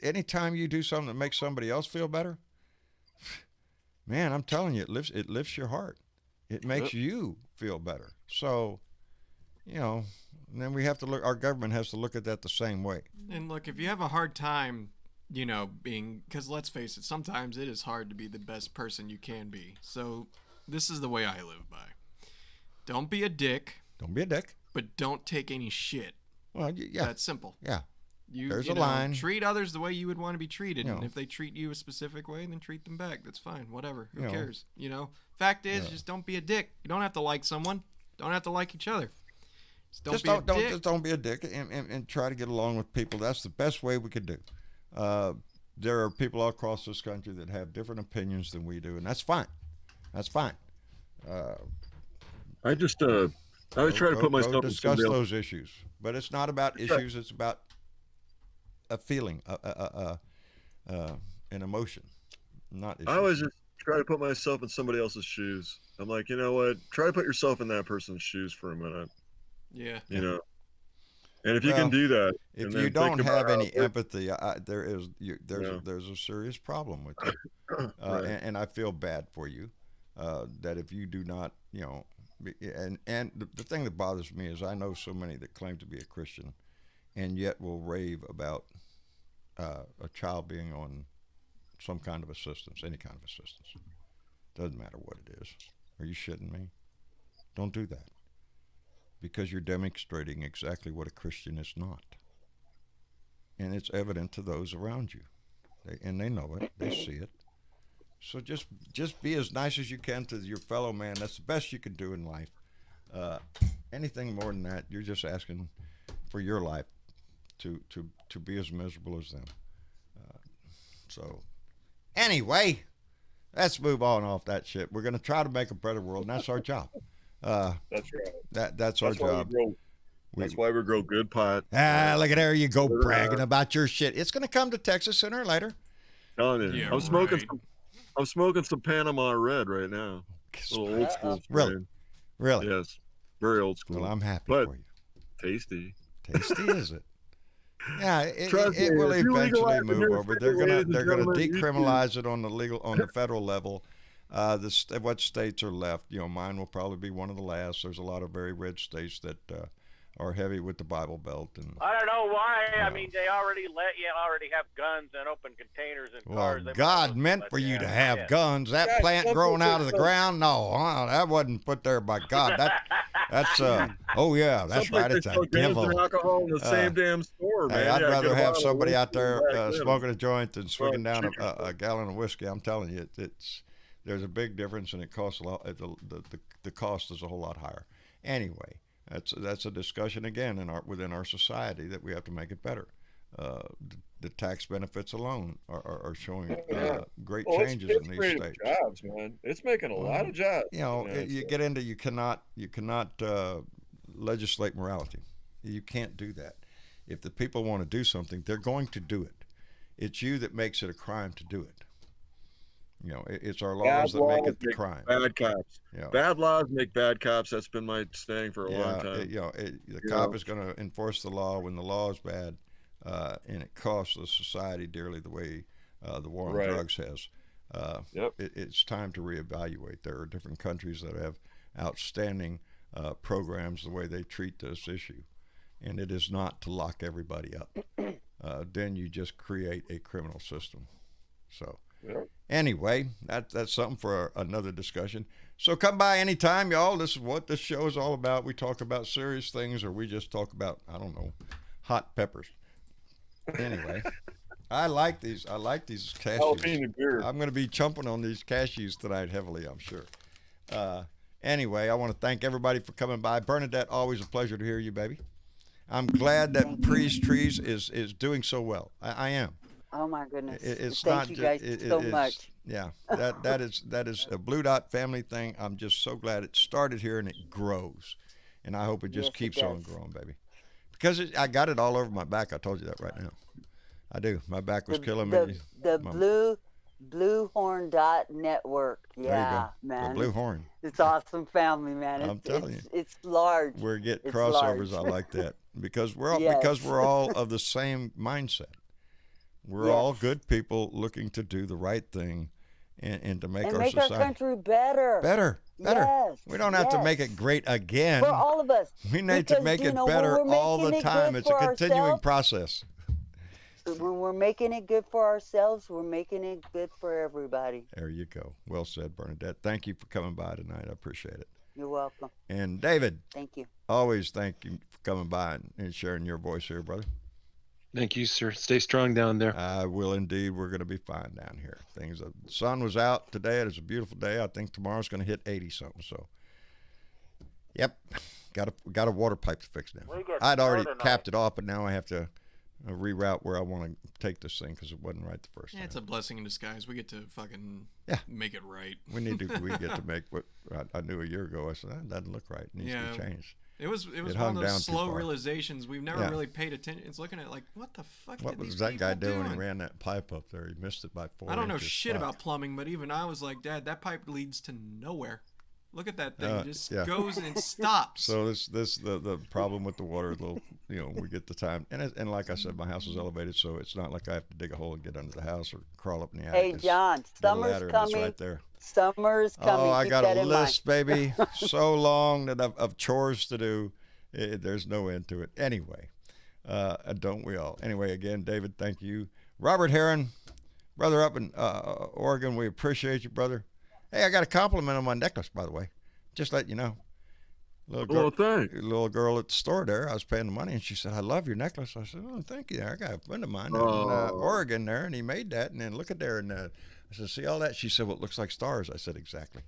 Anytime you do something that makes somebody else feel better, man, I'm telling you, it lifts your heart. It makes you feel better. So, and then we have to look. Our government has to look at that the same way. And look, if you have a hard time, because let's face it, sometimes it is hard to be the best person you can be. So, this is the way I live by. Don't be a dick. Don't be a dick. But don't take any shit. Well, yeah. That's simple. Yeah. There's a line. Treat others the way you would want to be treated. And if they treat you a specific way, then treat them back. That's fine. Whatever. Who cares? Fact is, just don't be a dick. You don't have to like someone. Don't have to like each other. Just don't be a dick and try to get along with people. That's the best way we could do. There are people all across this country that have different opinions than we do, and that's fine. That's fine. I always try to put myself in discuss those issues, but it's not about issues. It's about a feeling, an emotion, not issues. I always just try to put myself in somebody else's shoes. I'm like, you know what? Try to put yourself in that person's shoes for a minute. Yeah. And if you can do that, if you don't have any empathy, there's a serious problem with you. Right. And I feel bad for you that if you do not, And the thing that bothers me is I know so many that claim to be a Christian and yet will rave about a child being on some kind of assistance, any kind of assistance. Doesn't matter what it is. Are you shitting me? Don't do that. Because you're demonstrating exactly what a Christian is not. And it's evident to those around you. And they know it. They see it. So just be as nice as you can to your fellow man. That's the best you can do in life. Anything more than that, you're just asking for your life to be as miserable as them. So anyway, let's move on off that shit. We're going to try to make a better world, and that's our job. That's right. That's our job. That's why we grow good pot. Look at there you go bragging about your shit. It's going to come to Texas sooner or later. Telling you, Yeah, I'm smoking some Panama Red right now. A little old school. Really? Yes. Very old school. Well, I'm happy but for you. Tasty. Tasty, is it? Yeah, it me, will if you eventually legalize it move here, over. They're gonna ladies and gentlemen, decriminalize it on the federal level. What states are left? Mine will probably be one of the last. There's a lot of very red states that are heavy with the Bible Belt, and I don't know why. I mean, they already let you already have guns and open containers and cars. well, God meant for you to have guns. That Yeah, plant growing out of the ground, no, that wasn't put there by God. That's oh yeah, that's right. It's a devil. And alcohol in the same damn store, man. Hey, I'd Yeah, get rather a have bottle of somebody out there whiskey back then. smoking a joint than swinging down chicken. a gallon of whiskey. I'm telling you, there's a big difference, and it costs a lot. The cost is a whole lot higher. Anyway, that's a discussion again within our society that we have to make it better. The tax benefits alone are showing great changes in these creating states. jobs, man. It's making a lot of jobs. You get into you cannot legislate morality. You can't do that. If the people want to do something, they're going to do it. It's you that makes it a crime to do it. It's our laws that make it the crime. Bad cops. Bad laws make bad cops. That's been my saying for a long time. The cop is going to enforce the law when the law is bad, and it costs the society dearly the way the war on drugs has. It's time to reevaluate. There are different countries that have outstanding programs the way they treat this issue, and it is not to lock everybody up. Then you just create a criminal system. So. Anyway, that's something for another discussion. So come by anytime, y'all. This is what this show is all about. We talk about serious things, or we just talk about, I don't know, hot peppers. Anyway, I like these cashews. I'm going to be chumping on these cashews tonight heavily, I'm sure. Anyway, I want to thank everybody for coming by. Bernadette, always a pleasure to hear you, baby. I'm glad that Pre's Trees is doing so well. I am. Oh my goodness! Thank you guys so much. Yeah, that is a Blue Dot family thing. I'm just so glad it started here and it grows, and I hope it just keeps on growing, baby. Because I got it all over my back. I told you that right now. I do. My back was killing me. The Blue Horn Dot Network. Yeah, man. The Blue Horn. It's awesome family, man. I'm telling you, it's large. We're getting crossovers. I like that because we're all of the same mindset. We're all good people looking to do the right thing and to make our society. Our country better. Better. Yes, we don't have to make it great again. For all of us. We need to make it better all the time. It's a continuing process. When we're making it good for ourselves, we're making it good for everybody. There you go. Well said, Bernadette. Thank you for coming by tonight. I appreciate it. You're welcome. And David. Thank you. Always thank you for coming by and sharing your voice here, brother. Thank you, sir. Stay strong down there. I will indeed. We're going to be fine down here. The sun was out today. It was a beautiful day. I think tomorrow's going to hit 80 something. So, yep, got a water pipe to fix now. I'd already capped it off, but now I have to reroute where I want to take this thing because it wasn't right the first time. It's a blessing in disguise. We get to fucking make it right. We get to make what I knew a year ago. I said that doesn't look right. It needs to be changed. It was one of those slow realizations. We've never really paid attention. It's looking at like, what the fuck? What was that guy doing? He ran that pipe up there. He missed it by 4 inches. I don't know shit about plumbing, but even I was like, Dad, that pipe leads to nowhere. Look at that thing. It just yeah. goes and stops. So the problem with the water, a little, we get the time, and like I said, my house is elevated, so it's not like I have to dig a hole and get under the house or crawl up in the attic. Hey, John, summer's coming. Right there. Summer's coming. Oh, I Keep got that a in list, mind. baby, so long that of chores to do. There's no end to it. Anyway, don't we all? Anyway, again, David, thank you. Robert Heron, brother up in Oregon, we appreciate you, brother. Hey, I got a compliment on my necklace, by the way. Just let you know. Little girl at the store there, I was paying the money, and she said, "I love your necklace." I said, "Oh, thank you. I got a friend of mine in Oregon there, and he made that. And then look at there, and I said, see all that?" She said, "Well, it looks like stars." I said, "Exactly."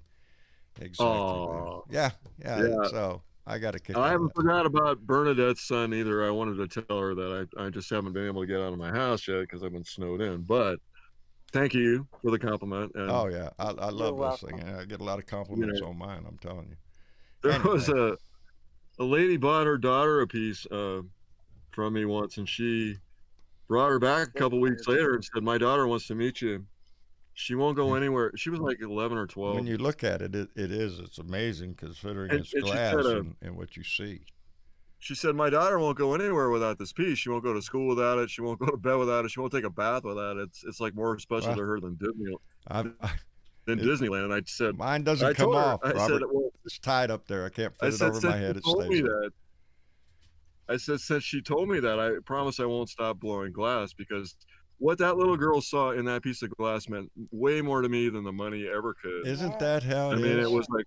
Yeah. So I got to kick. I haven't forgot about Bernadette's son either. I wanted to tell her that I just haven't been able to get out of my house yet because I've been snowed in. But thank you for the compliment. And, oh yeah, I love this thing. I get a lot of compliments on mine. I'm telling you. There was a lady bought her daughter a piece from me once, and she brought her back a couple weeks later and said, "My daughter wants to meet you. She won't go anywhere." She was like 11 or 12. When you look at it, it's amazing considering it's glass and what you see. She said, "My daughter won't go anywhere without this piece. She won't go to school without it. She won't go to bed without it. She won't take a bath without it. It's like more special to her than Disneyland." I said, "Mine doesn't come off, Robert. I said, well, it's tied up there. I can't fit it over my head. It stays there." I said, "Since she told me that, I promise I won't stop blowing glass, because what that little girl saw in that piece of glass meant way more to me than the money ever could." Isn't that how it is? I mean, it was like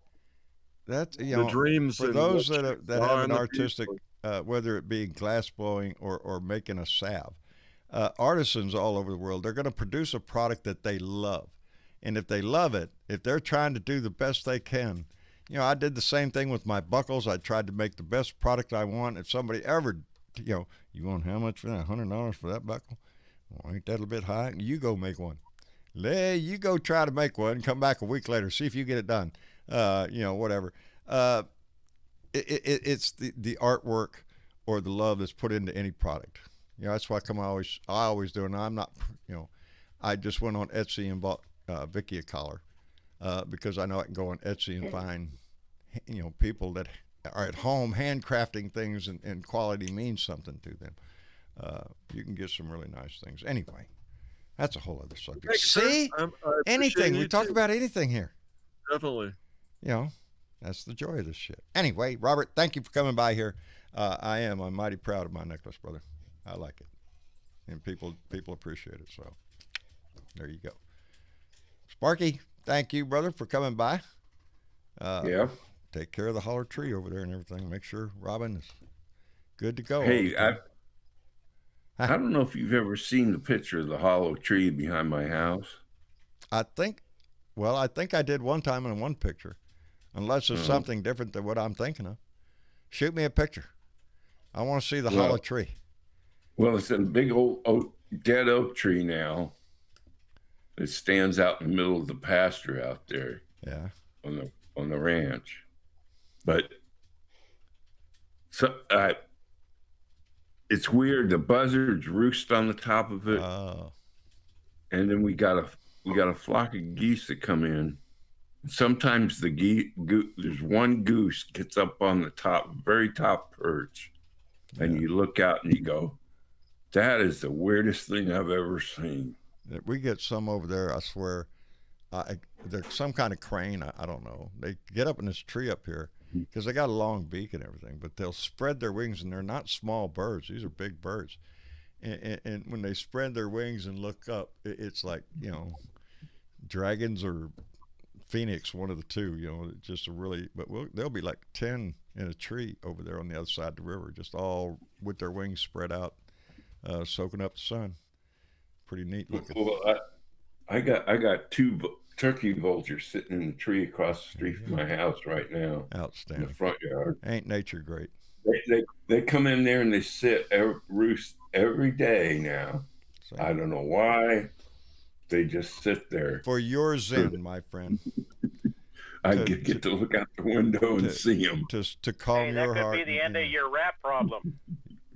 that's the dreams for those that have an artistic, whether it be glass blowing or making a salve, artisans all over the world, they're going to produce a product that they love, and if they love it, if they're trying to do the best they can. I did the same thing with my buckles. I tried to make the best product I want. If somebody ever, you want how much for that? $100 for that buckle? Well, ain't that a bit high? You go make one. You go try to make one. Come back a week later. See if you get it done. Whatever. It's the artwork or the love that's put into any product. That's why I always do. And I'm not. I just went on Etsy and bought Vicky a collar because I know I can go on Etsy and find people that are at home handcrafting things and quality means something to them. You can get some really nice things. Anyway, that's a whole other subject. See? Anything. We talk about anything here. Definitely. That's the joy of this shit. Anyway, Robert, thank you for coming by here. I'm mighty proud of my necklace, brother. I like it. And people appreciate it. So there you go. Sparky, thank you, brother, for coming by. Yeah. Take care of the holler tree over there and everything. Make sure Robin is good to go. Hey, I don't know if you've ever seen the picture of the hollow tree behind my house. I think I did one time in one picture, unless it's something different than what I'm thinking of. Shoot me a picture. I want to see the hollow tree. Well, it's a big old dead oak tree now. It stands out in the middle of the pasture out there. Yeah. On the ranch. But so it's weird. The buzzards roost on the top of it. Oh. And then we got a flock of geese that come in. Sometimes there's one goose gets up on the very top perch, and you look out and you go, "That is the weirdest thing I've ever seen." We get some over there, I swear. There's some kind of crane, I don't know. They get up in this tree up here because they got a long beak and everything, but they'll spread their wings, and they're not small birds. These are big birds. And when they spread their wings and look up, it's like, dragons or phoenix, one of the two, just a really, but there'll be like 10 in a tree over there on the other side of the river, just all with their wings spread out, soaking up the sun. Pretty neat looking. Well, I got two turkey vultures sitting in the tree across the street from my house right now. Outstanding. In the front yard. Ain't nature great? They come in there and they roost every day now. Same. I don't know why. They just sit there. For your zen, my friend. I get to look out the window and see them. To calm your heart. That could be the end of your rap problem.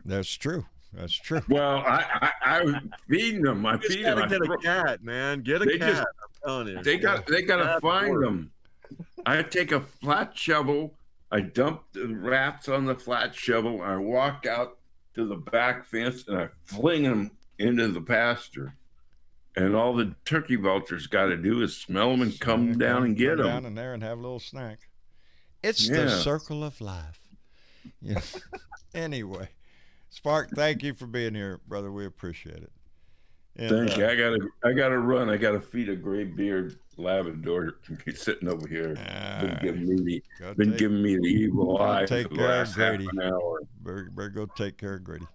That's true. That's true. Well, I feed them. I feed them. Get a cat, man. Get a cat. I'm telling you. They got to find them. I take a flat shovel, I dump the rats on the flat shovel, I walk out to the back fence, and I fling them into the pasture. And all the turkey vultures got to do is smell them and come down and get Come them. down in there and have a little snack. It's Yeah. the circle of life. Yeah. Anyway, Spark, thank you for being here, brother. We appreciate it. And, Thank you. I gotta run. I gotta feed a gray beard Labrador. He's sitting over here. Been giving me the evil eye for the last half an hour. Better go take care of Grady.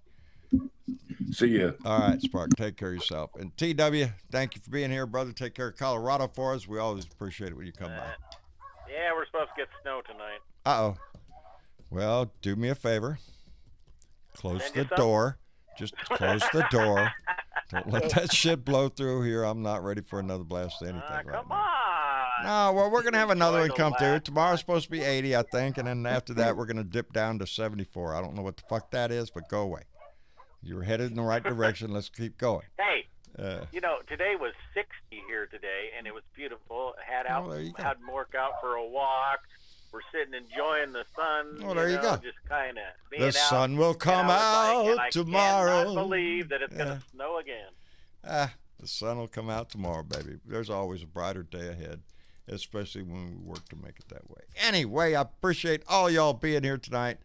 See ya. All right, Spark, take care of yourself. And TW, thank you for being here, brother. Take care of Colorado for us. We always appreciate it when you come by. Yeah, we're supposed to get snow tonight. Uh-oh. Well, do me a favor. Close Send the you some? door. Just close the door. Don't let that shit blow through here. I'm not ready for another blast of anything right Come now. on. No, well, we're going to have another one Enjoy the come through. laugh. Tomorrow's supposed to be 80, I think, and then after that, we're going to dip down to 74. I don't know what the fuck that is, but go away. You're headed in the right direction. Let's keep going. Hey, today was 60 here today, and it was beautiful. there you go. Had Mork out for a walk. We're sitting enjoying the sun. Oh, there you go. Just kind of being The out. sun will come out tomorrow. I cannot believe that it's going to snow again. The sun will come out tomorrow, baby. There's always a brighter day ahead, especially when we work to make it that way. Anyway, I appreciate all y'all being here tonight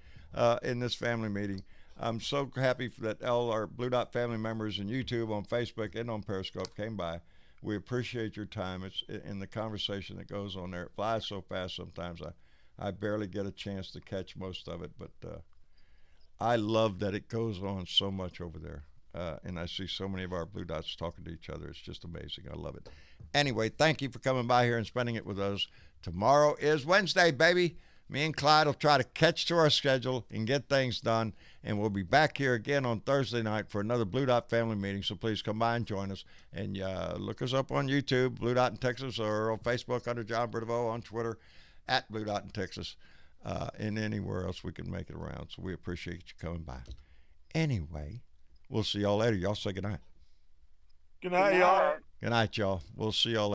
in this family meeting. I'm so happy that all our Blue Dot family members on YouTube, on Facebook, and on Periscope came by. We appreciate your time. It's in the conversation that goes on there. It flies so fast sometimes I barely get a chance to catch most of it, but I love that it goes on so much over there. And I see so many of our Blue Dots talking to each other. It's just amazing. I love it. Anyway, thank you for coming by here and spending it with us. Tomorrow is Wednesday, baby. Me and Clyde will try to catch to our schedule and get things done. And we'll be back here again on Thursday night for another Blue Dot family meeting. So please come by and join us. And look us up on YouTube, Blue Dot in Texas, or on Facebook under John Berdeveau, on Twitter at Blue Dot in Texas, and anywhere else we can make it around. So we appreciate you coming by. Anyway, we'll see y'all later. Y'all say good night. Good night, y'all. Good night, y'all. We'll see y'all later.